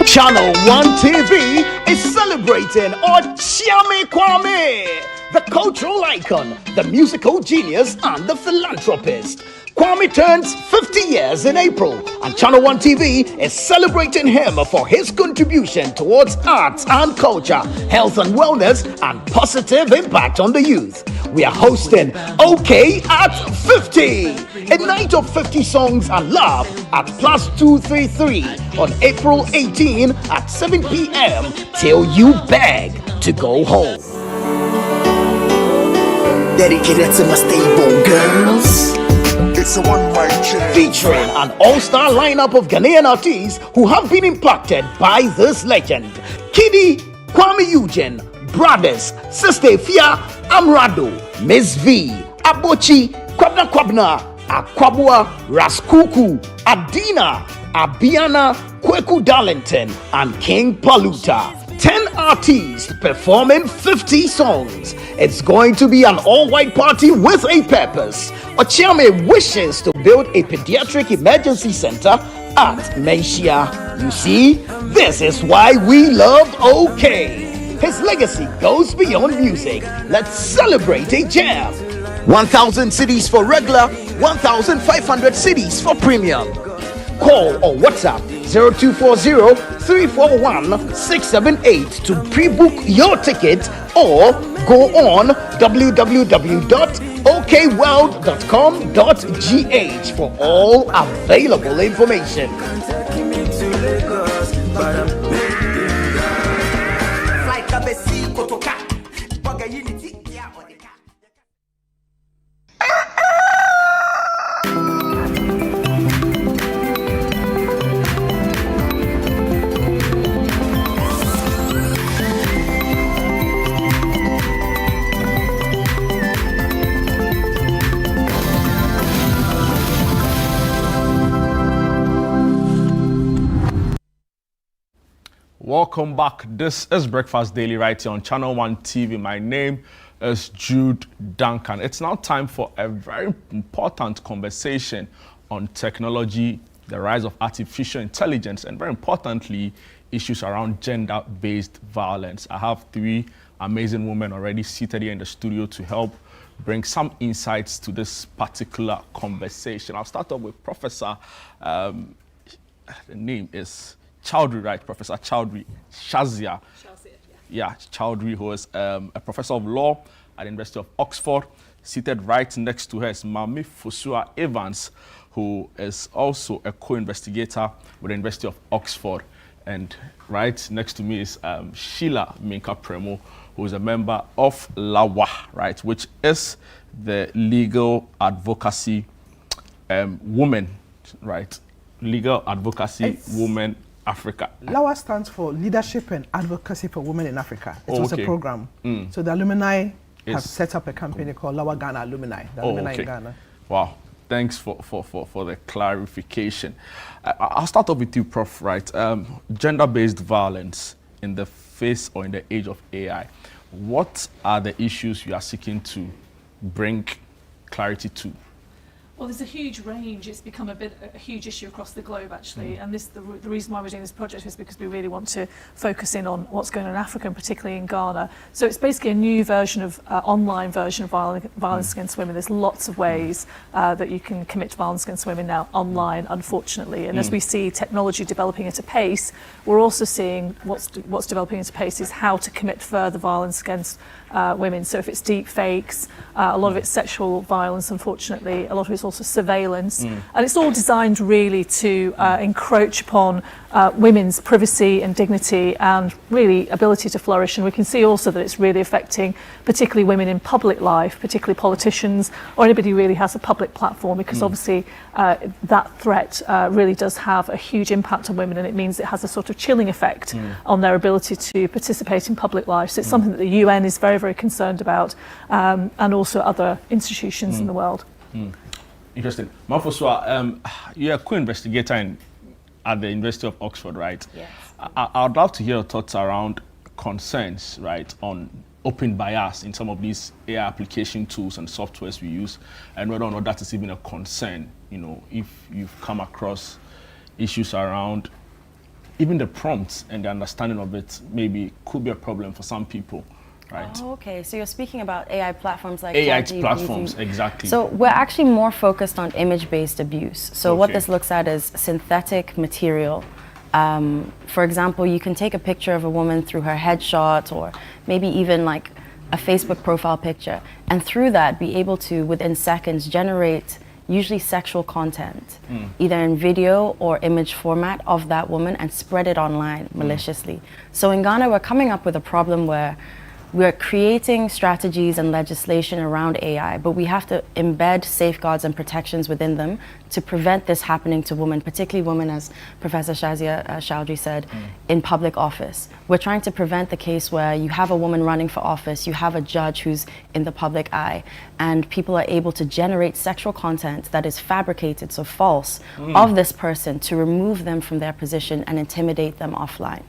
Channel 1 TV is celebrating Okyeame Kwame, the cultural icon, the musical genius, and the philanthropist. Kwame turns 50 years in April, and Channel 1 TV is celebrating him for his contribution towards arts and culture, health and wellness, and positive impact on the youth. We are hosting OK at 50, a night of 50 songs and love at Plus 233 on April 18 at 7 p.m. till you beg to go home. Dedicated to my stable girls. It's a one-mic check. Featuring an all-star lineup of Ghanaian artists who have been impacted by this legend. Kiddy, Kwame Eugene, Brothers, Sister Fia, Amrado, Miss V, Abochi, Kwabna, Akwabua, Raskuku, Adina, Abiana, Kweku Darlington, and King Paluta. 10 artists performing 50 songs. It's going to be an all-white party with a purpose. Okyeame wishes to build a pediatric emergency center at Menchia. You see, this is why we love OK. His legacy goes beyond music. Let's celebrate a jam. 1,000 cedis for regular, 1,500 cedis for premium. Call or WhatsApp 0240-341-678 to pre-book your ticket or go on www.okworld.com.gh for all available information. Welcome back. This is Breakfast Daily right here on Channel 1 TV. My name is Jude Duncan. It's now time for a very important conversation on technology, the rise of artificial intelligence, and very importantly, issues around gender-based violence. I have three amazing women already seated here in the studio to help bring some insights to this particular conversation. I'll start off with Professor, the name is Chowdhury, right? Professor Chowdhury, Shazia. Yeah, Chowdhury, who is a professor of law at the University of Oxford. Seated right next to her is Mami Fosua Evans, who is also a co-investigator with the University of Oxford. And right next to me is Sheila Minka Premo, who is a member of LAWA, right, which is the Legal Advocacy Women, right? Legal Advocacy Women Africa. LAWA stands for Leadership and Advocacy for Women in Africa. It was a program. So the alumni have set up a company called LAWA Ghana Alumni, the alumni in Ghana. Wow. Thanks for the clarification. I'll start off with you, Prof, right? Gender-based violence in the face or in the age of AI. What are the issues you are seeking to bring clarity to? Well, there's a huge range. It's become a huge issue across the globe, actually. And the reason why we're doing this project is because we really want to focus in on what's going on in Africa, and particularly in Ghana. So it's basically a new version of, online version of violence against women. There's lots of ways that you can commit violence against women now online, unfortunately. And as we see technology developing at a pace, we're also seeing what's developing at a pace is how to commit further violence against women. So if it's deep fakes, a lot of it's sexual violence, unfortunately, a lot of it's also surveillance. And it's all designed really to encroach upon women's privacy and dignity and really ability to flourish. And we can see also that it's really affecting particularly women in public life, particularly politicians or anybody who really has a public platform, because obviously that threat really does have a huge impact on women, and it means it has a sort of chilling effect on their ability to participate in public life. So it's something that the UN is very, very concerned about, and also other institutions in the world. Interesting. Mafosua, you're a co-investigator at the University of Oxford, right? Yes. I'd love to hear your thoughts around concerns, right, on open bias in some of these AI application tools and softwares we use, and whether or not that is even a concern, you know, if you've come across issues around even the prompts and the understanding of it maybe could be a problem for some people, right? Oh, okay, so you're speaking about AI platforms like AI ChatGPT. platforms, exactly. So we're actually more focused on image-based abuse. So what this looks at is synthetic material. For example, you can take a picture of a woman through her headshot or maybe even like a Facebook profile picture, and through that be able to, within seconds, generate usually sexual content, either in video or image format of that woman, and spread it online maliciously. So in Ghana, we're coming up with a problem where we're creating strategies and legislation around AI, but we have to embed safeguards and protections within them to prevent this happening to women, particularly women, as Professor Shazia Chowdhury said, in public office. We're trying to prevent the case where you have a woman running for office, you have a judge who's in the public eye, and people are able to generate sexual content that is fabricated, so false, of this person to remove them from their position and intimidate them offline.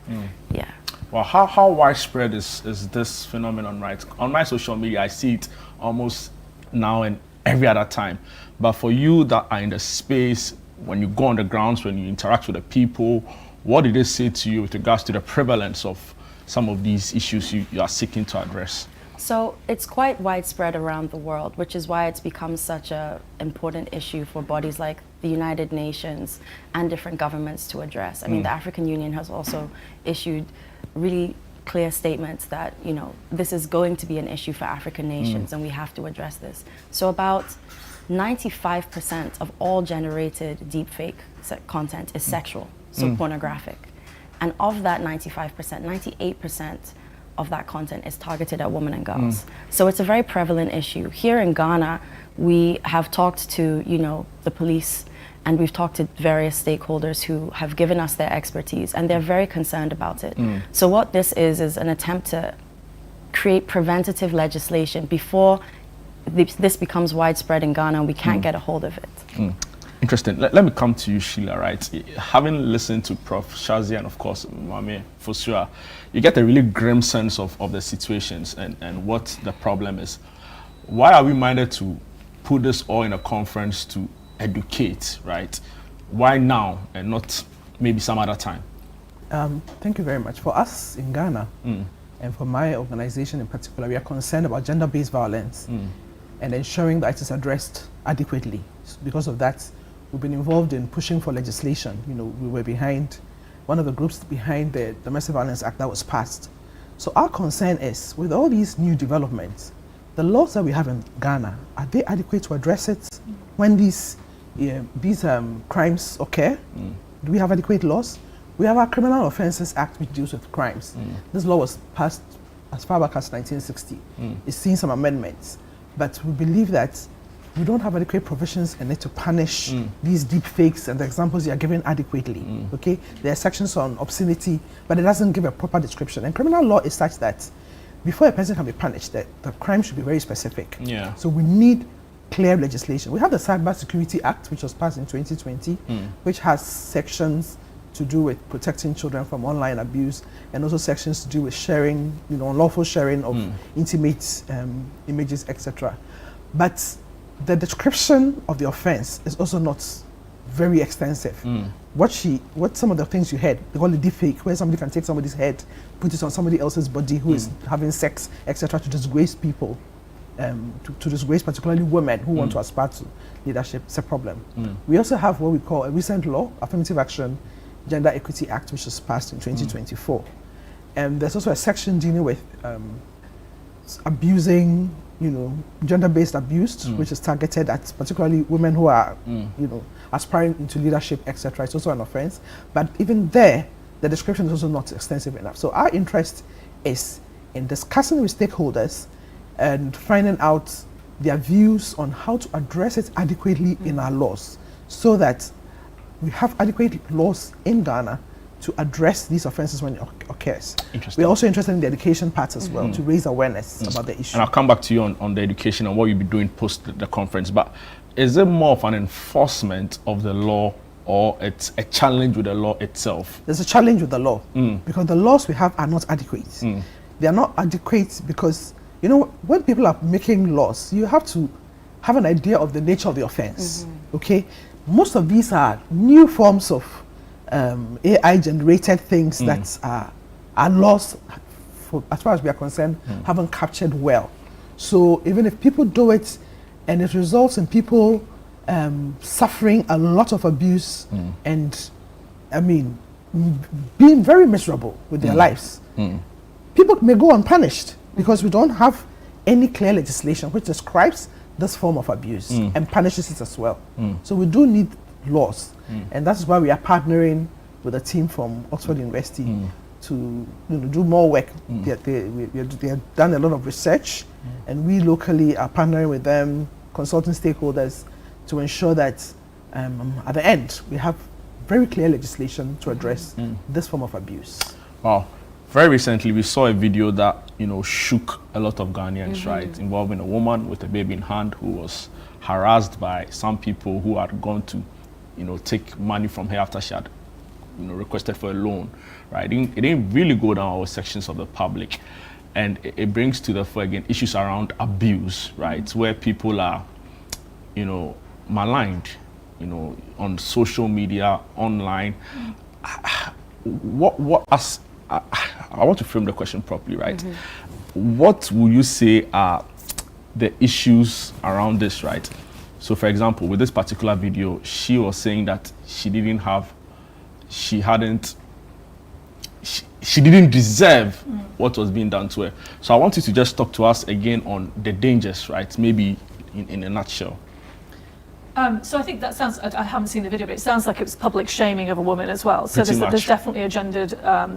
Yeah. Well, how widespread is this phenomenon, right? On my social media, I see it almost now and every other time. But for you that are in the space, when you go on the grounds, when you interact with the people, what did they say to you with regards to the prevalence of some of these issues you are seeking to address? So it's quite widespread around the world, which is why it's become such an important issue for bodies like the United Nations and different governments to address. I mean, the African Union has also issued really clear statements that, you know, this is going to be an issue for African nations and we have to address this. So about 95% of all generated deepfake content is sexual, so pornographic. And of that 95%, 98% of that content is targeted at women and girls. So it's a very prevalent issue. Here in Ghana, we have talked to, you know, the police, and we've talked to various stakeholders who have given us their expertise, and they're very concerned about it. So what this is an attempt to create preventative legislation before this becomes widespread in Ghana and we can't get a hold of it. Interesting. Let me come to you, Sheila, right? Having listened to Prof. Shazia and of course Mame Fosua, you get a really grim sense of the situations and what the problem is. Why are we minded to put this all in a conference to educate, right? Why now and not maybe some other time? Thank you very much. For us in Ghana, and for my organization in particular, we are concerned about gender-based violence and ensuring that it is addressed adequately. So because of that, we've been involved in pushing for legislation. You know, we were behind, one of the groups behind the Domestic Violence Act that was passed. So our concern is, with all these new developments, the laws that we have in Ghana, are they adequate to address it when these crimes occur? Do we have adequate laws? We have our Criminal Offences Act, which deals with crimes. This law was passed as far back as 1960. It's seen some amendments, but we believe that we don't have adequate provisions in it to punish these deep fakes and the examples you are given adequately. Okay, there are sections on obscenity, but it doesn't give a proper description. And criminal law is such that before a person can be punished, the crime should be very specific. Yeah. So we need clear legislation. We have the Cyber Security Act, which was passed in 2020, which has sections to do with protecting children from online abuse, and also sections to do with sharing, you know, unlawful sharing of intimate images, etc. But the description of the offense is also not very extensive. What some of the things you heard, they call it deepfake, where somebody can take somebody's head, put it on somebody else's body who is having sex, etc., to disgrace people, to disgrace particularly women who want to aspire to leadership. It's a problem. We also have what we call a recent law, Affirmative Action Gender Equity Act, which was passed in 2024. And there's also a section dealing with abusing, gender-based abuse, which is targeted at particularly women who are, aspiring into leadership, etc. It's also an offense. But even there, the description is also not extensive enough. So our interest is in discussing with stakeholders and finding out their views on how to address it adequately in our laws, so that we have adequate laws in Ghana to address these offenses when it occurs. We're also interested in the education part as well, to raise awareness about the issue. And I'll come back to you on the education and what you'll be doing post the conference. But is it more of an enforcement of the law, or it's a challenge with the law itself? There's a challenge with the law, because the laws we have are not adequate. They are not adequate because, when people are making laws, you have to have an idea of the nature of the offense, okay? Most of these are new forms of AI-generated things that are laws, as far as we are concerned, haven't captured well. So even if people do it and it results in people suffering a lot of abuse and, being very miserable with their lives, people may go unpunished because we don't have any clear legislation which describes this form of abuse and punishes it as well. So we do need laws, and that's why we are partnering with a team from Oxford University to do more work. They have done a lot of research, and we locally are partnering with them, consulting stakeholders to ensure that at the end we have very clear legislation to address this form of abuse. Wow. Very recently, we saw a video that shook a lot of Ghanaians, right, involving a woman with a baby in hand who was harassed by some people who had gone to, take money from her after she had, requested for a loan, right? It didn't really go down our sections of the public, and it brings to the fore again issues around abuse, right, where people are, maligned, on social media, online. I want to frame the question properly, right? What would you say are the issues around this, right? So, for example, with this particular video, she was saying that she didn't deserve what was being done to her. So I want you to just talk to us again on the dangers, right? Maybe in a nutshell. So I think that sounds, I haven't seen the video, but it sounds like it was public shaming of a woman as well. So there's definitely a gendered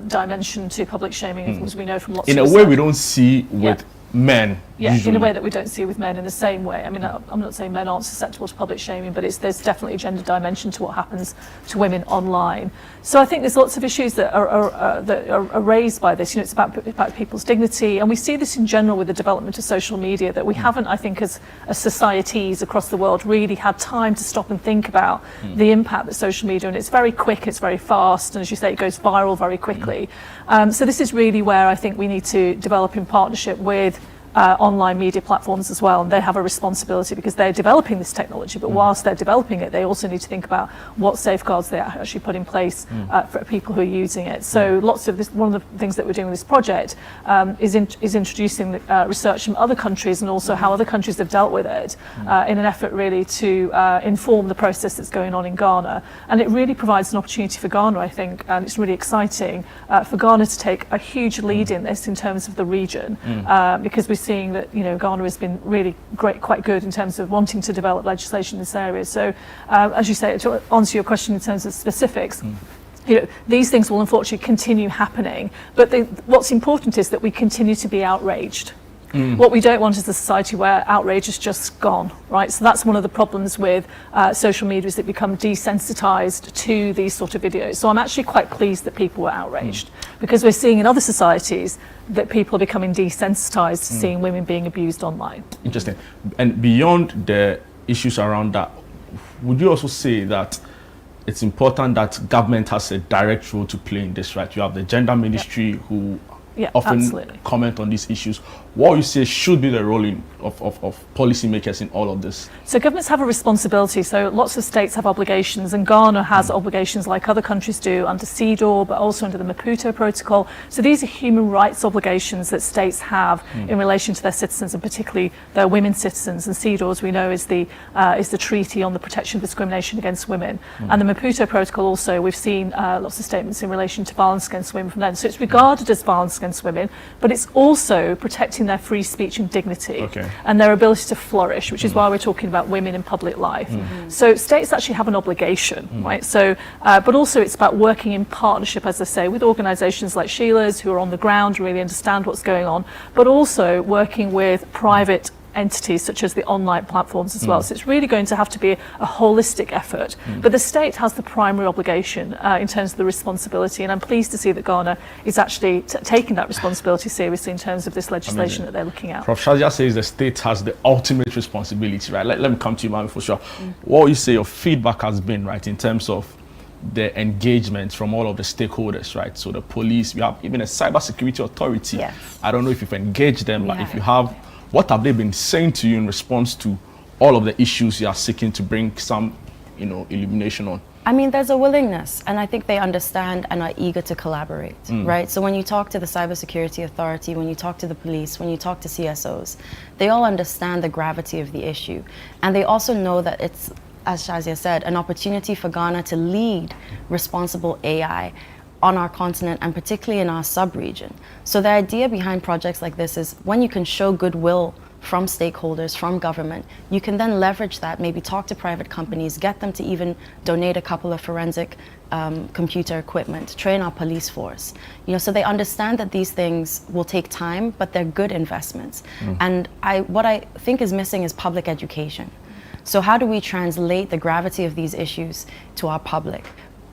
dimension to public shaming, as we know from lots of research. In a way we don't see with men. Yeah, usually. in a way that we don't see with men in the same way. I mean, I'm not saying men aren't susceptible to public shaming, but there's definitely a gender dimension to what happens to women online. So I think there's lots of issues that are raised by this. It's about people's dignity, and we see this in general with the development of social media, that we haven't, I think, as societies across the world, really had time to stop and think about the impact that social media, and it's very quick, it's very fast, and as you say, it goes viral very quickly. So this is really where I think we need to develop in partnership with online media platforms as well, and they have a responsibility because they're developing this technology, but whilst they're developing it, they also need to think about what safeguards they actually put in place for people who are using it. So lots of this, one of the things that we're doing with this project is introducing research from other countries and also how other countries have dealt with it in an effort really to inform the process that's going on in Ghana. And it really provides an opportunity for Ghana, I think, and it's really exciting for Ghana to take a huge lead in this in terms of the region, because we're seeing that Ghana has been really quite good in terms of wanting to develop legislation in this area. So as you say, to answer your question in terms of specifics, these things will unfortunately continue happening, but what's important is that we continue to be outraged. What we don't want is a society where outrage is just gone, right? So that's one of the problems with social media, is that become desensitized to these sort of videos. So I'm actually quite pleased that people were outraged, because we're seeing in other societies that people are becoming desensitized to seeing women being abused online. Interesting. And beyond the issues around that, would you also say that it's important that government has a direct role to play in this, right? You have the gender ministry who often comment on these issues. What would you say should be the role of policymakers in all of this? So governments have a responsibility. So lots of states have obligations, and Ghana has obligations like other countries do under CEDAW, but also under the Maputo Protocol. So these are human rights obligations that states have in relation to their citizens, and particularly their women citizens. And CEDAW, as we know, is the Treaty on the Protection of Discrimination Against Women. And the Maputo Protocol also, we've seen lots of statements in relation to violence against women from them. So it's regarded as violence against women, but it's also protecting their free speech and dignity and their ability to flourish, which is why we're talking about women in public life. So states actually have an obligation, right? So, but also it's about working in partnership, as I say, with organisations like Sheila's who are on the ground, really understand what's going on, but also working with private entities such as the online platforms as well. So it's really going to have to be a holistic effort. But the state has the primary obligation in terms of the responsibility, and I'm pleased to see that Ghana is actually taking that responsibility seriously in terms of this legislation that they're looking at. Prof. Shazia says the state has the ultimate responsibility, right? Let me come to you, Mami, for sure. What you say your feedback has been, right, in terms of the engagement from all of the stakeholders, right? So the police, we have even a cybersecurity authority. I don't know if you've engaged them, but if you have, what have they been saying to you in response to all of the issues you are seeking to bring some, illumination on? I mean, there's a willingness, and I think they understand and are eager to collaborate, right? So when you talk to the Cybersecurity Authority, when you talk to the police, when you talk to CSOs, they all understand the gravity of the issue. And they also know that it's, as Shazia said, an opportunity for Ghana to lead responsible AI on our continent and particularly in our sub-region. So the idea behind projects like this is when you can show goodwill from stakeholders, from government, you can then leverage that, maybe talk to private companies, get them to even donate a couple of forensic computer equipment, train our police force. So they understand that these things will take time, but they're good investments. And what I think is missing is public education. So how do we translate the gravity of these issues to our public?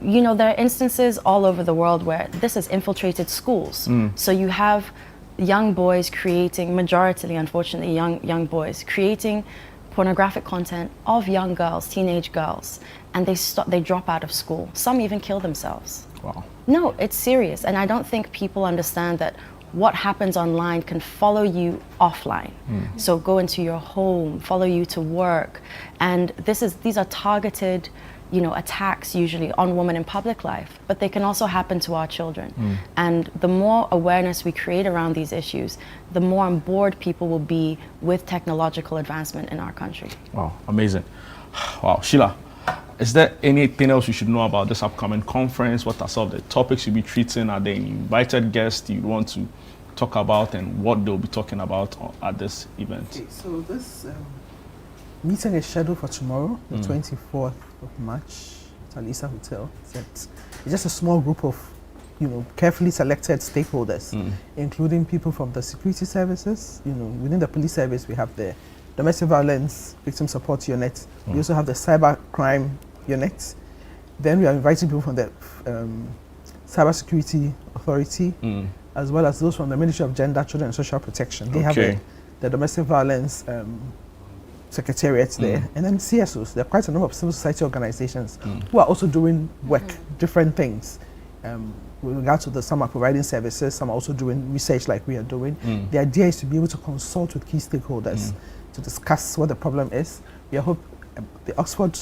There are instances all over the world where this has infiltrated schools. So you have young boys creating, majoritarily, unfortunately, young boys creating pornographic content of young girls, teenage girls, and they drop out of school. Some even kill themselves. Wow. No, it's serious, and I don't think people understand that what happens online can follow you offline. So go into your home, follow you to work, and these are targeted attacks usually on women in public life, but they can also happen to our children. And the more awareness we create around these issues, the more on board people will be with technological advancement in our country. Wow, amazing. Wow, Sheila, is there anything else you should know about this upcoming conference? What are some of the topics you'll be treating? Are there any invited guests you want to talk about, and what they'll be talking about at this event? Okay, so this meeting is scheduled for tomorrow, the 24th of March at Alisa Hotel. It's just a small group of, carefully selected stakeholders, including people from the security services. Within the police service, we have the Domestic Violence Victim Support Unit. We also have the Cyber Crime Unit. Then we are inviting people from the Cybersecurity Authority, as well as those from the Ministry of Gender, Children and Social Protection. They have the Domestic Violence Secretariat there, and then CSOs. There are quite a number of civil society organizations who are also doing work, different things. With regard to some are providing services, some are also doing research like we are doing. The idea is to be able to consult with key stakeholders to discuss what the problem is. We hope the Oxford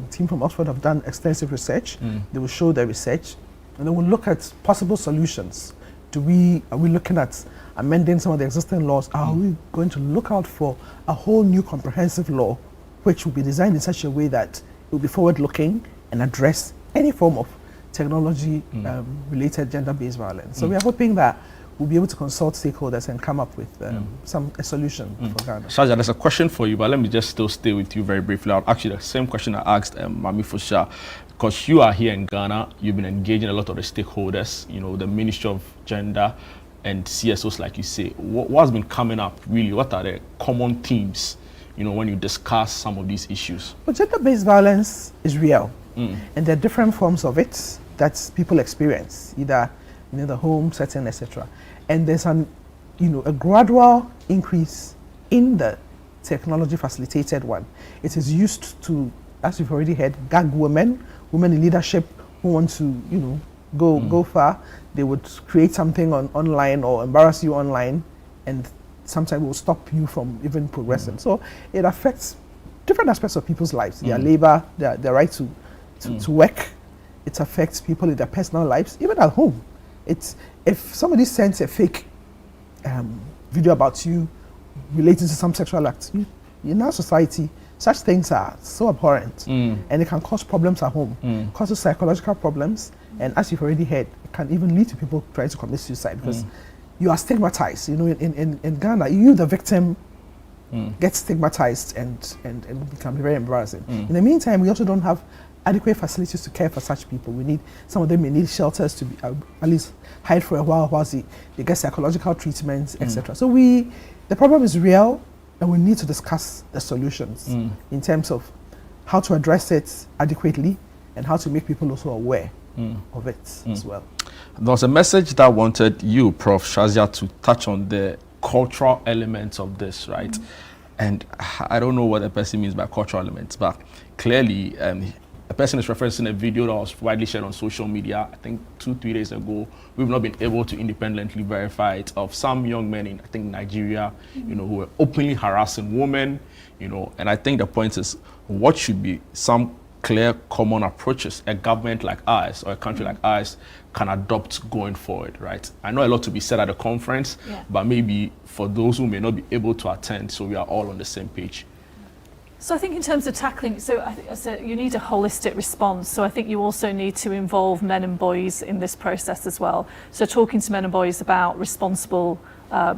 team from Oxford have done extensive research. They will show their research, and then we'll look at possible solutions. Are we looking at amending some of the existing laws? Are we going to look out for a whole new comprehensive law which will be designed in such a way that it will be forward-looking and address any form of technology-related gender-based violence? So we are hoping that we'll be able to consult stakeholders and come up with a solution for Ghana. Shazia, there's a question for you, but let me just still stay with you very briefly. Actually, the same question I asked Mami Fosha, because you are here in Ghana, you've been engaging a lot of the stakeholders, the Ministry of Gender and CSOs, like you say. What's been coming up, really? What are the common themes, when you discuss some of these issues? Well, gender-based violence is real, and there are different forms of it that people experience, either in the home setting, etc. And there's a gradual increase in the technology-facilitated one. It is used to, as you've already heard, gag women in leadership who want to, go far. They would create something online or embarrass you online, and sometimes will stop you from even progressing. So it affects different aspects of people's lives, their labor, their right to work. It affects people in their personal lives, even at home. If somebody sends a fake video about you relating to some sexual act, in our society, such things are so abhorrent, and it can cause problems at home, causes psychological problems, and as you've already heard, it can even lead to people trying to commit suicide because you are stigmatized. You know, in Ghana, you, the victim, get stigmatized and become very embarrassing. In the meantime, we also don't have adequate facilities to care for such people. We need, some of them may need shelters to be at least hide for a while whilst they get psychological treatments, etc. So the problem is real, and we need to discuss the solutions in terms of how to address it adequately and how to make people also aware of it as well. There was a message that wanted you, Prof. Shazia, to touch on the cultural elements of this, right? And I don't know what the person means by cultural elements, but clearly a person is referencing a video that was widely shared on social media, I think 2-3 days ago. We've not been able to independently verify it, of some young men in, I think, Nigeria, you know, who were openly harassing women, you know, and I think the point is, what should be some clear common approaches a government like ours or a country like ours can adopt going forward, right? I know a lot to be said at the conference, but maybe for those who may not be able to attend, so we are all on the same page. So I think in terms of tackling, so I said you need a holistic response. So I think you also need to involve men and boys in this process as well. So talking to men and boys about responsible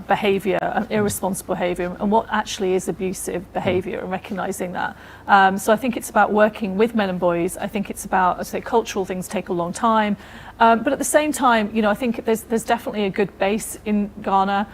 behaviour and irresponsible behaviour and what actually is abusive behaviour and recognising that. So I think it's about working with men and boys. I think it's about, I say, cultural things take a long time. But at the same time, you know, I think there's definitely a good base in Ghana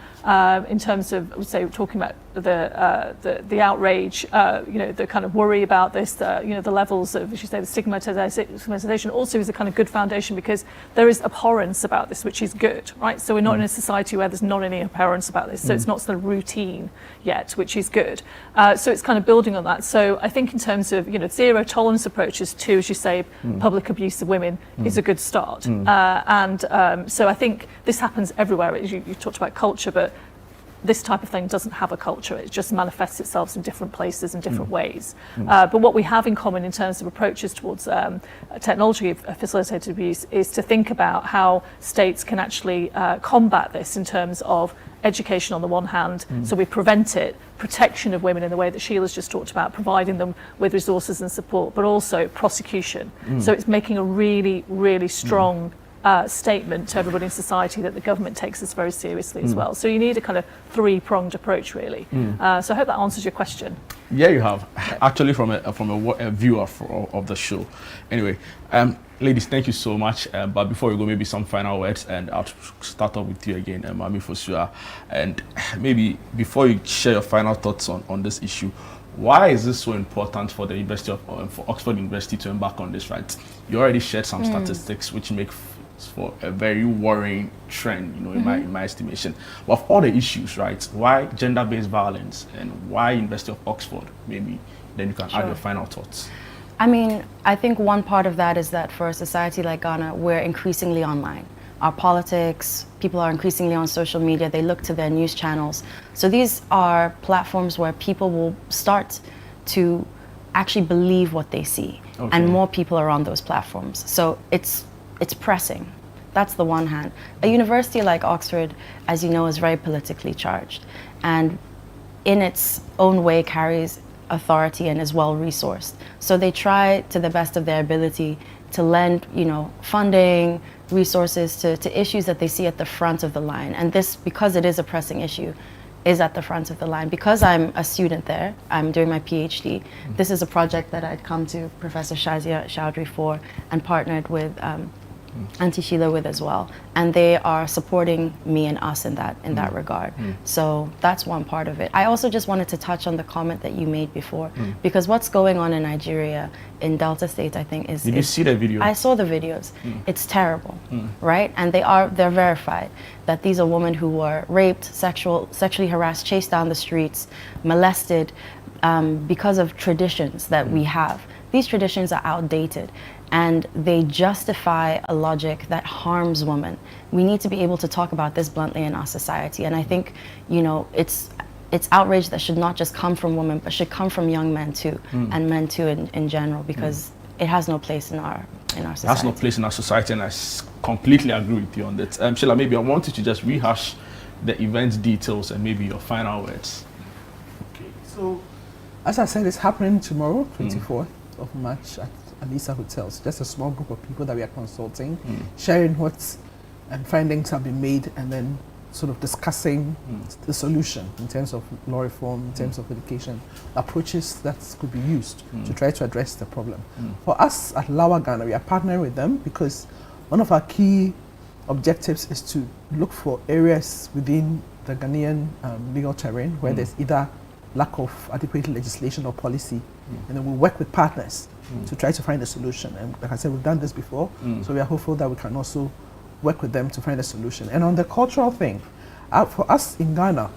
in terms of, I would say, talking about the outrage, you know, the kind of worry about this, you know, the levels of, as you say, the stigmatization also is a kind of good foundation because there is abhorrence about this, which is good, right? So we're not in a society where there's not any abhorrence about this, so it's not sort of routine yet, which is good. So it's kind of building on that. So I think in terms of, you know, zero tolerance approaches to, as you say, public abuse of women is a good start. So I think this happens everywhere. You talked about culture, but this type of thing doesn't have a culture. It just manifests itself in different places in different ways. But what we have in common in terms of approaches towards technology of facilitated abuse is to think about how states can actually combat this in terms of education on the one hand, so we prevent it, protection of women in the way that Sheila's just talked about, providing them with resources and support, but also prosecution. So it's making a really, really strong statement to everybody in society that the government takes this very seriously as well. So you need a kind of three-pronged approach, really. So I hope that answers your question. Yeah, you have. Actually, from a viewer of the show. Anyway, ladies, thank you so much. But before we go, maybe some final words, and I'll start off with you again, Mami Fosuah. And maybe before you share your final thoughts on this issue, why is this so important for the University of for Oxford University to embark on this? Right, you already shared some statistics which make for a very worrying trend, you know, in my estimation. But of all the issues, right, why gender-based violence and why University of Oxford? Maybe then you can add your final thoughts. I mean, I think one part of that is that for a society like Ghana, we're increasingly online. Our politics, people are increasingly on social media, they look to their news channels. So these are platforms where people will start to actually believe what they see. And more people are on those platforms. So it's pressing. That's the one hand. A university like Oxford, as you know, is very politically charged and in its own way carries authority and is well resourced. So they try to the best of their ability to lend, you know, funding, resources to issues that they see at the front of the line. And this, because it is a pressing issue, is at the front of the line. Because I'm a student there, I'm doing my PhD, this is a project that I'd come to Professor Shazia Chowdhury for and partnered with Auntie Sheila with as well, and they are supporting me and us in that regard. So that's one part of it. I also just wanted to touch on the comment that you made before, because what's going on in Nigeria, in Delta State, I think is. Did you see the video? I saw the videos. It's terrible, right? And they're verified that these are women who were raped, sexually harassed, chased down the streets, molested, because of traditions that we have. These traditions are outdated and they justify a logic that harms women. We need to be able to talk about this bluntly in our society. And I think, you know, it's outrage that should not just come from women, but should come from young men too, and men too in general, because it has no place in our society. It has no place in our society, and I completely agree with you on that. Sheila, maybe I want you to just rehash the event details and maybe your final words. Okay, so as I said, it's happening tomorrow, 24th of March at Alisa Hotels. Just a small group of people that we are consulting, sharing what and findings have been made, and then sort of discussing the solution in terms of law reform, in terms of education, approaches that could be used to try to address the problem. For us at Lawa Ghana, we are partnering with them because one of our key objectives is to look for areas within the Ghanaian legal terrain where there's either lack of adequate legislation or policy, and then we work with partners to try to find a solution. And like I said, we've done this before, so we are hopeful that we can also work with them to find a solution. And on the cultural thing, for us in Ghana,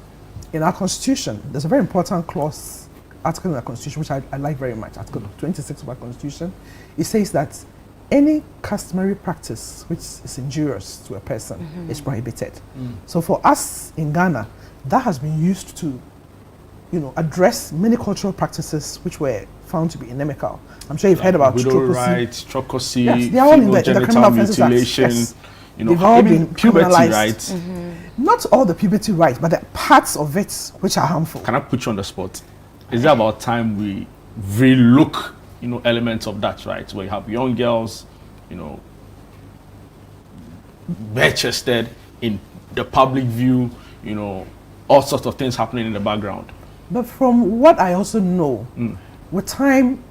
in our constitution, there's a very important clause, article in our constitution, which I like very much, Article 26 of our constitution. It says that any customary practice which is injurious to a person is prohibited. So for us in Ghana, that has been used to, address many cultural practices which were found to be inimical. I'm sure you've heard about widow rights, trocosi, yes, they are all in the Criminal Offences Act. Yes. They've all been puberty rights. Not all the puberty rights, but the parts of it which are harmful. Can I put you on the spot? Is it about time we relook, elements of that, right? Where you have young girls, bare-chested in the public view, all sorts of things happening in the background. But from what I also know, with time,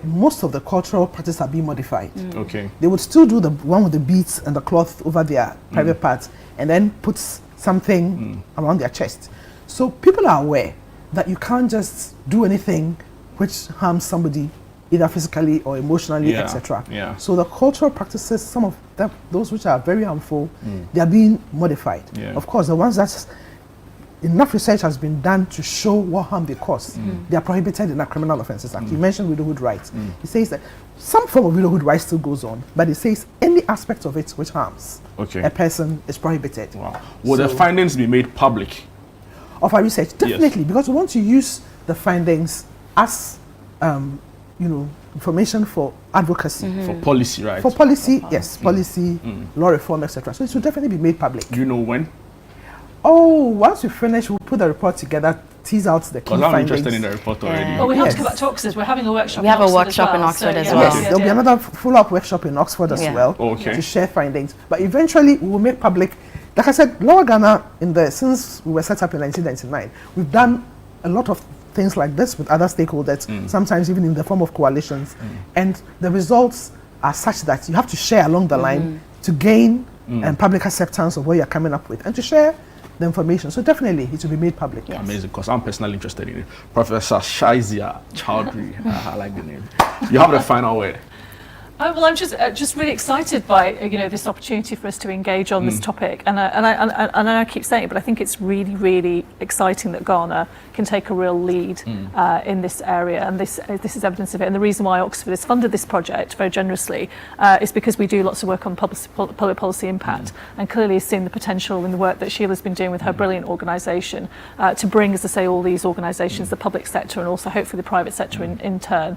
most of the cultural practices are being modified. Okay. They would still do the one with the beads and the cloth over their private parts, and then put something around their chest. So people are aware that you can't just do anything which harms somebody, either physically or emotionally, etc. Yeah. So the cultural practices, some of them, those which are very harmful, they are being modified. Yeah. Of course, the ones that enough research has been done to show what harm they cause. They are prohibited in the Criminal Offences Act. You mentioned widowhood rights. It says that some form of widowhood rights still goes on, but it says any aspect of it which harms a person is prohibited. Wow. Will the findings be made public? Of our research? Definitely, because we want to use the findings as information for advocacy. For policy, right? For policy, yes, policy, law reform, etc. So it will definitely be made public. Do you know when? Oh, once we finish, we'll put the report together, tease out the key findings. I'm interested in the report already. Well, we have to go back to Oxford. We're having a workshop. We have a Oxford workship in Oxford as well. Yes, there'll be another follow-up workshop in Oxford as well to share findings. But eventually, we will make public. Like I said, Lawa Ghana, since we were set up in 1999, we've done a lot of things like this with other stakeholders, sometimes even in the form of coalitions. And the results are such that you have to share along the line to gain public acceptance of what you're coming up with and to share the information. So definitely it will be made public. Yes. Amazing, because I'm personally interested in it. Professor Shazia Chowdhury, I like the name. You have the final word. Well, I'm just really excited by this opportunity for us to engage on this topic, and I keep saying it, but I think it's really, really exciting that Ghana can take a real lead in this area, and this is evidence of it. And the reason why Oxford has funded this project very generously is because we do lots of work on public policy impact, and clearly has seen the potential in the work that Sheila's been doing with her brilliant organisation to bring, as I say, all these organisations, the public sector and also hopefully the private sector in turn,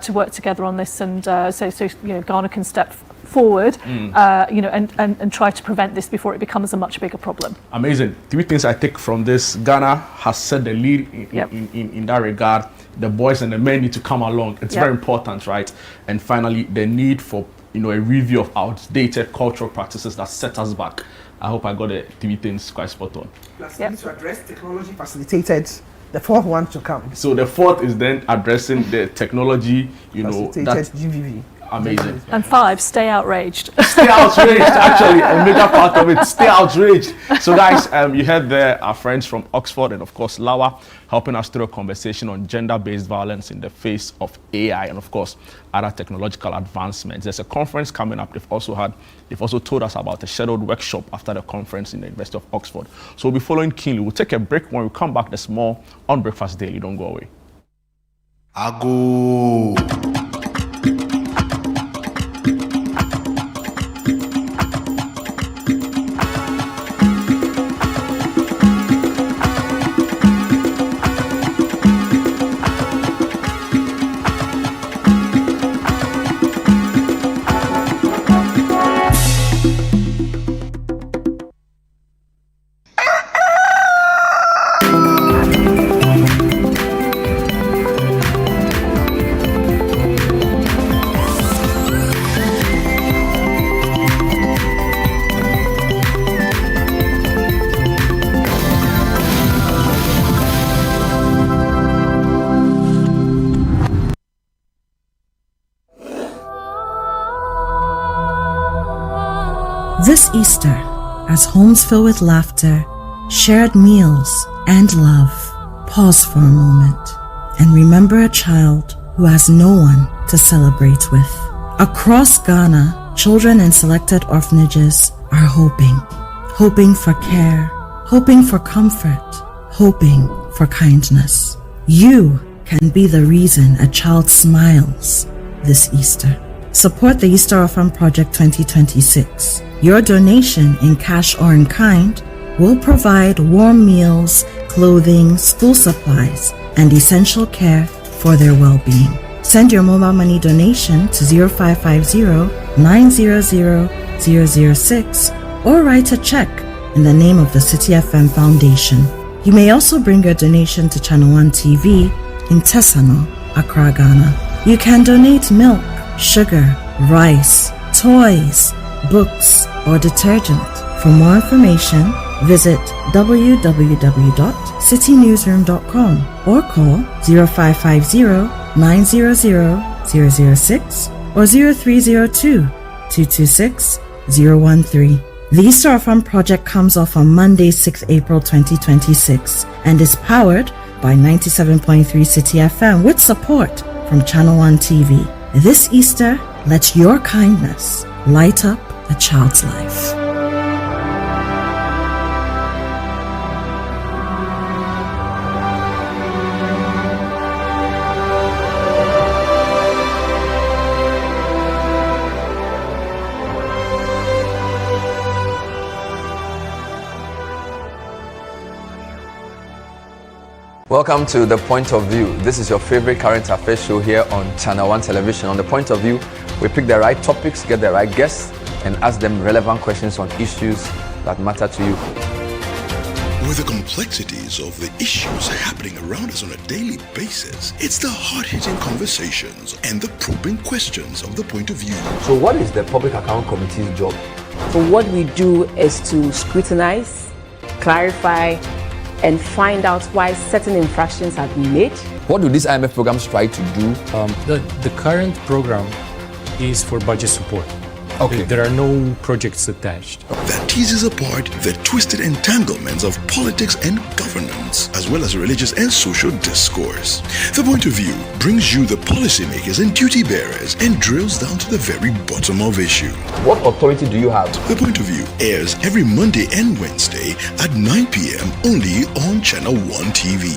to work together on this, and so Ghana can step forward, and try to prevent this before it becomes a much bigger problem. Amazing. 3 things I take from this: Ghana has set the lead in that regard. The boys and the men need to come along. It's very important, right? And finally, the need for a review of outdated cultural practices that set us back. I hope I got the 3 things quite spot on. Plus, we need to address technology facilitated. The 4th one to come. So the 4th is then addressing the technology, facilitated GVV. Amazing. And 5, stay outraged. Stay outraged, actually, a major part of it. Stay outraged. So guys, you heard there our friends from Oxford and of course Lawa helping us through a conversation on gender-based violence in the face of AI and of course other technological advancements. There's a conference coming up. They've also told us about a scheduled workshop after the conference in the University of Oxford. So we'll be following keenly. We'll take a break. When we come back, there's more on Breakfast Daily. Don't go away. Ago. This Easter, as homes fill with laughter, shared meals, and love, pause for a moment and remember a child who has no one to celebrate with. Across Ghana, children in selected orphanages are hoping for care, hoping for comfort, hoping for kindness. You can be the reason a child smiles this Easter. Support the Easter Orphan Project 2026. Your donation in cash or in kind will provide warm meals, clothing, school supplies, and essential care for their well-being. Send your mobile money donation to 0550-900-006 or write a check in the name of the City FM Foundation. You may also bring your donation to Channel One TV in Tesano, Accra, Ghana. You can donate milk, sugar, rice, toys, books, or detergent. For more information, visit www.citynewsroom.com or call 0550-900-006 or 0302-226-013. The Easter Orphan Project comes off on Monday, 6 April 2026 and is powered by 97.3 City FM with support from Channel One TV. This Easter, let your kindness light up a child's life. Welcome to The Point of View. This is your favorite current affairs show here on Channel One Television. On The Point of View, we pick the right topics, get the right guests, and ask them relevant questions on issues that matter to you. With the complexities of the issues happening around us on a daily basis, it's the hard-hitting conversations and the probing questions of The Point of View. So what is the Public Account Committee's job? So what we do is to scrutinize, clarify, and find out why certain infractions have been made. What do these IMF programs try to do? The current program is for budget support. Okay. There are no projects attached. That teases apart the twisted entanglements of politics and governance, as well as religious and social discourse. The Point of View brings you the policymakers and duty bearers and drills down to the very bottom of issue. What authority do you have? The Point of View airs every Monday and Wednesday at 9 p.m. only on Channel One TV.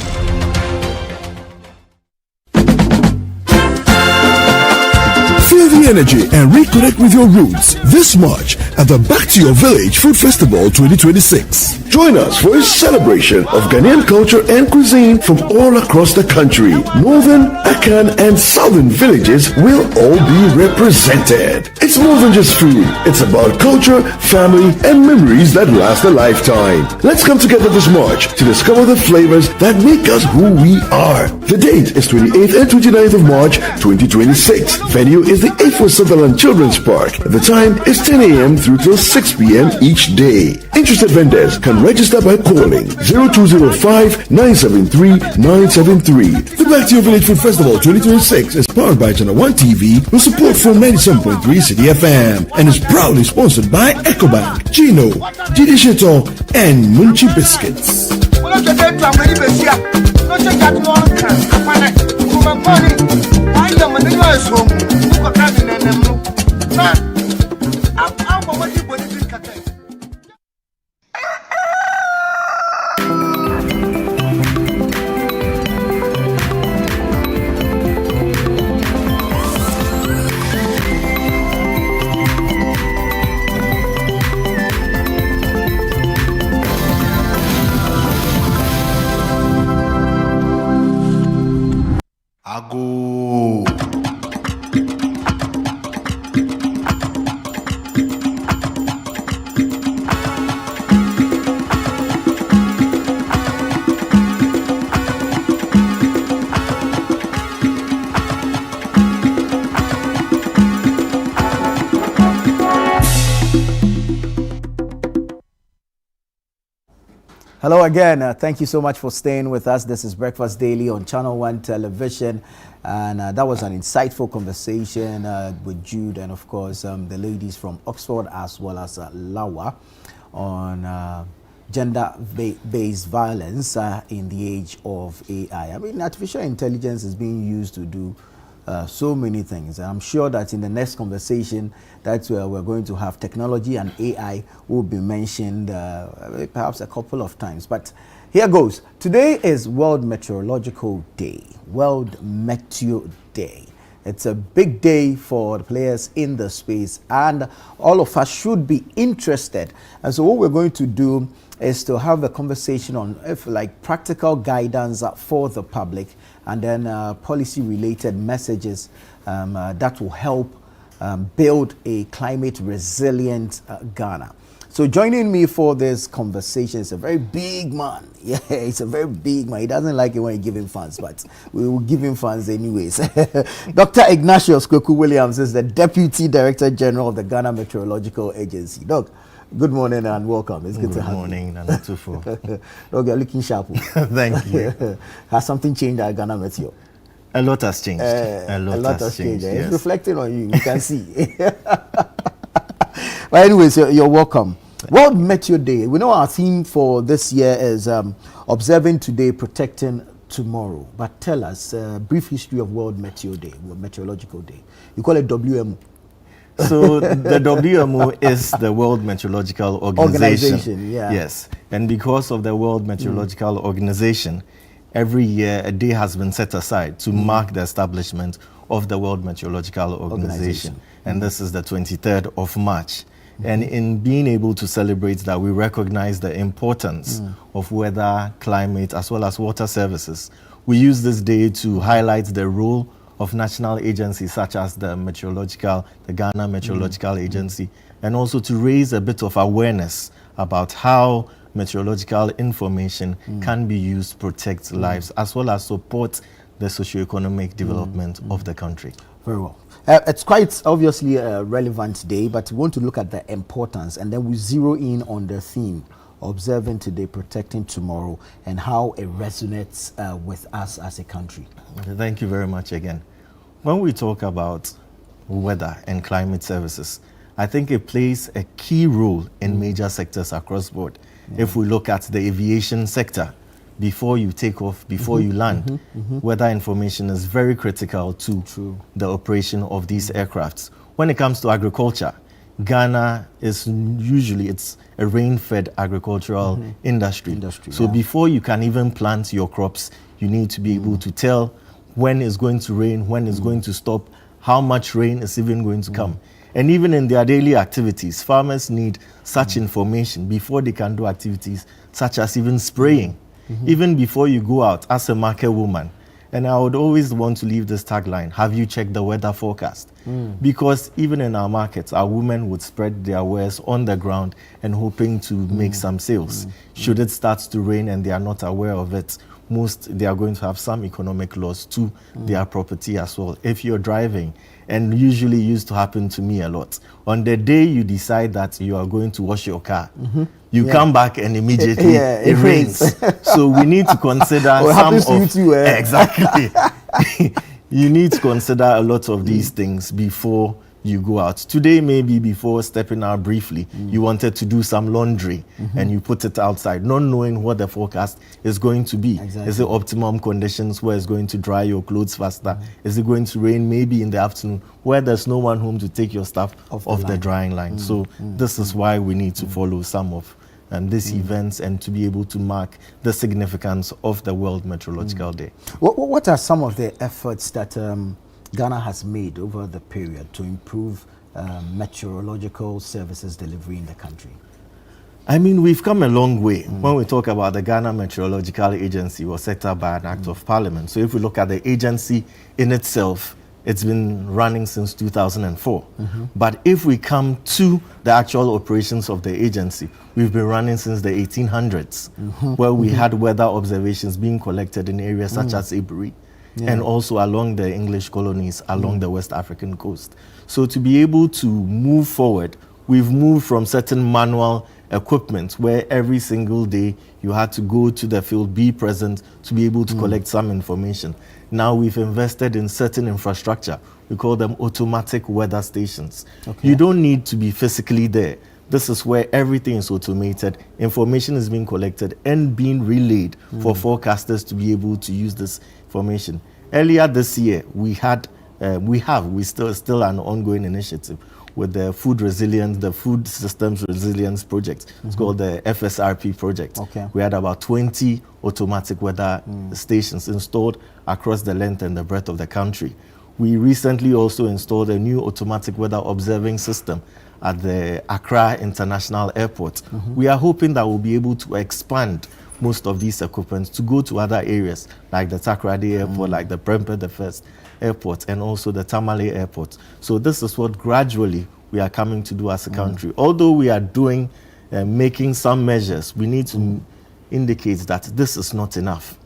Feel the energy and reconnect with your roots this March at the Back to Your Village Food Festival 2026. Join us for a celebration of Ghanaian culture and cuisine from all across the country. Northern, Akan, and Southern villages will all be represented. It's more than just food. It's about culture, family, and memories that last a lifetime. Let's come together this March to discover the flavors that make us who we are. The date is 28th and 29th of March 2026. Venue is the 8th Sutherland Children's Park. The time is 10 a.m. through till 6 p.m. each day. Interested vendors can register by calling 0205-973-973. The Back to Your Village Food Festival 2026 is powered by Channel One TV with support from 97.3 City FM and is proudly sponsored by Ecobank, Gino, Didi Sheto, and Munchie Biscuits. Hello again. Thank you so much for staying with us. This is Breakfast Daily on Channel 1 Television. And that was an insightful conversation with Jude and, of course, the ladies from Oxford as well as Lawa on gender-based violence in the age of AI. I mean, artificial intelligence is being used to do so many things. I'm sure that in the next conversation that we're going to have, technology and AI will be mentioned perhaps a couple of times. But here goes. Today is World Meteorological Day. World Meteo Day. It's a big day for the players in the space, and all of us should be interested. And so what we're going to do is to have a conversation on practical guidance for the public, and then policy-related messages that will help build a climate-resilient Ghana. So joining me for this conversation is a very big man. Yeah, he's a very big man. He doesn't like it when you give him fans, but we will give him fans anyways. Dr. Ignatius Kweku-Williams is the Deputy Director General of the Ghana Meteorological Agency. Doc, good morning and welcome. It's good to have you. Good morning, Nana Tufo. Doc, you're looking sharp. Thank you. Has something changed at Ghana Meteo? A lot has changed. A lot has changed. Yes. It's reflecting on you. You can see. But anyways, you're welcome. World Meteo Day. We know our theme for this year is observing today, protecting tomorrow. But tell us a brief history of World Meteo Day, World Meteorological Day. You call it WMO. So the WMO is the World Meteorological Organization. Yeah. Yes. And because of the World Meteorological Organization, every year a day has been set aside to mark the establishment of the World Meteorological Organization. And this is the 23rd of March. And in being able to celebrate that, we recognize the importance of weather, climate, as well as water services. We use this day to highlight the role of national agencies such as the Ghana Meteorological Agency, and also to raise a bit of awareness about how meteorological information can be used to protect lives, as well as support the socio-economic development of the country. Very well. It's quite obviously a relevant day, but we want to look at the importance, and then we zero in on the theme, observing today, protecting tomorrow, and how it resonates with us as a country. Okay, thank you very much again. When we talk about weather and climate services, I think it plays a key role in major sectors across board. If we look at the aviation sector, before you take off, before you land, weather information is very critical to the operation of these aircrafts. When it comes to agriculture, Ghana is usually, it's a rain-fed agricultural industry. So before you can even plant your crops, you need to be able to tell when it's going to rain, when it's going to stop, how much rain is even going to come. And even in their daily activities, farmers need such information before they can do activities such as even spraying. Even before you go out as a market woman. And I would always want to leave this tagline, have you checked the weather forecast? Because even in our markets, our women would spread their wares on the ground and hoping to make some sales. Should it start to rain and they are not aware of it, they are going to have some economic loss to their property as well. If you're driving, and usually used to happen to me a lot, on the day you decide that you are going to wash your car, you come back and immediately it rains. So we need to consider exactly. You need to consider a lot of these things before you go out. Today, maybe before stepping out briefly, you wanted to do some laundry and you put it outside, not knowing what the forecast is going to be. Is it optimum conditions where it's going to dry your clothes faster? Is it going to rain maybe in the afternoon where there's no one home to take your stuff off the drying line? So this is why we need to follow some of these events and to be able to mark the significance of the World Meteorological Day. What are some of the efforts that Ghana has made over the period to improve meteorological services delivery in the country? I mean, we've come a long way. When we talk about the Ghana Meteorological Agency, was set up by an act of parliament. So if we look at the agency in itself, it's been running since 2004. But if we come to the actual operations of the agency, we've been running since the 1800s, where we had weather observations being collected in areas such as Ibri, and also along the English colonies along the West African coast. So to be able to move forward, we've moved from certain manual equipment where every single day you had to go to the field, be present to be able to collect some information. Now we've invested in certain infrastructure. We call them automatic weather stations. Okay. You don't need to be physically there. This is where everything is automated. Information is being collected and being relayed for forecasters to be able to use this information. Earlier this year, we still an ongoing initiative with the food resilience, the food systems resilience project. It's called the FSRP project. Okay. We had about 20 automatic weather stations installed across the length and the breadth of the country. We recently also installed a new automatic weather observing system at the Accra International Airport. We are hoping that we'll be able to expand most of these equipment to go to other areas like the Takoradi Airport, like the Prempeh the First Airport, and also the Tamale Airport. So this is what gradually we are coming to do as a country. Although we are doing, making some measures, we need to indicate that this is not enough.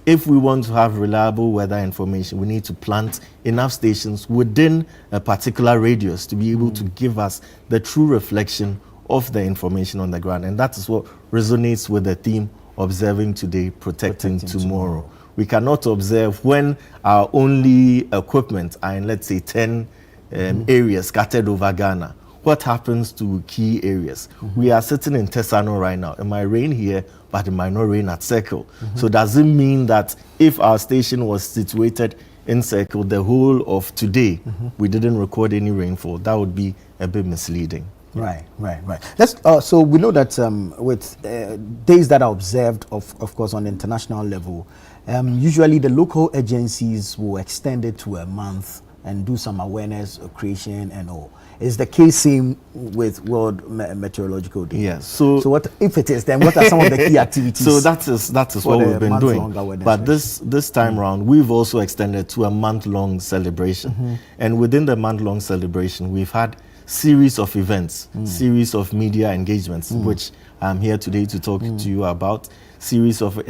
If we want to have reliable weather information, we need to plant enough stations within a particular radius to be able to give us the true reflection of the information on the ground. And that is what resonates with the theme, observing today, protecting tomorrow. We cannot observe when our only equipment are in, let's say, 10 areas scattered over Ghana. What happens to key areas? We are sitting in Tesano right now. It might rain here, but it might not rain at Circle. So does it mean that if our station was situated in Circle the whole of today, we didn't record any rainfall? That would be a bit misleading. Right. Let's. So we know that with days that are observed, of course, on the international level, usually the local agencies will extend it to a month and do some awareness creation and all. Is the case same with World Meteorological Day? Yes. So what if it is? Then what are some of the key activities? So that is what we've been doing. But this time round, we've also extended to a month-long celebration, and within the month-long celebration, we've had series of events, series of media engagements, which I'm here today to talk to you about. Series of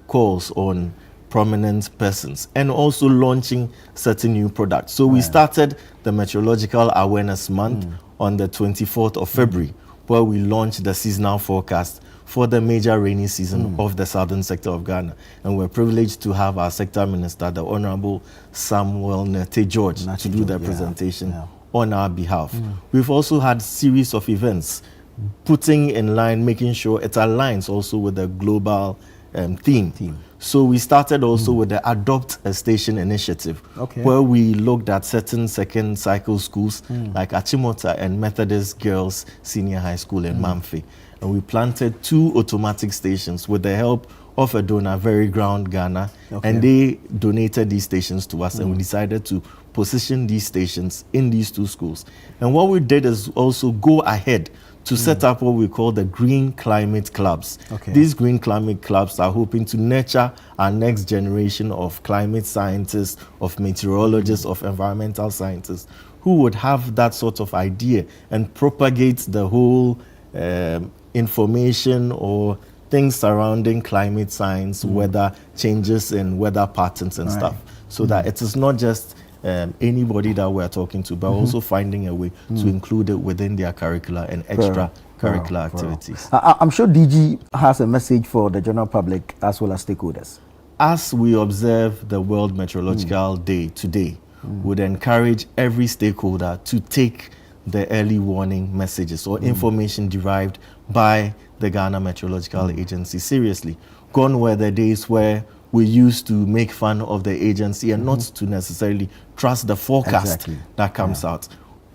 calls on prominent persons, and also launching certain new products. So we started the Meteorological Awareness Month on the 24th of February, where we launched the seasonal forecast for the major rainy season of the southern sector of Ghana. And we're privileged to have our sector minister, the Honorable Samuel Nete George, to do the presentation on our behalf. We've also had series of events putting in line, making sure it aligns also with the global theme. So we started also with the Adopt a Station initiative, where we looked at certain second cycle schools like Achimota and Methodist Girls Senior High School in Mamfe. And we planted 2 automatic stations with the help of a donor, Very Ground Ghana, and they donated these stations to us, and we decided to position these stations in these 2 schools. And what we did is also go ahead to set up what we call the Green Climate Clubs. These Green Climate Clubs are hoping to nurture our next generation of climate scientists, of meteorologists, of environmental scientists, who would have that sort of idea and propagate the whole information or things surrounding climate science, weather changes and weather patterns and stuff, so that it is not just anybody that we're talking to, but also finding a way to include it within their curricula and extra curricular activities. I'm sure DG has a message for the general public as well as stakeholders. As we observe the World Meteorological Day today, would encourage every stakeholder to take the early warning messages or information derived by the Ghana Meteorological Agency seriously. Gone were the days where we used to make fun of the agency and not to necessarily trust the forecast that comes out.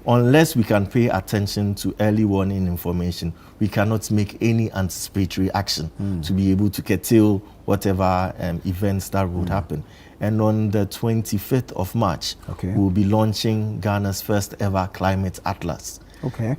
Unless we can pay attention to early warning information, we cannot make any anticipatory action to be able to curtail whatever events that would happen. And on the 25th of March, we'll be launching Ghana's first ever climate atlas.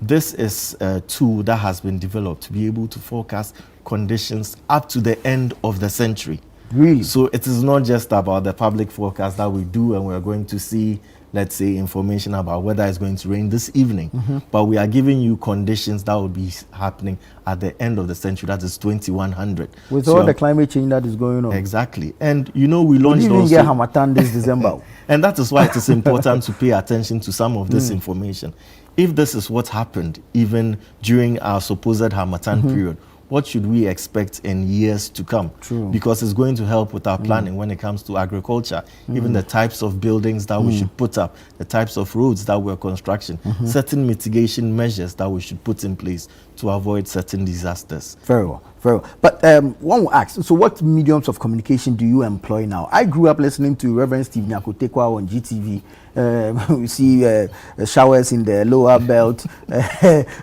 This is a tool that has been developed to be able to forecast conditions up to the end of the century. Really? So it is not just about the public forecast that we do and we're going to see, let's say, information about whether it's going to rain this evening, but we are giving you conditions that will be happening at the end of the century, that is 2100. With all the climate change that is going on. Exactly. And you know, we launched also... get Hamatan this December. And that is why it is important to pay attention to some of this information. if this is what happened even during our supposed Harmattan period, what should we expect in years to come? True. Because it's going to help with our planning when it comes to agriculture, even the types of buildings that we should put up, the types of roads that we're constructing, certain mitigation measures that we should put in place to avoid certain disasters. Very well, very well. But one will ask, so what mediums of communication do you employ now? I grew up listening to Reverend Steve Nyakotekwa on GTV. We see showers in the lower belt,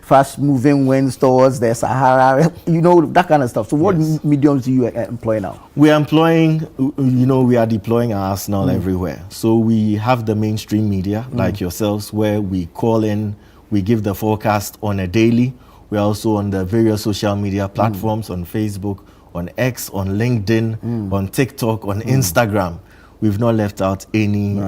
fast-moving winds towards the Sahara, you know, that kind of stuff. So what mediums do you employ now? We are employing, we are deploying our arsenal everywhere. So we have the mainstream media, like yourselves, where we call in, we give the forecast on a daily. We're also on the various social media platforms, on Facebook, on X, on LinkedIn, on TikTok, on Instagram. We've not left out any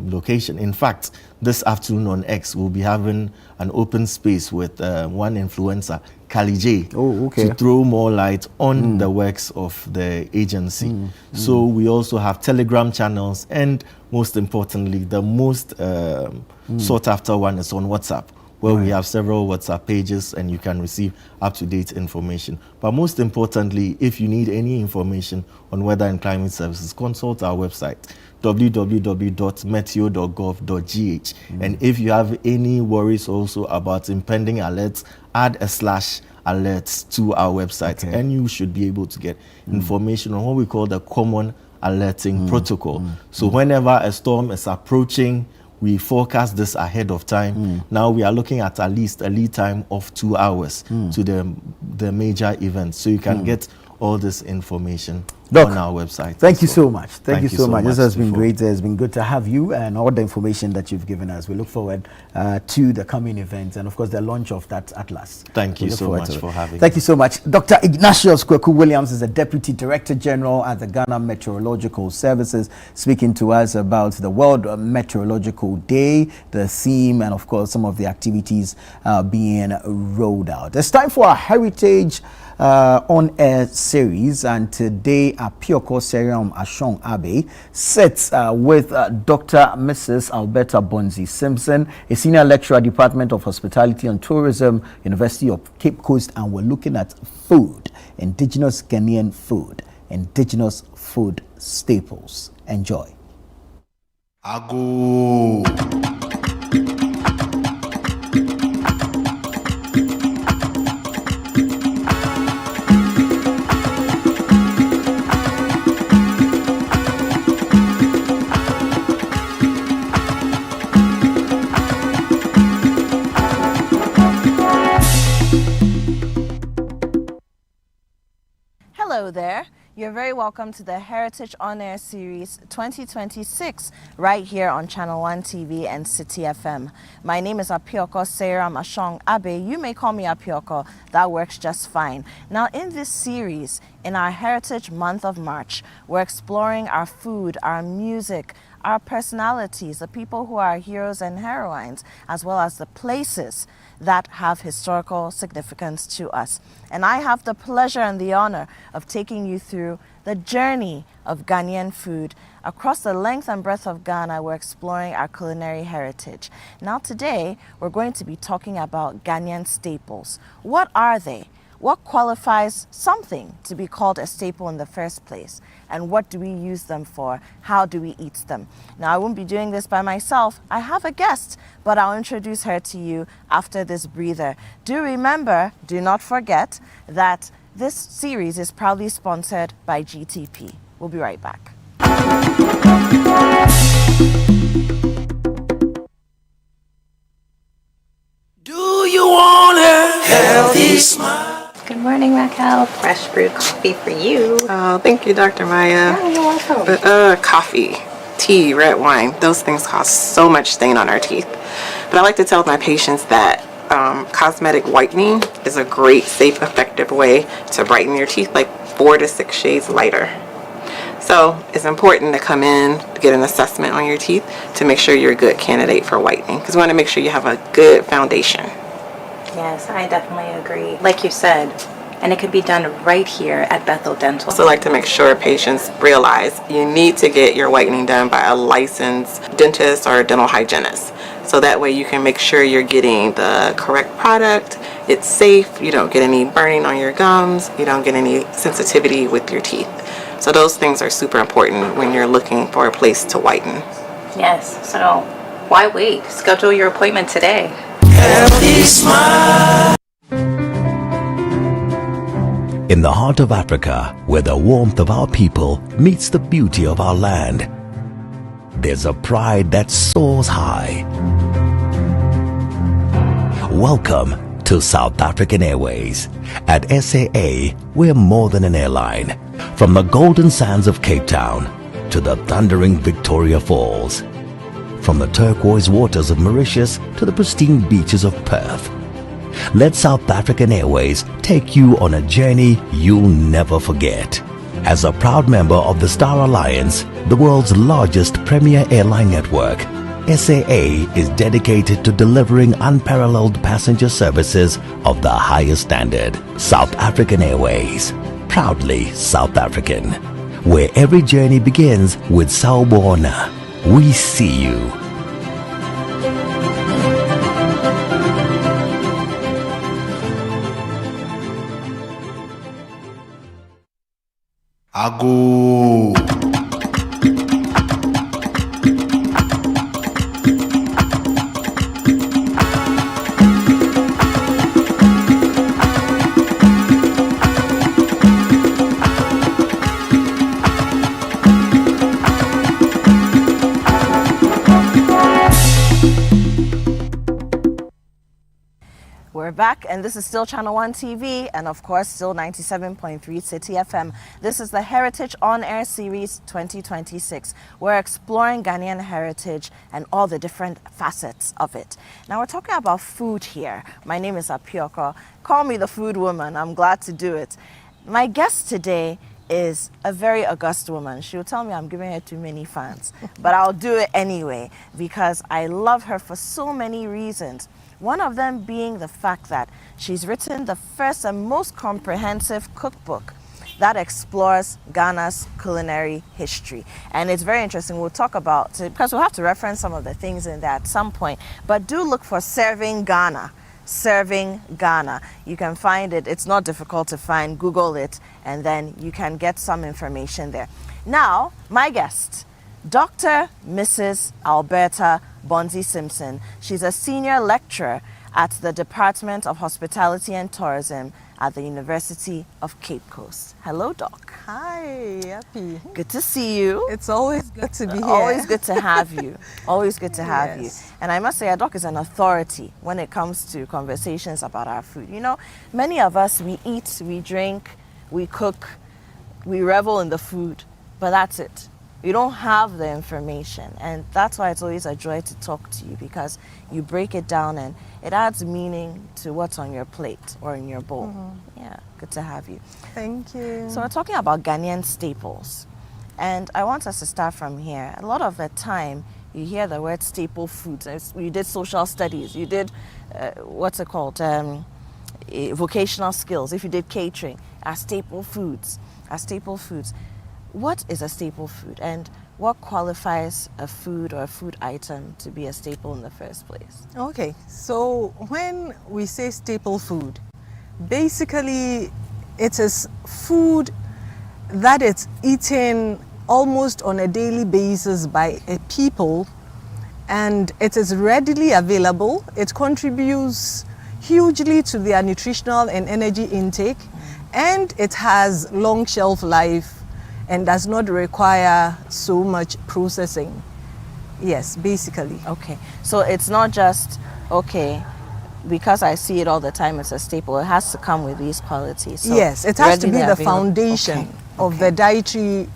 location. In fact, this afternoon on X, we'll be having an open space with one influencer, Kali J, to throw more light on the works of the agency. So we also have Telegram channels, and most importantly, the most sought after one is on WhatsApp, where we have several WhatsApp pages and you can receive up-to-date information. But most importantly, if you need any information on weather and climate services, consult our website, www.meteo.gov.gh. And if you have any worries also about impending alerts, add a /alerts to our website, and you should be able to get information on what we call the common alerting protocol. So whenever a storm is approaching, we forecast this ahead of time. Now we are looking at least a lead time of 2 hours to the major events. So you can get all this information on our website. Thank you so much. Thank you so much. This has been great. It's been good to have you and all the information that you've given us. We look forward to the coming events and, of course, the launch of that atlas. Thank you so much for having me. Thank you so much. Dr. Ignatius Kweku-Williams is the Deputy Director General at the Ghana Meteorological Services, speaking to us about the World Meteorological Day, the theme, and, of course, some of the activities being rolled out. It's time for our Heritage on-air series, and today Apioko Seriam Ashong Abe sits with Dr. Mrs. Alberta Bonzi Simpson, a senior lecturer, Department of Hospitality and Tourism, University of Cape Coast, and we're looking at food, indigenous Ghanaian food, indigenous food staples. Enjoy. Ago. Hello there. You're very welcome to the Heritage On Air Series 2026 right here on Channel 1 TV and City FM. My name is Apioko Sarah Mashong Abe. You may call me Apioko. That works just fine. Now, in this series, in our Heritage Month of March, we're exploring our food, our music, our personalities, the people who are heroes and heroines, as well as the places that have historical significance to us. And I have the pleasure and the honor of taking you through the journey of Ghanaian food. Across the length and breadth of Ghana, we're exploring our culinary heritage. Now today, we're going to be talking about Ghanaian staples. What are they? What qualifies something to be called a staple in the first place? And what do we use them for? How do we eat them? Now, I won't be doing this by myself. I have a guest, but I'll introduce her to you after this breather. Do remember, do not forget, that this series is proudly sponsored by GTP. We'll be right back. Do you want a healthy smile? Good morning, Raquel. Fresh brewed coffee for you. Oh, thank you, Dr. Maya. Yeah, you're welcome. Coffee, tea, red wine, those things cause so much stain on our teeth. But I like to tell my patients that cosmetic whitening is a great, safe, effective way to brighten your teeth, like 4 to 6 shades lighter. So it's important to come in to get an assessment on your teeth to make sure you're a good candidate for whitening, because we want to make sure you have a good foundation. Yes, I definitely agree. Like you said, and it could be done right here at Bethel Dental. I also like to make sure patients realize you need to get your whitening done by a licensed dentist or dental hygienist. So that way you can make sure you're getting the correct product, it's safe, you don't get any burning on your gums, you don't get any sensitivity with your teeth. So those things are super important when you're looking for a place to whiten. Yes, so why wait? Schedule your appointment today. Healthy Smile. In the heart of Africa, where the warmth of our people meets the beauty of our land, there's a pride that soars high. Welcome to South African Airways. At SAA, we're more than an airline. From the golden sands of Cape Town to the thundering Victoria Falls, from the turquoise waters of Mauritius to the pristine beaches of Perth, let South African Airways take you on a journey you'll never forget. As a proud member of the Star Alliance, the world's largest premier airline network, SAA is dedicated to delivering unparalleled passenger services of the highest standard. South African Airways, proudly South African, where every journey begins with Sawubona. We see you. Ago. We're back, and this is still Channel 1 TV, and of course, still 97.3 City FM. This is the Heritage On Air Series 2026. We're exploring Ghanaian heritage and all the different facets of it. Now, we're talking about food here. My name is Apioko. Call me the food woman. I'm glad to do it. My guest today is a very august woman. She'll tell me I'm giving her too many fans, but I'll do it anyway because I love her for so many reasons. One of them being the fact that she's written the first and most comprehensive cookbook that explores Ghana's culinary history. And it's very interesting. We'll talk about it because we'll have to reference some of the things in there at some point. But do look for Serving Ghana. Serving Ghana. You can find it. It's not difficult to find. Google it, and then you can get some information there. Now, my guest, Dr. Mrs. Alberta Bonzi Simpson. She's a senior lecturer at the Department of Hospitality and Tourism at the University of Cape Coast. Hello, Doc. Hi, Happy. Good to see you. It's always good to be here. Always good to have you. Always good to have Yes. you. And I must say, Doc is an authority when it comes to conversations about our food. You know, many of us, we eat, we drink, we cook, we revel in the food, but that's it. You don't have the information, and that's why it's always a joy to talk to you, because you break it down and it adds meaning to what's on your plate or in your bowl. Yeah, good to have you. Thank you. So we're talking about Ghanaian staples, and I want us to start from here. A lot of the time you hear the word staple foods. You did social studies, you did what's it called, vocational skills, if you did catering, as staple foods, What is a staple food, and what qualifies a food or a food item to be a staple in the first place? Okay, so when we say staple food, basically it is food that is eaten almost on a daily basis by a people, and it is readily available. It contributes hugely to their nutritional and energy intake, and it has long shelf life and does not require so much processing. Yes, basically. Okay, so it's not just, okay, because I see it all the time, it's a staple. It has to come with these qualities. So yes, it has to be the available. foundation of the dietary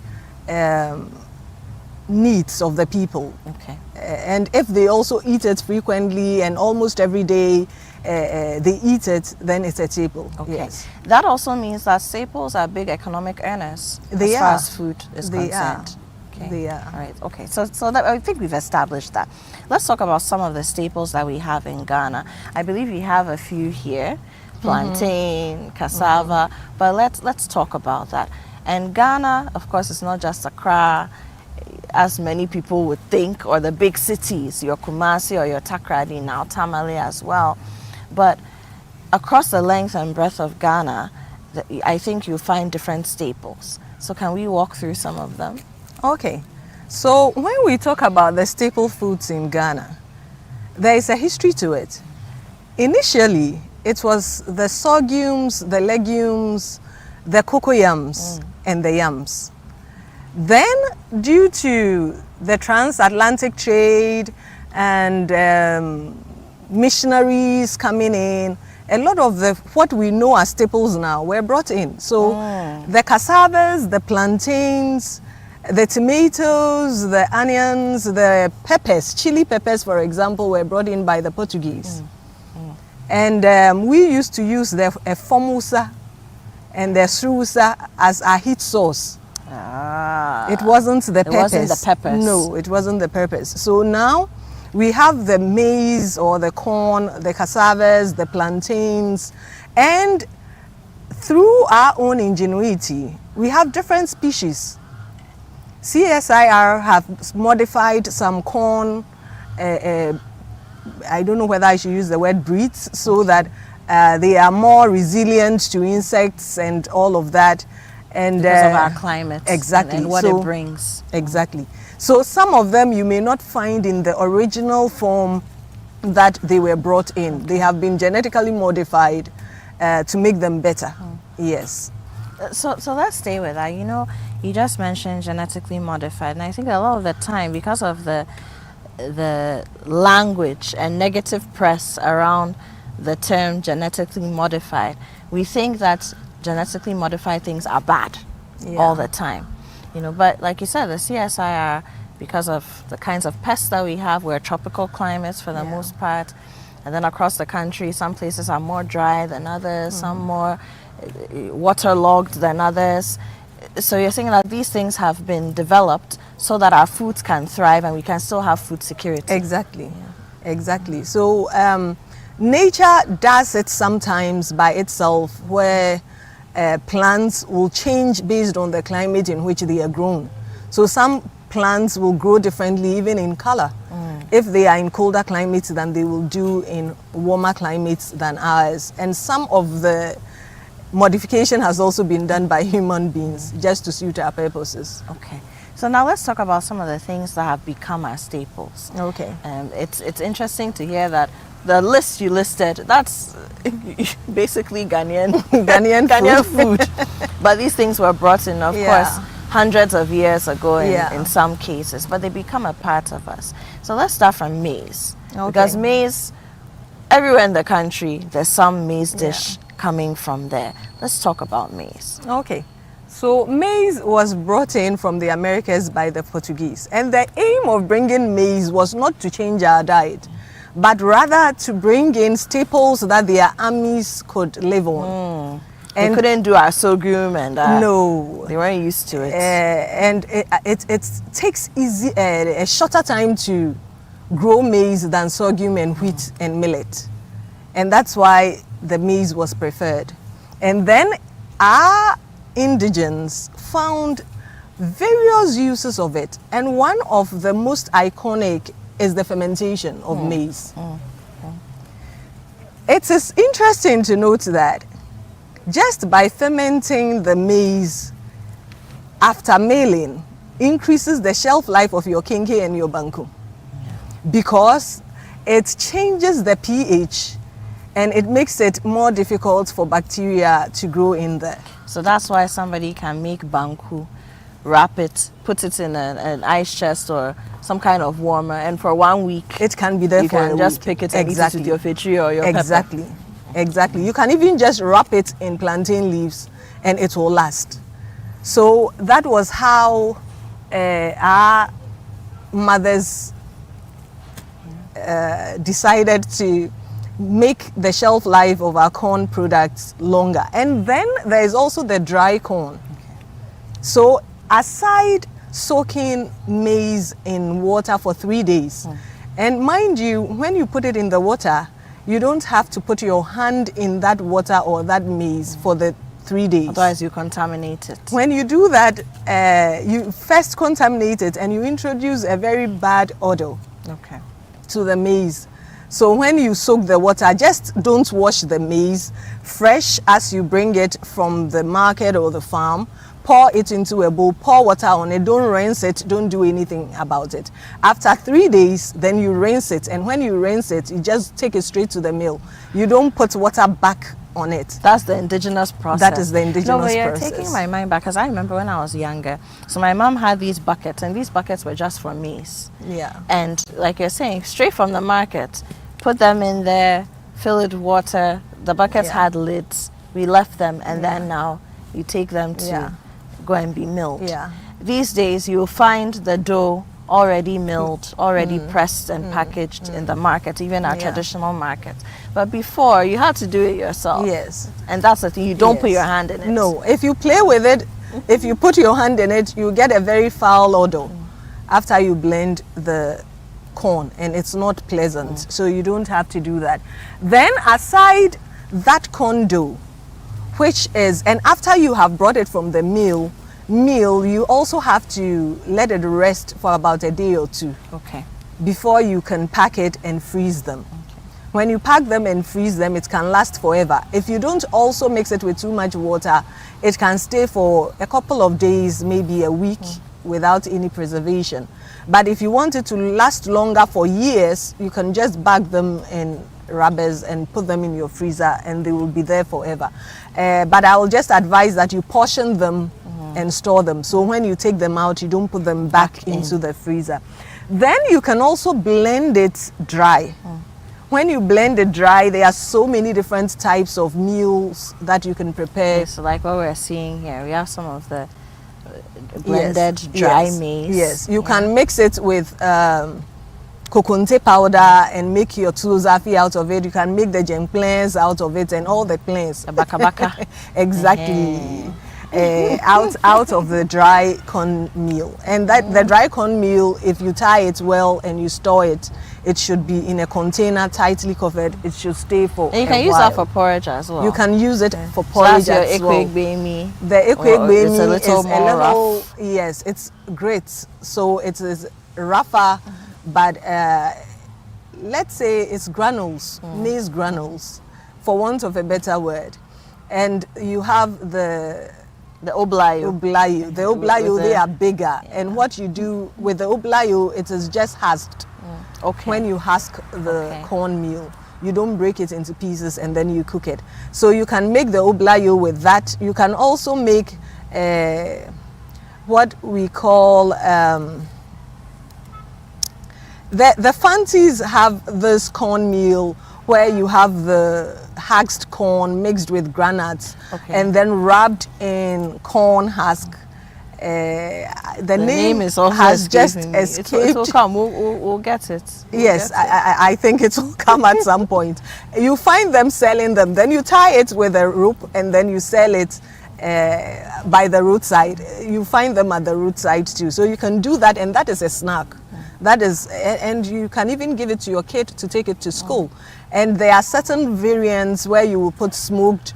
needs of the people. Okay. And if they also eat it frequently and almost every day, they eat it, then it's a staple. Okay. Yes. That also means that staples are big economic earners They as far are. as food is They concerned. are. They are. All right. Okay. So that, I think we've established that. Let's talk about some of the staples that we have in Ghana. I believe we have a few here: plantain, cassava. But let's talk about that. And Ghana, of course, is not just Accra. as many people would think, or the big cities, your Kumasi or your Takrady, now Tamale as well. But across the length and breadth of Ghana, I think you'll find different staples. So can we walk through some of them? Okay. So when we talk about the staple foods in Ghana, there is a history to it. Initially, it was the sorghums, the legumes, the cocoyams, and the yams. Then, due to the transatlantic trade and missionaries coming in, a lot of what we know as staples now were brought in. So the cassavas, the plantains, the tomatoes, the onions, the peppers, chili peppers, for example, were brought in by the Portuguese. And we used to use the fomusa and the srusa as our heat sauce. It wasn't the peppers. It wasn't the peppers. No, it wasn't the peppers. So now we have the maize or the corn, the cassavas, the plantains, and through our own ingenuity, we have different species. CSIR have modified some corn, I don't know whether I should use the word breeds, so that they are more resilient to insects and all of that. And because of our climate. Exactly. And what it brings. Exactly. So some of them you may not find in the original form that they were brought in. They have been genetically modified to make them better. Yes. So let's stay with that. You know, you just mentioned genetically modified, and I think a lot of the time, because of the language and negative press around the term genetically modified, we think that genetically modified things are bad all the time. You know, but like you said, the CSIR, because of the kinds of pests that we have, we're tropical climates for the most part, and then across the country, some places are more dry than others, some more waterlogged than others. So you're saying that these things have been developed so that our foods can thrive and we can still have food security. Exactly. Exactly. So nature does it sometimes by itself, where plants will change based on the climate in which they are grown. So some plants will grow differently even in color. If they are in colder climates than they will do in warmer climates than ours. And some of the modification has also been done by human beings just to suit our purposes. Okay. So now let's talk about some of the things that have become our staples. Okay. It's interesting to hear that the list you listed, that's basically Ghanaian food. But these things were brought in, of course, hundreds of years ago in some cases, but they become a part of us. So let's start from maize. Okay. Because maize, everywhere in the country, there's some maize dish coming from there. Let's talk about maize. Okay. So maize was brought in from the Americas by the Portuguese. And the aim of bringing maize was not to change our diet, but rather to bring in staples that their armies could live on. And they couldn't do our sorghum and no, they weren't used to it. And it takes a shorter time to grow maize than sorghum and wheat and millet. And that's why the maize was preferred. And then our indigenes found various uses of it. And one of the most iconic is the fermentation of maize. It is interesting to note that just by fermenting the maize after milling increases the shelf life of your kenkey and your banku, because it changes the pH and it makes it more difficult for bacteria to grow in there. So that's why somebody can make banku, wrap it, put it in an ice chest or some kind of warmer, and for 1 week it can be there. You can just pick it and eat it with your fetri or your pepper. Exactly. You can even just wrap it in plantain leaves and it will last. So that was how our mothers decided to make the shelf life of our corn products longer. And then there is also the dry corn. So aside soaking maize in water for 3 days, and mind you, when you put it in the water, you don't have to put your hand in that water or that maize for the 3 days. Otherwise, you contaminate it. When you do that, you first contaminate it and you introduce a very bad odor to the maize. So when you soak the water, just don't wash the maize fresh as you bring it from the market or the farm. Pour it into a bowl, pour water on it, don't rinse it, don't do anything about it. After 3 days, then you rinse it. And when you rinse it, you just take it straight to the mill. You don't put water back on it. That's the indigenous process. That is the indigenous process. No, process. you're taking my mind back, because I remember when I was younger. So my mom had these buckets, and these buckets were just for maize. Yeah. And like you're saying, straight from the market, put them in there, fill it with water. The buckets had lids. We left them, and then now you take them to go and be milled. Yeah. These days, you'll find the dough already milled, already pressed and packaged in the market, even our traditional markets. But before, you had to do it yourself. Yes. And that's the thing, you don't put your hand in it. No, if you play with it, if you put your hand in it, you get a very foul odor after you blend the corn, and it's not pleasant. So you don't have to do that. Then aside that corn dough, which is, and after you have brought it from the mill, you also have to let it rest for about a day or two. Okay. Before you can pack it and freeze them. Okay. When you pack them and freeze them, it can last forever. If you don't also mix it with too much water, it can stay for a couple of days, maybe a week, without any preservation. But if you want it to last longer for years, you can just bag them in rubbers and put them in your freezer, and they will be there forever. But I will just advise that you portion them and store them. So when you take them out, you don't put them back into the freezer. Then you can also blend it dry. When you blend it dry, there are so many different types of meals that you can prepare. Okay, so like what we're seeing here, we have some of the blended dry maize. Yes, you can mix it with kokonte powder and make your tuzafi out of it. You can make the gemplans out of it and all the plants. Baka baka. Exactly. Out of the dry corn meal. And that the dry corn meal, if you tie it well and you store it, it should be in a container tightly covered. It should stay for and you can use that for porridge as well. You can use it for porridge so that's as your well. The ekwegbemi is a little more rough. Yes, it's great. So it is rougher, but let's say it's granules, maize granules, for want of a better word. And you have the oblayo. The oblayo, they are bigger. And what you do with the oblayo, it is just husked. Okay. When you husk the cornmeal, you don't break it into pieces and then you cook it. So you can make the oblayo with that. You can also make what we call the Fantis have this cornmeal where you have the husked corn mixed with granules and then wrapped in corn husk. The name is also has just escaped. It will come. We'll get it. Yes, I think it will come at some point. You find them selling them. Then you tie it with a rope and then you sell it by the roadside. You find them at the roadside too. So you can do that, and that is a snack. That is, and you can even give it to your kid to take it to school. And there are certain variants where you will put smoked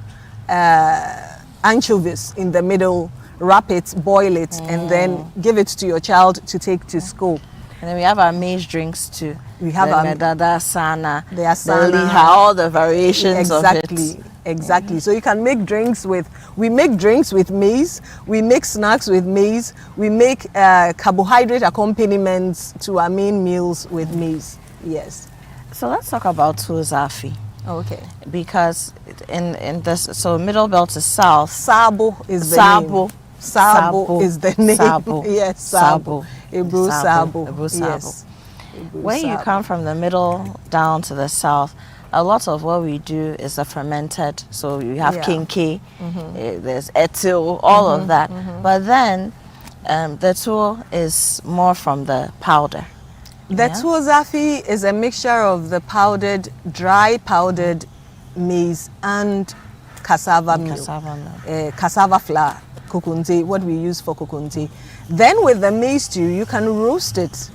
anchovies in the middle, wrap it, boil it, and then give it to your child to take to school. And then we have our maize drinks too. We have our medada, sana, the asana, liha, all the variations of it. Exactly. So you can make drinks with, we make drinks with maize, we make snacks with maize, we make carbohydrate accompaniments to our main meals with maize. Yes. So let's talk about Tuzafi. Okay. Because in this, so Middle Belt to South. Sabo is the Sabo. name. Sabo is the name. Sabo. Yes, Sabo. Ebru Sabo. Ebru Sabo. Yes. When you come from the middle down to the south, a lot of what we do is the fermented. So you have kinky, there's etil, all of that. But then the tool is more from the powder. The tuozafi is a mixture of the powdered, dry powdered maize and cassava meal. Cassava flour, kokunte, what we use for kokunte. Then with the maize stew, you can roast it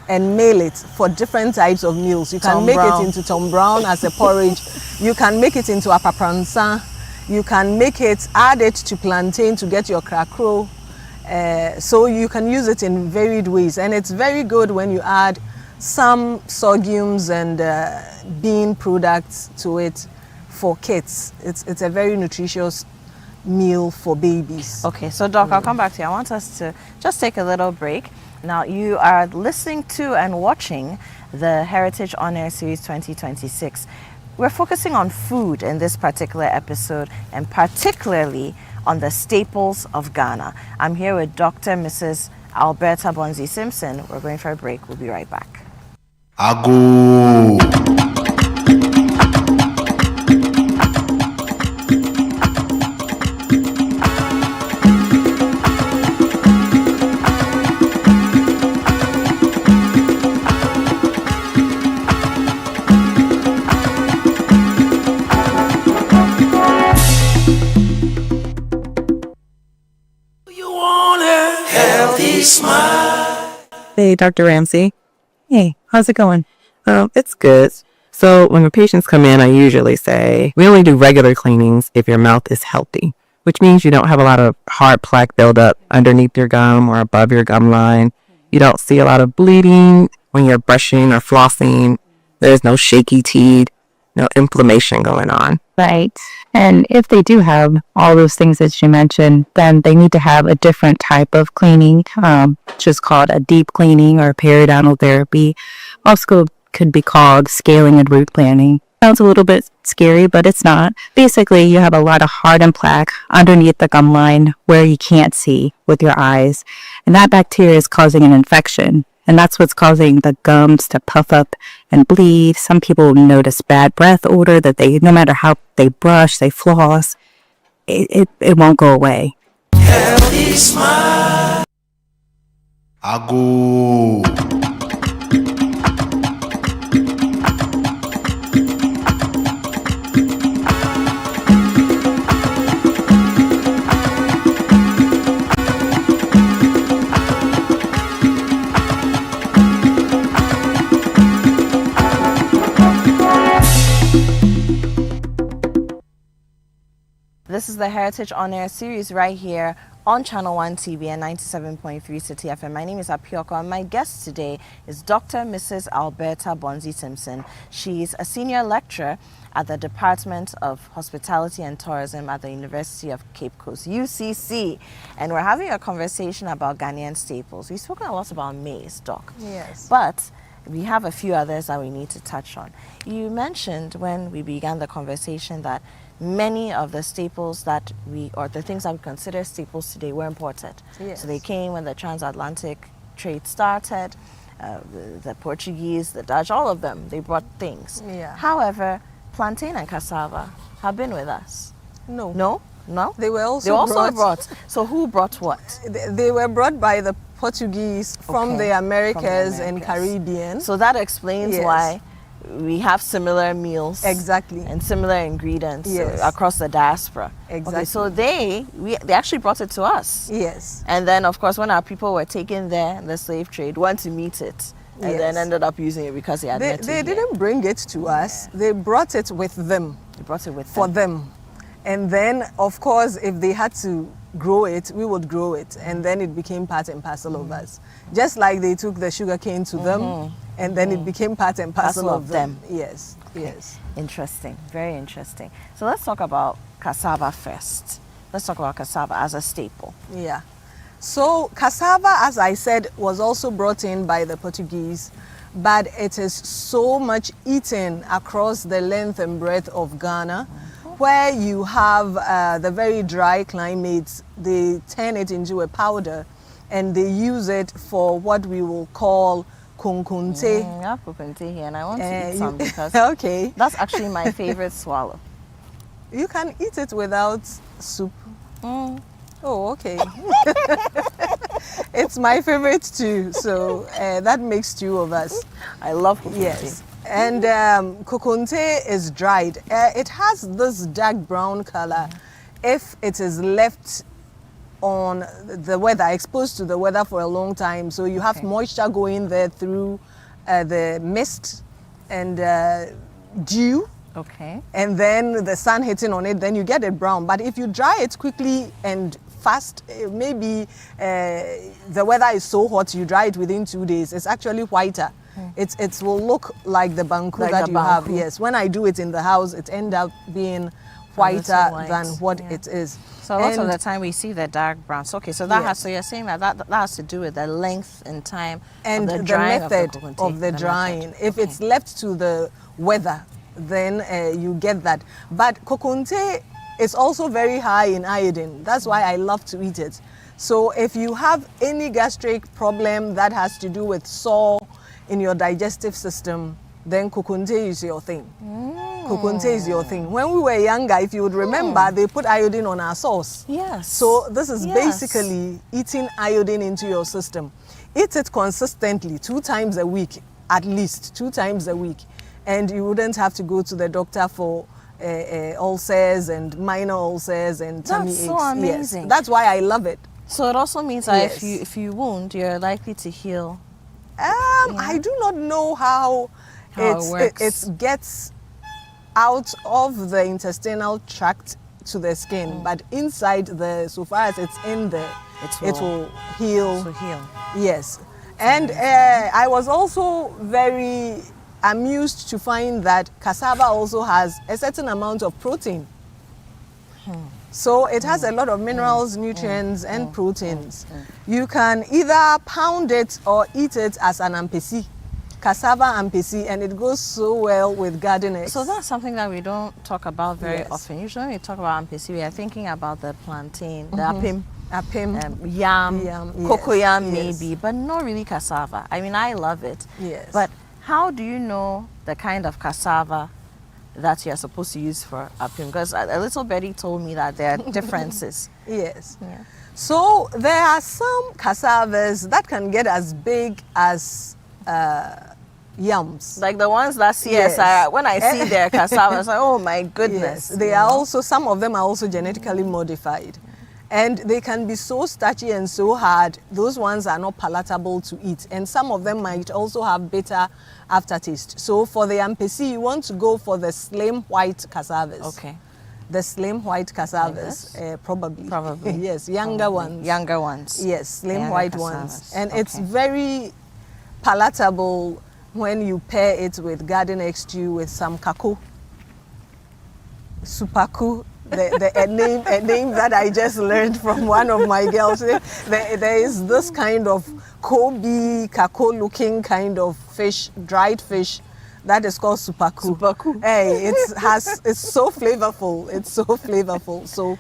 and mail it for different types of meals. You can make it into tom brown as a porridge. You can make it into a papransa. You can make it, add it to plantain to get your crackrow. So you can use it in varied ways, and it's very good when you add some sorghums and bean products to it for kids. It's a very nutritious meal for babies. Okay, so Doc, I'll come back to you. I want us to just take a little break. Now, you are listening to and watching the Heritage On Air Series 2026. We're focusing on food in this particular episode, and particularly on the staples of Ghana. I'm here with Dr. Mrs. Alberta Bonzi Simpson. We're going for a break. We'll be right back. Ago. Hey, Dr. Ramsey. Hey, how's it going? It's good. So when the patients come in, I usually say, we only do regular cleanings if your mouth is healthy, which means you don't have a lot of hard plaque buildup underneath your gum or above your gum line. You don't see a lot of bleeding when you're brushing or flossing. There's no shaky teeth, no inflammation going on. Right. And if they do have all those things that you mentioned, then they need to have a different type of cleaning, which is called a deep cleaning or periodontal therapy. Also could be called scaling and root planning. Sounds a little bit scary, but it's not. Basically, you have a lot of hardened plaque underneath the gum line where you can't see with your eyes. And that bacteria is causing an infection. And that's what's causing the gums to puff up and bleed. Some people notice bad breath odor that no matter how they brush, they floss, it won't go away. Healthy smile. Ago. This is the Heritage On Air series right here on Channel 1 TV and 97.3 City FM. My name is Apioko, and my guest today is Dr. Mrs. Alberta Bonzi Simpson. She's a senior lecturer at the Department of Hospitality and Tourism at the University of Cape Coast, UCC. And we're having a conversation about Ghanaian staples. We've spoken a lot about maize, Doc. Yes. But we have a few others that we need to touch on. You mentioned when we began the conversation that many of the staples that or the things that we consider staples today were imported. Yes. So they came when the transatlantic trade started, the Portuguese, the Dutch, all of them, they brought things. Yeah. However, plantain and cassava have been with us. No. No? No? They were also brought. So who brought what? They were brought by the Portuguese from the Americas and Caribbean. So that explains Yes. why we have similar meals. Exactly. And similar ingredients Yes. across the diaspora. Exactly. Okay, so they actually brought it to us. Yes. And then, of course, when our people were taken there in the slave trade, went to meet it, and Yes. then ended up using it because they had met They it here. didn't bring it to us. They brought it with them. They brought it with for them. And then, of course, if they had to grow it, we would grow it. And then it became part and parcel of us. Just like they took the sugar cane to them, and then it became part and parcel of them. Yes, yes. Interesting, very interesting. So let's talk about cassava first. Let's talk about cassava as a staple. Yeah. So cassava, as I said, was also brought in by the Portuguese, but it is so much eaten across the length and breadth of Ghana. Where you have the very dry climates, they turn it into a powder and they use it for what we will call kunkunte. I have kunkunte here and I want to eat some because okay. That's actually my favorite swallow. You can eat it without soup. Oh, okay. It's my favorite too, so that makes two of us. I love kunkunte. Yes. And kokonte is dried. It has this dark brown color if it is left on the weather, exposed to the weather for a long time. So you have moisture going there through the mist and dew. Okay. And then the sun hitting on it, then you get it brown. But if you dry it quickly and fast, maybe the weather is so hot, you dry it within 2 days, it's actually whiter. It will look like the banku Like that the you have. banku. Yes, when I do it in the house, it ends up being whiter than what it is. So most of the time we see the dark brown. So, okay, so that has, so you're saying that has to do with the length and time and of the drying method of the drying. If it's left to the weather, then you get that. But kokonte is also very high in iodine. That's why I love to eat it. So if you have any gastric problem that has to do with sore in your digestive system, then kokonte is your thing. Kokonte is your thing. When we were younger, if you would remember, they put iodine on our sauce. Yes. So this is Yes. basically eating iodine into your system. Eat it consistently, 2 times a week, at least 2 times a week. And you wouldn't have to go to the doctor for ulcers and minor ulcers and tummy aches. That's so amazing. Yes. That's why I love it. So it also means that Yes. if you wound, you're likely to heal. I do not know how it works. it gets out of the intestinal tract to the skin, but inside so far as it's in there, it will heal. Yes. And I was also very amused to find that cassava also has a certain amount of protein. So it has a lot of minerals, nutrients, and proteins. You can either pound it or eat it as an ampesi, cassava ampesi, and it goes so well with garden eggs. So that's something that we don't talk about very Yes. often. Usually when we talk about ampesi, we are thinking about the plantain, the Mhm. apim, Yam, cocoyam yes. maybe, but not really cassava. I mean, I love it. Yes. But how do you know the kind of cassava that you're supposed to use for apim? Because a little Betty told me that there are differences. Yes. So there are some cassavas that can get as big as yams. Like the ones that CSI, when I see their cassava, I was like, oh my goodness. Yes. They are also, some of them are also genetically modified. And they can be so starchy and so hard, those ones are not palatable to eat. And some of them might also have bitter aftertaste. So for the ampesi, you want to go for the slim white cassavas. Okay. The slim white cassavas, probably. Yes, younger ones. Younger ones. Yes, slim Younger white cassavas. ones. And Okay. it's very palatable when you pair it with garden egg stew with some kako. Supaku, a name that I just learned from one of my girls. There is this kind of Kobe, kako looking kind of fish, dried fish, that is called supaku. Hey, it's so flavorful. It's so flavorful. So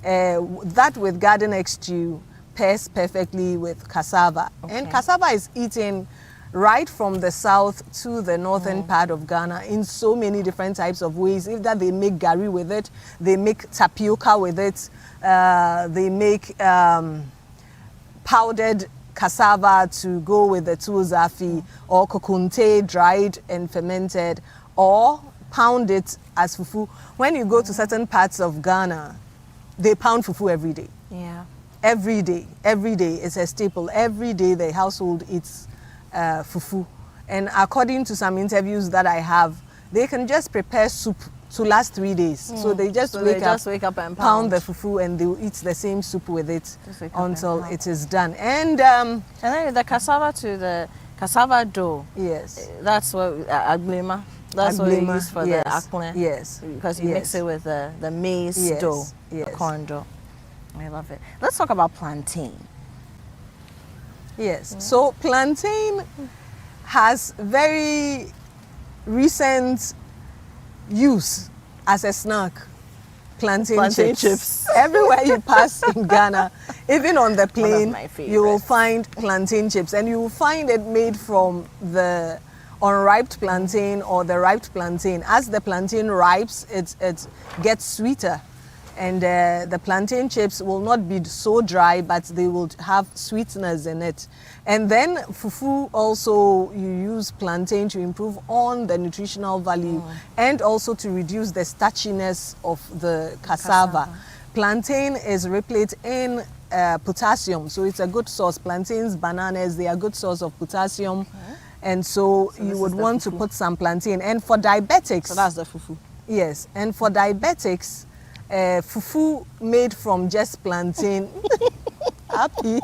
that with garden egg stew pairs perfectly with cassava. And cassava is eaten right from the south to the northern part of Ghana in so many different types of ways. Either they make gari with it, they make tapioca with it, they make powdered cassava to go with the tuzafi, or kokunte dried and fermented, or pound it as fufu. When you go to certain parts of Ghana, they pound fufu every day. Yeah. Every day. It's a staple. Every day the household eats fufu. And according to some interviews that I have, they can just prepare soup to last 3 days. So they just wake up and pound the fufu, and they'll eat the same soup with it until it is done. And then the cassava to the cassava dough. Yes. That's what aglima. That's what we Aglima, use for yes, the akple. yes, Because you mix yes. it with the maize Yes, dough, yes. the corn dough. I love it. Let's talk about plantain. Yes. So plantain has very recent use as a snack. Plantain chips. Everywhere you pass in Ghana, even on the plane, you will find plantain chips, and you will find it made from the unripe plantain or the ripe plantain. As the plantain ripes, it gets sweeter. And the plantain chips will not be so dry, but they will have sweetness in it. And then fufu also, you use plantain to improve on the nutritional value and also to reduce the starchiness of the cassava. Plantain is replete in potassium, so it's a good source. Plantains, bananas, they are a good source of potassium. And so you would want to put some plantain. And for diabetics... So that's the fufu. Yes, and for diabetics, fufu made from just plantain. Happy.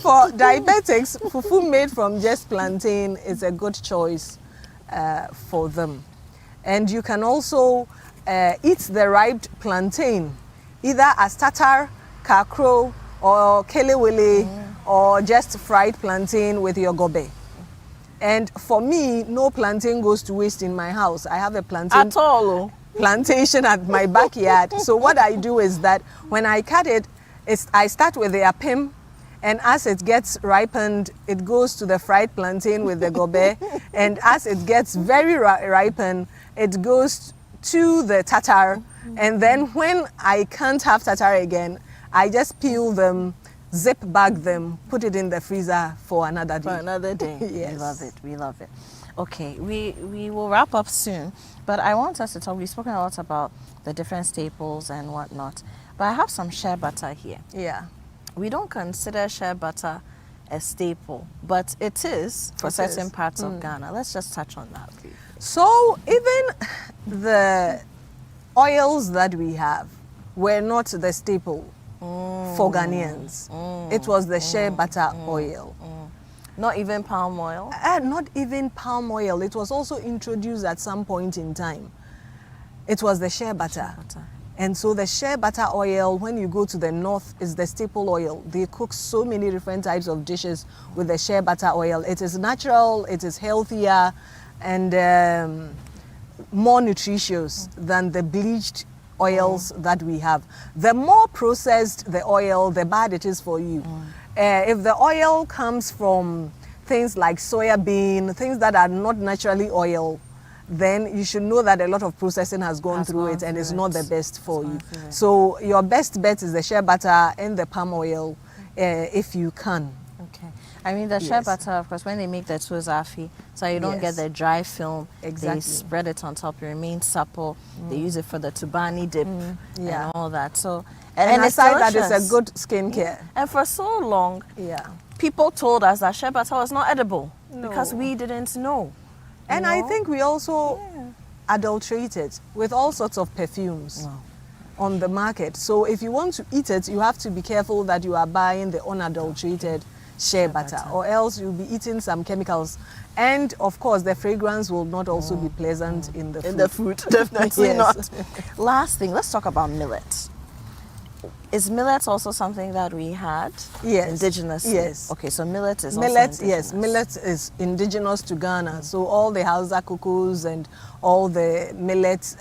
For diabetics, fufu made from just plantain is a good choice for them. And you can also eat the ripe plantain, either as tatar, kakro, or kelewele, or just fried plantain with your gobe. And for me, no plantain goes to waste in my house. I have a plantain at all plantation at my backyard. So what I do is that when I cut it, I start with the apim, and as it gets ripened, it goes to the fried plantain with the gobe, and as it gets very ripened, it goes to the tatar, and then when I can't have tatar again, I just peel them, zip bag them, put it in the freezer for another day. For another day. Yes. We love it. We love it. Okay, we will wrap up soon, but I want us to talk. We've spoken a lot about the different staples and whatnot, but I have some shea butter here. Yeah. We don't consider shea butter a staple, but it is for certain parts of Ghana. Let's just touch on that, please. So even the oils that we have were not the staple for Ghanaians. It was the shea butter oil. Not even palm oil? Not even palm oil. It was also introduced at some point in time. It was the shea butter. And so the shea butter oil, when you go to the north, is the staple oil. They cook so many different types of dishes with the shea butter oil. It is natural, it is healthier, and more nutritious than the bleached oils that we have. The more processed the oil, the bad it is for you. If the oil comes from things like soya bean, things that are not naturally oil, then you should know that a lot of processing has gone through it and it's not the best for you. So your best bet is the shea butter and the palm oil, if you can. Okay. I mean, the shea butter, of course, when they make the tuzafi, so you don't get the dry film, they spread it on top, it remains supple. They use it for the tubani dip and all that. So, and it's aside that, delicious. it's a good skincare. And for so long, people told us that shea butter was not edible because we didn't know. And I think we also adulterate it with all sorts of perfumes on the market. So if you want to eat it, you have to be careful that you are buying the unadulterated shea butter, or else you'll be eating some chemicals. And of course, the fragrance will not also be pleasant in the food. In the food, definitely Yes. not. Last thing, let's talk about millet. Is millet also something that we had? Yes. Indigenous? Yes. Okay, so millet is Millet, also indigenous. yes, millet is indigenous to Ghana. So all the Hausa cocoas and all the millet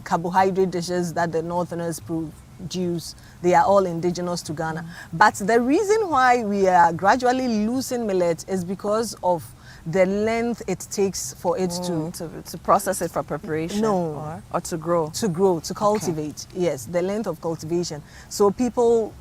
carbohydrate dishes that the Northerners produce, they are all indigenous to Ghana. But the reason why we are gradually losing millet is because of the length it takes for it to process it for preparation. No. Or to grow. To grow, to cultivate. Yes, the length of cultivation. So people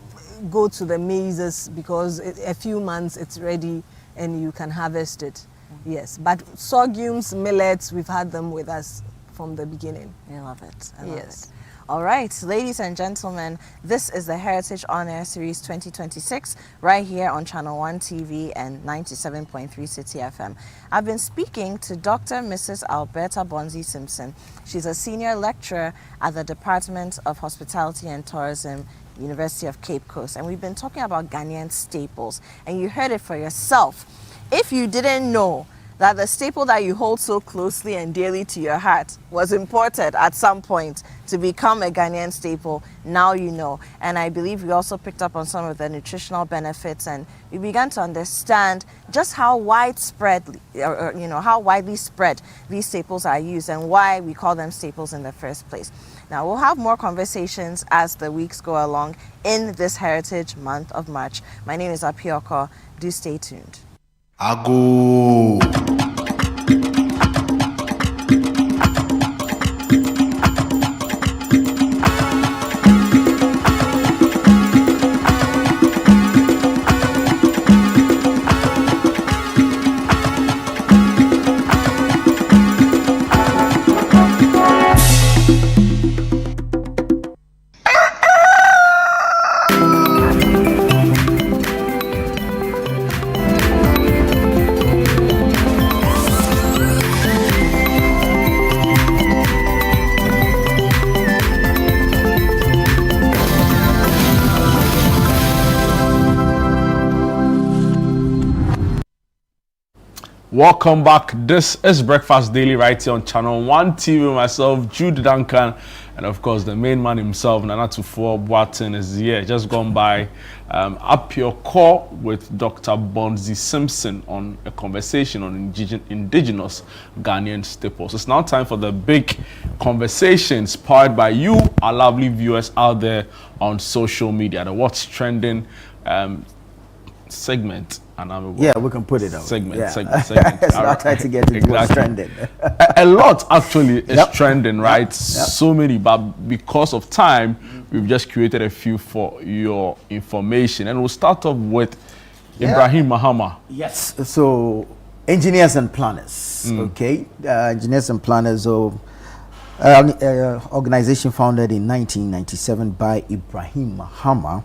go to the mazes because a few months it's ready and you can harvest it. Yes, but sorghums, millets, we've had them with us from the beginning. I love it. I love it. All right, ladies and gentlemen, this is the Heritage On Air Series 2026 right here on Channel 1 TV and 97.3 City FM. I've been speaking to Dr. Mrs. Alberta Bonzi Simpson. She's a senior lecturer at the Department of Hospitality and Tourism, University of Cape Coast, and we've been talking about Ghanaian staples, and you heard it for yourself. If you didn't know that the staple that you hold so closely and dearly to your heart was imported at some point to become a Ghanaian staple, now you know. And I believe we also picked up on some of the nutritional benefits, and we began to understand just how widespread, how widely spread these staples are used and why we call them staples in the first place. Now, we'll have more conversations as the weeks go along in this Heritage Month of March. My name is Apioko. Do stay tuned. Ago. Welcome back. This is Breakfast Daily right here on Channel 1 TV. Myself, Jude Duncan, and of course the main man himself, Nana Tufo Boateng, is here. Just gone by Up Your Core with Dr. Bonzi Simpson on a conversation on indigenous Ghanaian staples. It's now time for the big conversations powered by you, our lovely viewers out there on social media. The What's Trending segment. And yeah, we can put it out. Segment. So I try to get into what's trending. A lot actually is trending, right? So many, but because of time, we've just created a few for your information. And we'll start off with Ibrahim Mahama. Yes, so engineers and planners, okay? Engineers and planners, organization founded in 1997 by Ibrahim Mahama,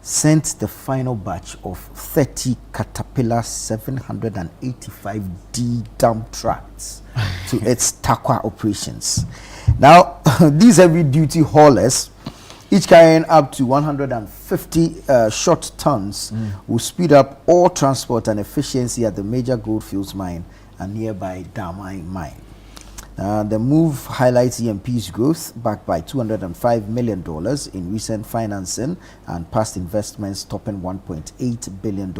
sent the final batch of 30 Caterpillar 785D dump trucks to its Takwa operations. Now, these heavy-duty haulers, each carrying up to 150 short tons, will speed up all transport and efficiency at the major Goldfields mine and nearby Damai mine. The move highlights EMP's growth, backed by $205 million in recent financing and past investments topping $1.8 billion,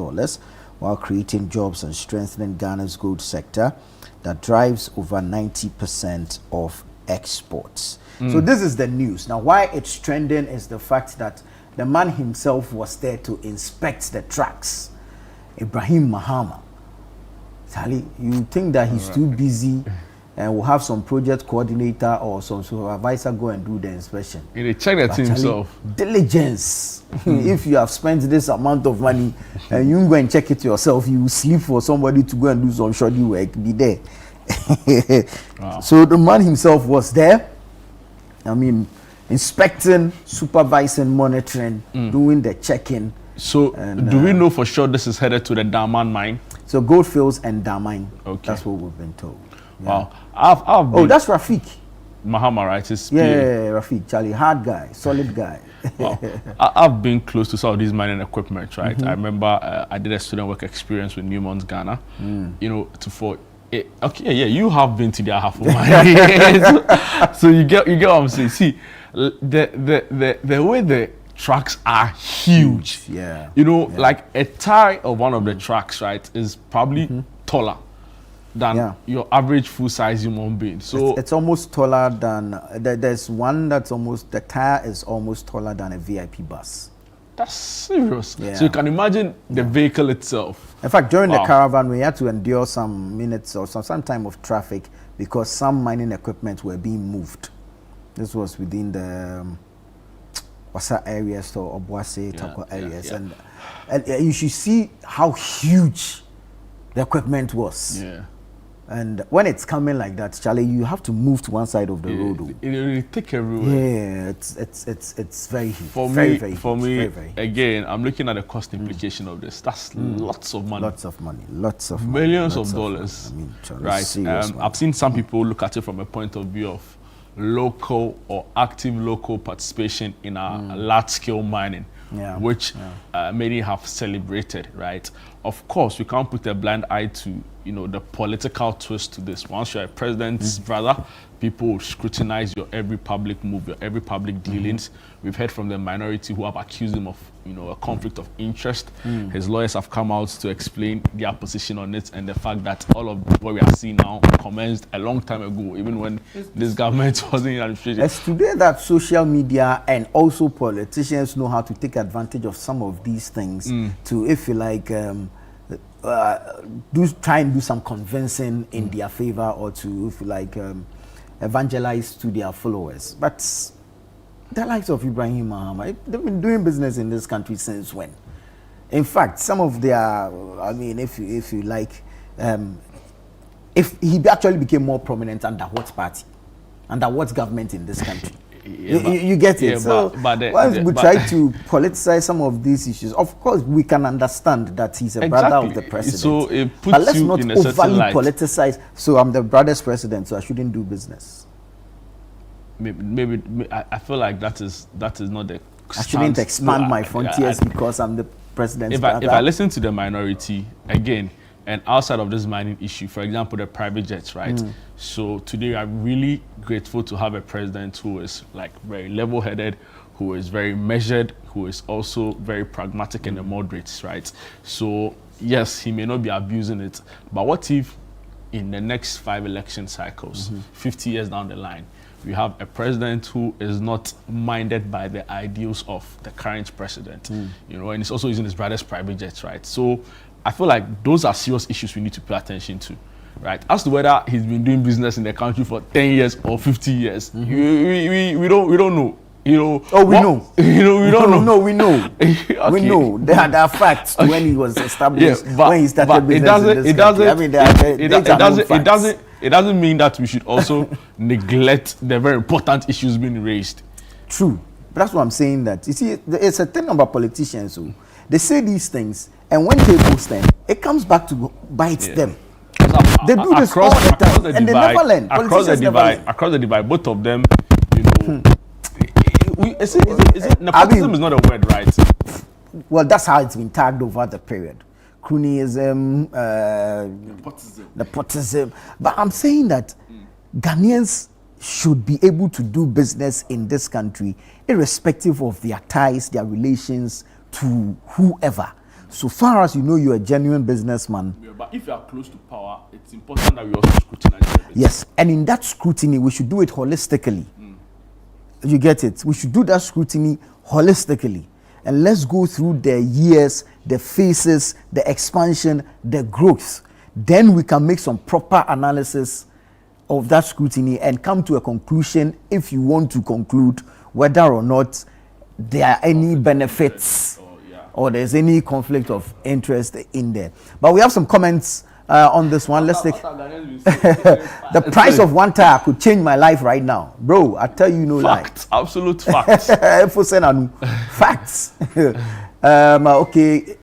while creating jobs and strengthening Ghana's gold sector that drives over 90% of exports. So this is the news. Now, why it's trending is the fact that the man himself was there to inspect the trucks. Ibrahim Mahama. Charlie, you think that he's too busy and we'll have some project coordinator or some supervisor go and do the inspection. He check that himself. Diligence. If you have spent this amount of money and you go and check it yourself, you sleep for somebody to go and do some shoddy work, be there. So the man himself was there. I mean, inspecting, supervising, monitoring, doing the checking. So do we know for sure this is headed to the Daman mine? So Goldfields and Damine. Okay. That's what we've been told. Wow. That's Rafiq Mahama, right? Rafiq, Charlie, hard guy, solid guy. Wow. I've been close to some of these mining equipment, right? I remember I did a student work experience with Newmont Ghana. You know, you have been to their half of mine. So you get what I'm saying. See, the way the trucks are huge. You know, like a tire of one of the trucks, right, is probably taller than your average full-size human being. So it's almost taller than there's one that's almost, the tire is almost taller than a VIP bus. That's serious. So you can imagine the vehicle itself. In fact, during the caravan, we had to endure some minutes or some time of traffic because some mining equipment were being moved. This was within the Wasa areas or Obuasi, Takwa areas, and you should see how huge the equipment was. And when it's coming like that, Charlie, you have to move to one side of the road. It will take everywhere. Yeah, it's very huge. For me, again, I'm looking at the cost implication of this. That's lots of money. Lots of money. Millions of dollars. Right. I've seen some people look at it from a point of view of local or active local participation in our large-scale mining, which many have celebrated, right? Of course, we can't put a blind eye to, you know, the political twist to this. Once you're a president's brother, people will scrutinize your every public move, your every public dealings. We've heard from the minority who have accused him of, you know, a conflict of interest. His lawyers have come out to explain their position on it and the fact that all of what we are seeing now commenced a long time ago, even when this government wasn't in administration. It's today that social media and also politicians know how to take advantage of some of these things to, if you like, try and do some convincing in their favor, or to, if you like, evangelize to their followers. But the likes of Ibrahim Mahama, they've been doing business in this country since when? In fact, some of their, I mean, if you like, if he actually became more prominent under what party, under what government in this country? You get it. So once we try to politicize some of these issues, of course we can understand that he's a brother of the president. So it puts but let's you not in a certain overly light. politicize. So I'm the brother's president, so I shouldn't do business. Maybe I feel like that is not the. I shouldn't expand my frontiers because I'm the president's brother. If I listen to the minority again, And outside of this mining issue, for example, the private jets, right? So today I'm really grateful to have a president who is like very level-headed, who is very measured, who is also very pragmatic and moderate, right? So yes, he may not be abusing it, but what if in the next 5 election cycles, 50 years down the line, we have a president who is not minded by the ideals of the current president, you know, and he's also using his brother's private jets, right? So I feel like those are serious issues we need to pay attention to, right? As to whether he's been doing business in the country for 10 years or 50 years, we don't know. You know, we know. You know, we don't know. No, we know. Okay. We know. There are facts when he was established, when he started business in this country. I mean, it doesn't mean that we should also neglect the very important issues being raised. True. But that's what I'm saying, that, you see, it's a thing about politicians who, they say these things, and when tables stand, it comes back to bite them. They do this all the time, and they never learn. Across the divide, both of them, you know, nepotism is not a word, right? Well, that's how it's been tagged over the period. Cronyism, nepotism. But I'm saying that Ghanaians should be able to do business in this country, irrespective of their ties, their relations to whoever. So far as you know you're a genuine businessman. Yeah, but if you are close to power, it's important that we also scrutinize it. Yes, and in that scrutiny, we should do it holistically. You get it? We should do that scrutiny holistically. And let's go through the years, the phases, the expansion, the growth. Then we can make some proper analysis of that scrutiny and come to a conclusion, if you want to conclude whether or not there are any benefits or there's any conflict of interest in there. But we have some comments on this one. Let's take the price of one tire could change my life right now, bro. I tell you, no facts, absolute facts. Facts. Okay,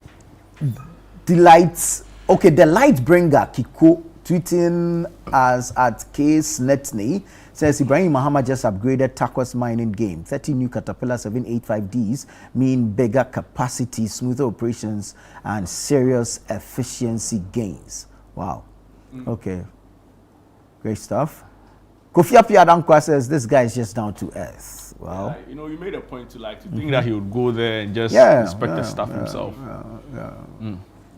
delights. Okay, the light bringer Kiko tweeting as at Case Netney says Ibrahim Mahama just upgraded Takwa's mining game. 30 new Caterpillar 785Ds mean bigger capacity, smoother operations, and serious efficiency gains. Wow. Okay. Great stuff. Kofi Appiah says this guy is just down to earth. Wow. Yeah, you know, you made a point to think that he would go there and just inspect the stuff himself.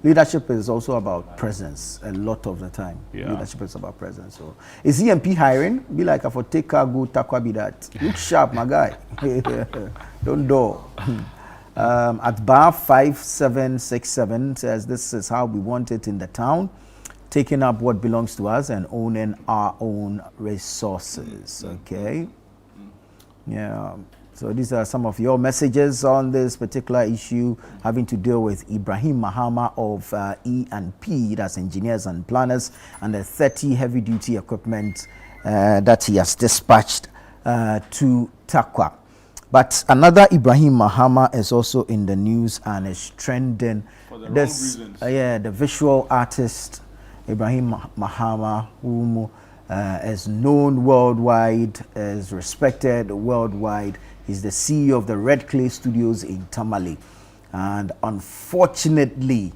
Leadership is also about presence a lot of the time. Leadership is about presence. So is EMP hiring? Be like if I take cargo, Takwa be that. Look sharp, my guy. Don't do. At bar 5767 says this is how we want it in the town, taking up what belongs to us and owning our own resources. Okay. Yeah. So these are some of your messages on this particular issue having to deal with Ibrahim Mahama of E&P, that's engineers and planners, and the 30 heavy-duty equipment that he has dispatched to Takwa. But another Ibrahim Mahama is also in the news and is trending. For the wrong reasons. The visual artist Ibrahim Mahama, whom is known worldwide, is respected worldwide. He's the CEO of the Red Clay Studios in Tamale, and unfortunately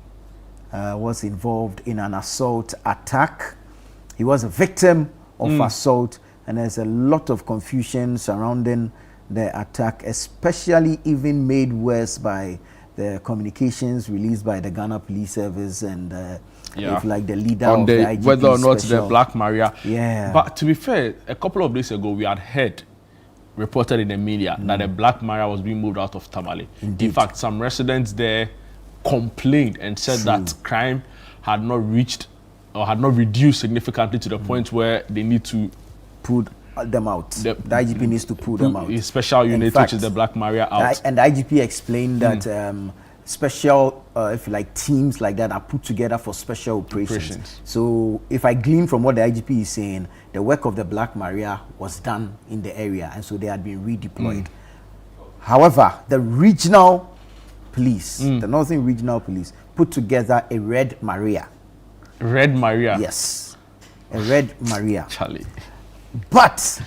was involved in an assault attack. He was a victim of assault, and there's a lot of confusion surrounding the attack, especially even made worse by the communications released by the Ghana Police Service and if like the leader on of the IGP whether or not special. the Black Maria. Yeah. But to be fair, a couple of days ago we had heard reported in the media that the Black Maria was being moved out of Tamale. Indeed. In fact, some residents there complained and said that crime had not reached or had not reduced significantly to the point where they need to put them out. The IGP needs to pull them out. A special unit, which is the Black Maria, out. And the IGP explained that special, if you like, teams like that are put together for special operations. So if I glean from what the IGP is saying, the work of the Black Maria was done in the area, and so they had been redeployed. However, the regional police, the Northern Regional Police, put together a Red Maria. Red Maria? Yes. A Red Maria. Charlie. But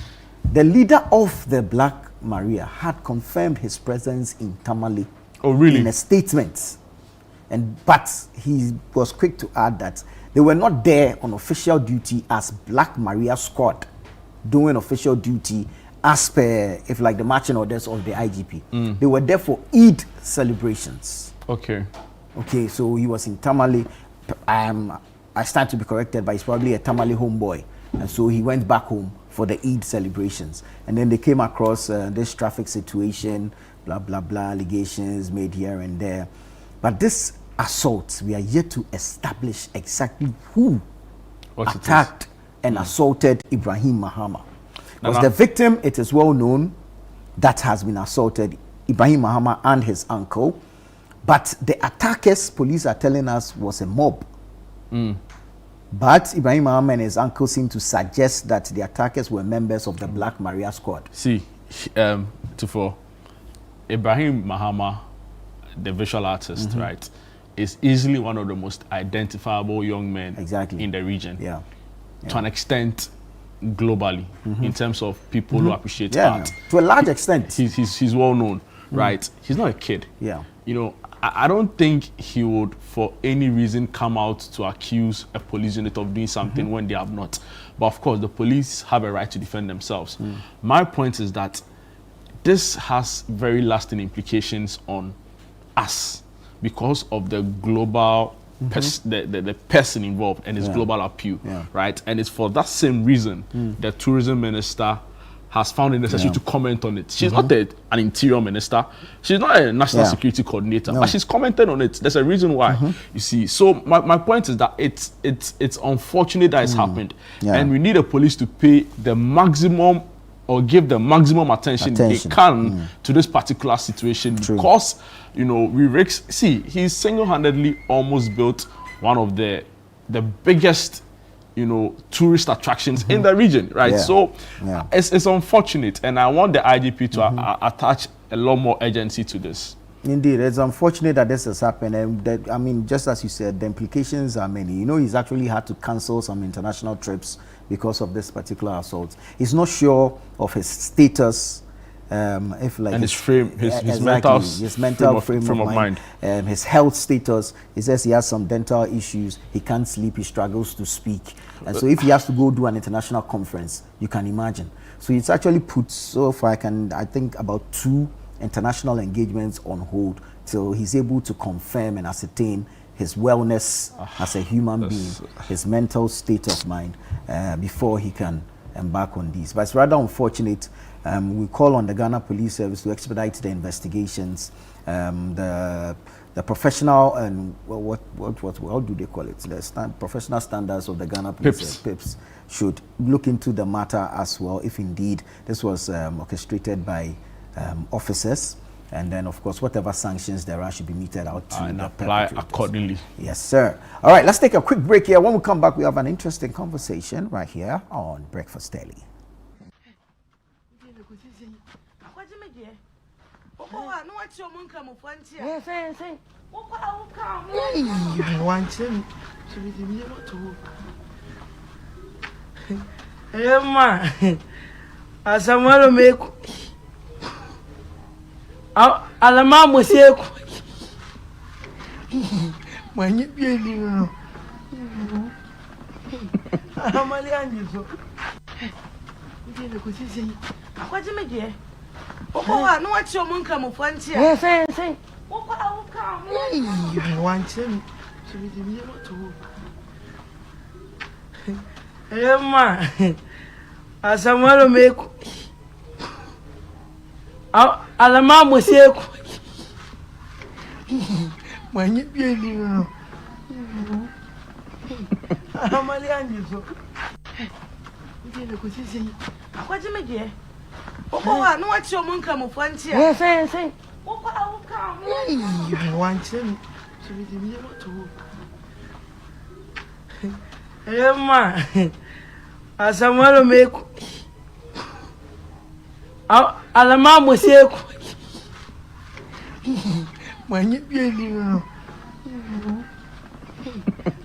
the leader of the Black Maria had confirmed his presence in Tamale. Oh, really? In a statement. But he was quick to add that they were not there on official duty as Black Maria Squad, doing official duty as per, if like the marching orders of the IGP. They were there for Eid celebrations. Okay, so he was in Tamale. I stand to be corrected, but he's probably a Tamale homeboy. And so he went back home for the Eid celebrations. And then they came across this traffic situation, blah, blah, blah, allegations made here and there. But this assault, we are yet to establish exactly who attacked and assaulted Ibrahim Mahama. Because the victim, it is well known, that has been assaulted, Ibrahim Mahama and his uncle. But the attackers, police are telling us, was a mob. But Ibrahim Mahama and his uncle seem to suggest that the attackers were members of the Black Maria Squad. See, Ibrahim Mahama, the visual artist, right, is easily one of the most identifiable young men in the region. To an extent, globally, in terms of people who appreciate art. To a large extent. He's well known, right? He's not a kid. You know, I don't think he would, for any reason, come out to accuse a police unit of doing something when they have not. But of course, the police have a right to defend themselves. My point is that this has very lasting implications on us because of the global the person involved and his global appeal, right? And it's for that same reason the tourism minister has found it necessary to comment on it. She's not an interior minister. She's not a national security coordinator, but she's commented on it. There's a reason why, you see. So my point is that it's unfortunate that it's happened. And we need the police to pay the maximum or give the maximum attention. They can to this particular situation because, you know, he's single-handedly almost built one of the biggest, you know, tourist attractions in the region, right? So it's unfortunate, and I want the IGP to attach a lot more urgency to this. Indeed, it's unfortunate that this has happened, and that, I mean, just as you said, the implications are many. You know, he's actually had to cancel some international trips because of this particular assault. He's not sure of his status, if like and his mental frame of mind, his health status. He says he has some dental issues. He can't sleep. He struggles to speak, and so if he has to go do an international conference, you can imagine. So it's actually put so far. I think about 2 international engagements on hold till he's able to confirm and ascertain his wellness as a human being, his mental state of mind, before he can embark on these. But it's rather unfortunate. We call on the Ghana Police Service to expedite the investigations. The professional and what do they call it? The professional standards of the Ghana Police Service, PIPS, should look into the matter as well, if indeed this was orchestrated by officers. And then, of course, whatever sanctions there are should be meted out to and apply accordingly. Yes, sir. All right, let's take a quick break here. When we come back, we have an interesting conversation right here on Breakfast Daily. Alama musiku mwenye bieni no amali anjizo ndile kusisi akwaje meje okwa no wachi omunka mufanti a sen okwa awuka mu wanche sibidi biye moto ema asamalo meku alama musiku mwenye bieni no amali anjizo ndile kusisi akwaje meje okwa no wachi omunka mufanti a sen okwa awuka mu wanche sibidi biye moto ema asamalo meku alama musiku mwenye bieni no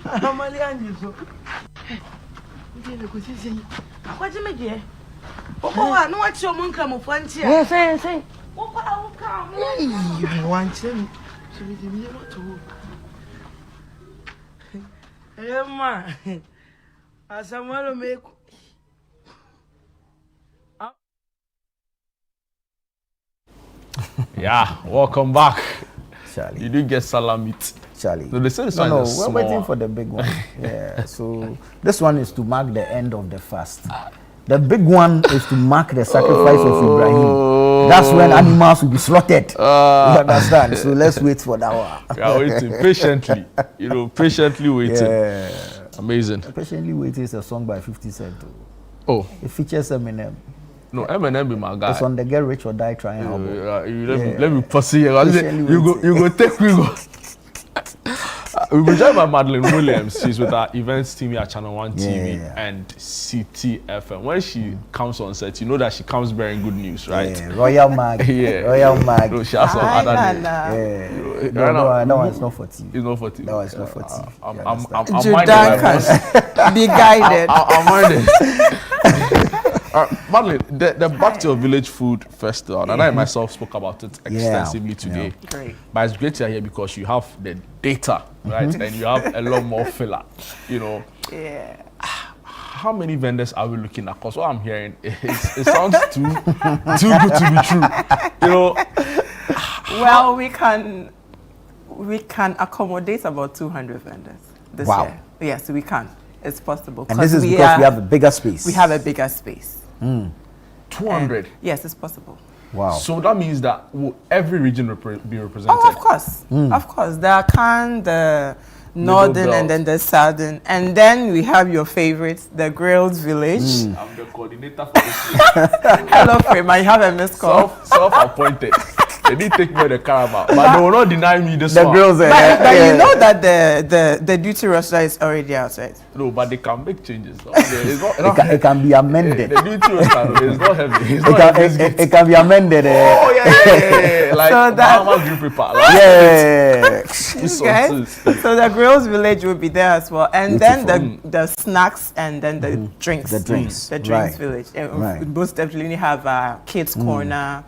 amali anjizo ndile kusisi akwaje meje okwa no wachi omunka mufanti a sen okwa awuka mu wanche sibidi biye moto Emma, Asamuel make. Yeah, welcome back. Charlie. You didn't get salamit. Charlie. No, they say this no, one no, is we're small. waiting for the big one. Yeah, so this one is to mark the end of the fast. The big one is to mark the sacrifice of Ibrahim. That's when animals will be slaughtered. You understand? So let's wait for that one. We are waiting patiently. You know, patiently waiting. Yeah. Amazing. Patiently Waiting is a song by 50 Cent. Oh. It features Eminem. No, Eminem be my guy. It's on the Get Rich or Die Trying album. Let me pursue you. You go take we go. We will join by Madeline Williams. She's with our events team here at Channel 1 TV and CTFM. When she comes on set, you know that she comes bearing good news, right? Yeah, Royal Mag. Royal Mag. No, she has some other names. Yeah. That one is not for TV. It's not for TV. That one is not for TV. I'm Judan can be guided. I'm minded. Madeline, the Back to Your Village Food Festival, and I myself spoke about it extensively today. Great. But it's great to hear because you have the data, right? And you have a lot more filler, you know. Yeah. How many vendors are we looking at? Because what I'm hearing, it sounds too good to be true. You know. Well, we can accommodate about 200 vendors this year. Yes, we can. It's possible. And this is because we have a bigger space. We have a bigger space. 200? Yes, it's possible. Wow. So that means that will every region be represented? Oh, of course. Of course. The Akan, the Northern, and then the Southern. And then we have your favorites, the Grilled Village. I'm the coordinator for this. Hello, Frame. I have a missed call. Self-appointed. They didn't take me the Carabao, but they will not deny me this one. Girls, but you know that the duty roster is already outside. No, but they can make changes. It can be amended. The duty roster is not heavy. It's not heavy. It can be amended. Oh yeah. Like So that- Mama's drip paper. So the Grills Village will be there as well, and then the snacks and then the drinks. The drinks. The drinks Right. village. Right. We most definitely have a kids corner,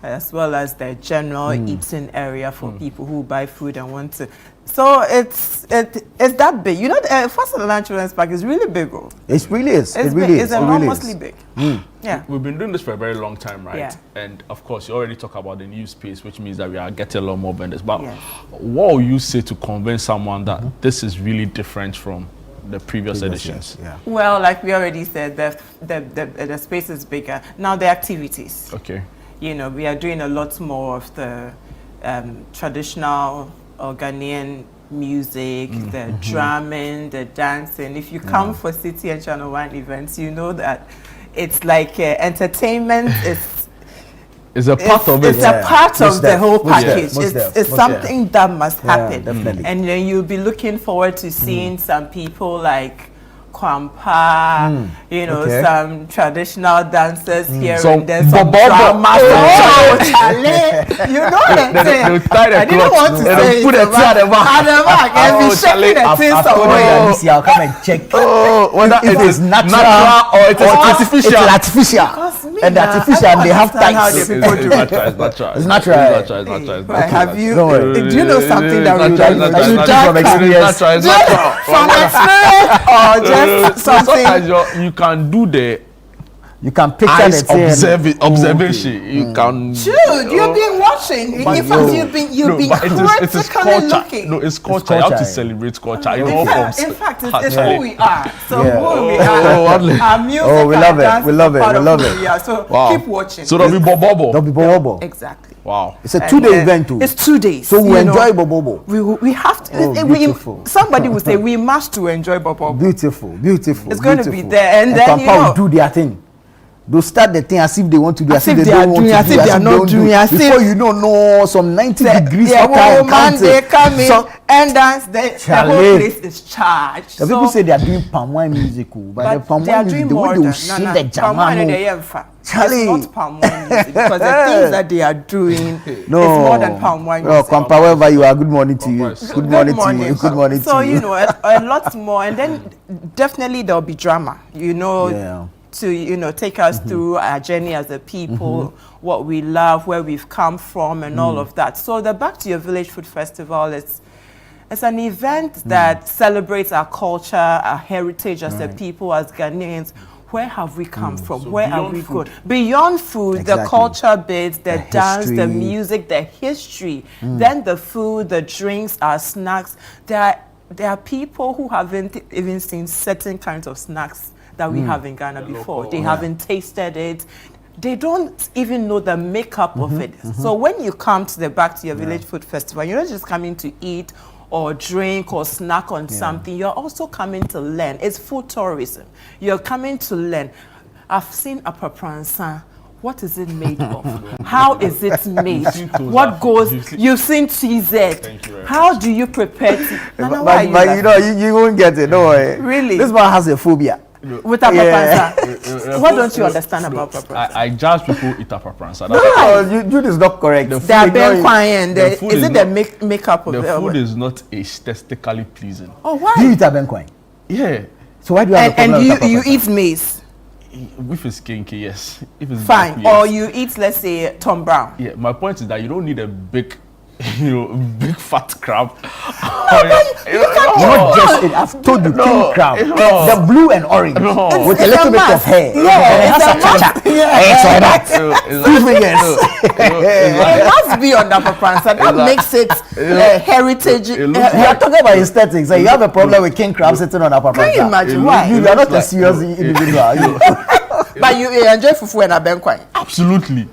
as well as the general eating area for people who buy food and want to. So it's that big. You know, Fosterland Children's Park is really big. It really is. It's It really big. is. It's It really enormously is. big. Yeah. We've been doing this for a very long time, right? Yeah. And of course, you already talk about the new space, which means that we are getting a lot more vendors. But what will you say to convince someone that this is really different from the previous editions? Yeah. Well, like we already said, the space is bigger. Now the activities. Okay. You know, we are doing a lot more of the traditional or Ghanaian music, the drumming, the dancing. If you come for City and Channel 1 events, you know that it's like entertainment It's a part of it. It's a part of the whole package. Most It's something that must happen. definitely. And then you'll be looking forward to seeing some people like Kwampa, you know, some traditional dancers here and there, some drama. You know what I'm saying? I didn't want to say put a tea at the back. At the back, and be shaking the things away. I'll come and check. Whether If it it's is natural or it is artificial. It's artificial. And the artificial, they have how types. the people do it. It's natural. But have you? Don't worry. Do you know something that we from experience. from experience or just something? You can do the You can picture eyes the thing. observation. You can. Dude, you've been watching. In fact, you've been critically looking. No, it's culture. You have to celebrate culture in all forms. In fact, it's who we are. So Yeah. who we are. Our music, we love our it. dance We love is it. part We of love who it. we are. So Wow. keep watching. So there'll be bobo. Don't be bobo. Exactly. Wow. It's a 2-day event too. It's 2 days. So we you know. enjoy bobo. We have to. Oh, beautiful. Somebody will say we must to enjoy Bobo. Beautiful. It's going to be there, and then Papa you know. will do their thing. They'll start the thing as if they want to do, As if they are don't want doing, to as do, if they are not don't doing, do. as if- Before you know, some 90 degrees The for time woman, they come in So and dance. The whole Charlie. place is charged. the people say they are doing palm wine music, but the palm they are wine music, doing the way more they will than shake the palm wine. jamano. Charlie. It's not palm wine music because the things that they are doing No, is more than palm wine no, music. Kwampa, wherever you are, good morning to you. Good morning to you. Good morning So to you. you know a lot more, and then definitely there'll be drama. You know. Yeah. To take us through our journey as a people, what we love, where we've come from, and all of that. So the Back to Your Village Food Festival is It's an event that celebrates our culture, our heritage as a people, as Ghanaians. Where have we come from? So Where are we food. going? Beyond food, the culture bits, the dance, the history. music, the history, then the food, the drinks, our snacks. There are people who haven't even seen certain kinds of snacks that we have in Ghana before. They haven't tasted it. They don't even know the makeup of it. So when you come to the Back to Your Village Food Festival, you're not just coming to eat or drink or snack on something. You're also coming to learn. It's food tourism. You're coming to learn. I've seen a papransa. What is it made of? How is it made? What goes? You've seen TZ. How do you prepare it? But you know, you won't get it. Don't worry. Really? This man has a phobia. With a papransa. What don't you understand about papransa? I judge people eat a papransa. No, you is not correct. They are Ben Kwai, is it the makeup of the food is not aesthetically pleasing. Oh, why? Do you eat a Ben Kwai? Yeah. So why do you have a problem with And you eat maize? If it's kinky, yes. If it's fine. black, yes. Or you eat, let's say, Tom Brown. Yeah, my point is that you don't need a big, big fat crab. Not just it. I've told you, king crab. The blue and orange with a little bit of hair. Yeah, it's a cha-cha. It's like that. 2 fingers. It must be on the papransa. That makes it heritage. You are talking about aesthetics. You have a problem with king crab sitting on a papransa. Can you imagine why? You are not a serious individual. But you enjoy fufu and abenkwai. Absolutely.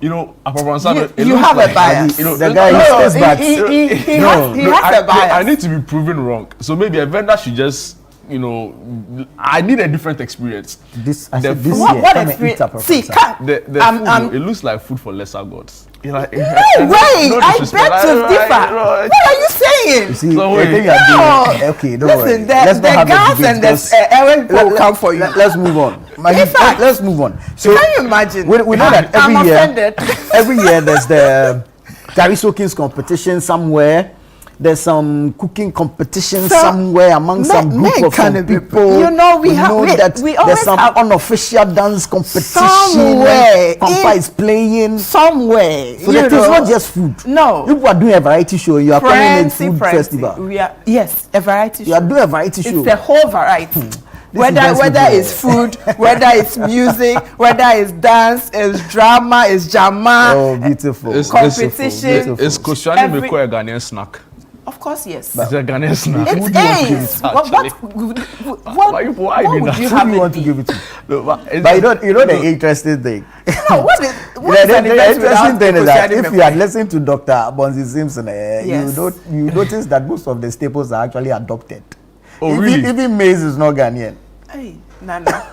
You know, a papransa. You have a bias. The guy stays back. He has a bias. I need to be proven wrong. So maybe a vendor should just, I need a different experience. This what experience? See, the food, it looks like food for lesser gods. No way! I beg to differ. What are you saying? You see, I think you're doing okay. Don't worry. Let's not have gas and the Aaron will come for you. Let's move on. Let's move on. So can you imagine? We know that every year there's the Gary Soakins competition somewhere. There's some cooking competition somewhere among some group of some people. You know, we there's some unofficial dance competition. Somewhere. Pampa is playing. Somewhere. So it's not just food. No. You are doing a variety show. You are calling it food festival. Yes, a variety show. You are doing a variety show. It's the whole variety. Whether it's food, whether it's music, whether it's dance, it's drama, it's jama. Oh, beautiful. Competition. Is Koscielny Mekwa a Ghanaian snack? Of course, yes. It's a Ghanaian snack. What would you have? Who do you want to give it to? But you know the interesting thing. What is the interesting thing is that if you had listened to Dr. Bonzi Simpson, you notice that most of the staples are actually adopted. Oh, really? Even maize is not Ghanaian. Hey, Nana.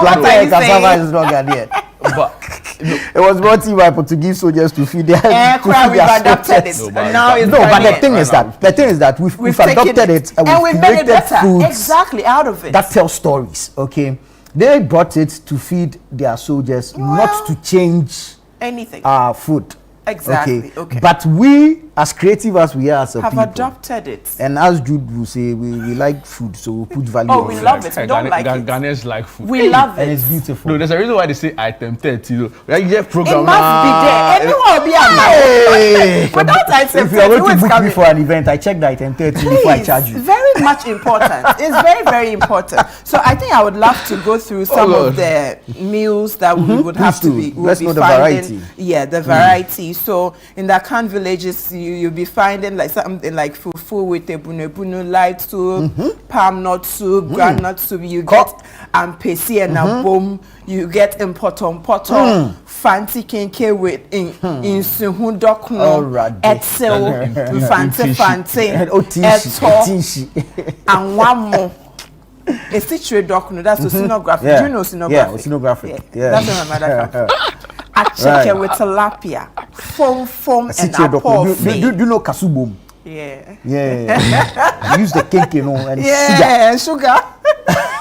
Plantain cassava is not Ghanaian. But it was brought to you by Portuguese soldiers to feed their we've adopted it. But the thing is that we've adopted it and we've created foods exactly out of it that tell stories. Okay, they brought it to feed their soldiers, not to change anything. Food. Exactly. Okay. But we, as creative as we are as a people, have adopted it. And as Jude will say, we like food, so we put value on it. Oh, we love it. We don't like it. Ghanaians like food. We love it. And it's beautiful. No, there's a reason why they say item 30. You have program. It must be there. Everyone will be alive. Without item 30, if you are going to book me for an event, I check the item 30 before I charge you. Very much important. It's very, very important. So I think I would love to go through some of the meals that we would have to be. Let's know the variety. Yeah, the variety. So in the Akan villages, you'll be finding like something like fufu with ebunu light soup, palm nut soup, groundnut soup. You get ampesi and abom. You get important fancy kenke with insuhu dokno, etzel, fante, eto, and one more. A situate dokno. That's oceanography. Yeah. Do you know oceanography? Yeah, oceanography. Yeah. That's where my mother comes from. A chicken with tilapia, foam, and apple. Do you know kasubom? Yeah. Yeah. Use the cake, and sugar.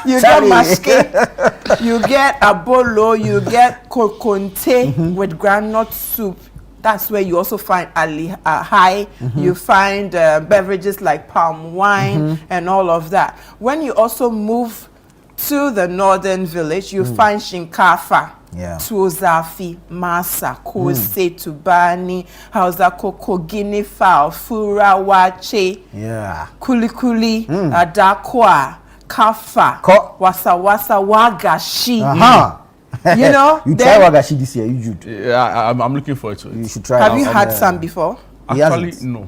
You get mashke, you get abolo, you get kokonte with groundnut soup. That's where you also find high. You find beverages like palm wine and all of that. When you also move to the northern village, you find shinkafa. tuozafi, masa, kose, tubani, hausa koko, guinea fowl, fura wache, kulikuli, adakwa, kafa, wasa wasa, wagashi. You know, you try wagashi this year, you should. Yeah, I'm looking forward to it. You should try. Have you had some before? Actually, no.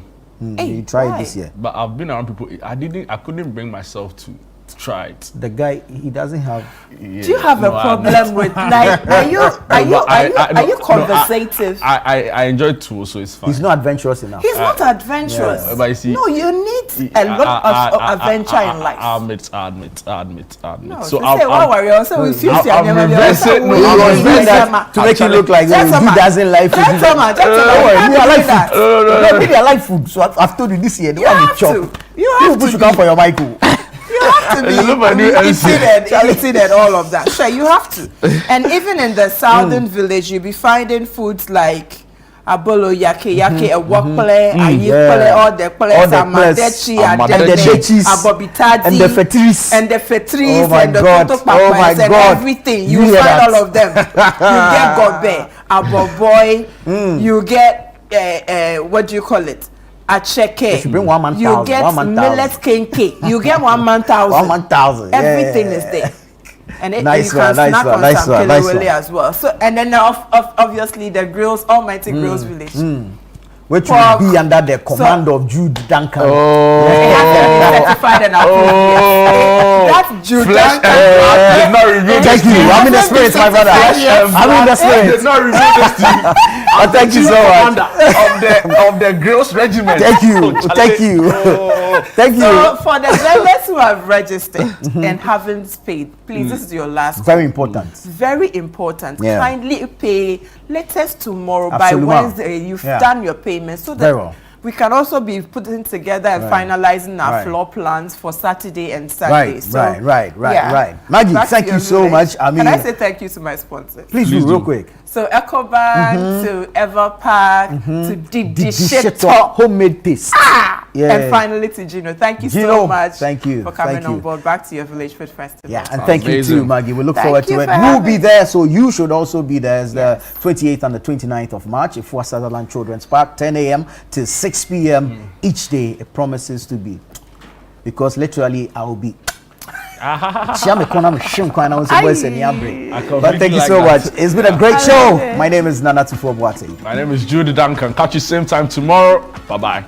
Hey, you try it this year. But I've been around people. I couldn't bring myself to try it. The guy, he doesn't have. Do you have a problem with like? Are you conversative? I enjoy too, so it's fine. He's not adventurous enough. He's not adventurous. But you see, no, you need a lot of adventure in life. Admit. No, so I'll worry. Also, we feel to make it look like he doesn't like food. I like food. Maybe I like food, so I've told you this year. You have to. You should come for your Michael. You have to be eating and all of that. Sure, you have to. And even in the southern village, you'll be finding foods like abolo, yake, a wokple, ayikple, all the place, amadechi, abobitadi, and the fetris, and the God. and everything. You find all of them. You get gobe, aboboy, you get what do you call it? A check. You bring 1 man, you get millet kenke. You get 1 man 1,000. Everything is there. And you can snack on some kelewele as well. So and then obviously the grills, Almighty Grills Village. Which will be under the command of Jude Duncan. Certified and approved. That's Jude Duncan. Thank you. I'm in the spirit, my brother. I'm in the spirit. Did not reveal this to you. Thank you so much. Of the Grills Regiment. Thank you. Thank you. Thank you. So for the members who have registered and haven't paid, please, this is your last. Very important. Very important. Kindly pay latest tomorrow. Absolutely. By Wednesday. You've done your payment so that we can also be putting together and finalizing our floor plans for Saturday and Sunday. Right. Maggie, thank you so much. I mean, can I say thank you to my sponsors? Please do, real quick. So EcoBank, to Everpark, to Digitator, homemade taste. And finally to Gino. Thank you so much. Thank you for coming on board. Back to your Village Food Festival. Yeah, and thank you too, Maggie. We look forward to it. We'll be there, so you should also be there. It's the 28th and the 29th of March at Fort Sutherland Children's Park, 10 a.m. to 6 p.m. each day. It promises to be, because literally I will be. But thank you so much. It's been a great show. My name is Nana Tufo Boate. My name is Judy Duncan. Catch you same time tomorrow. Bye-bye.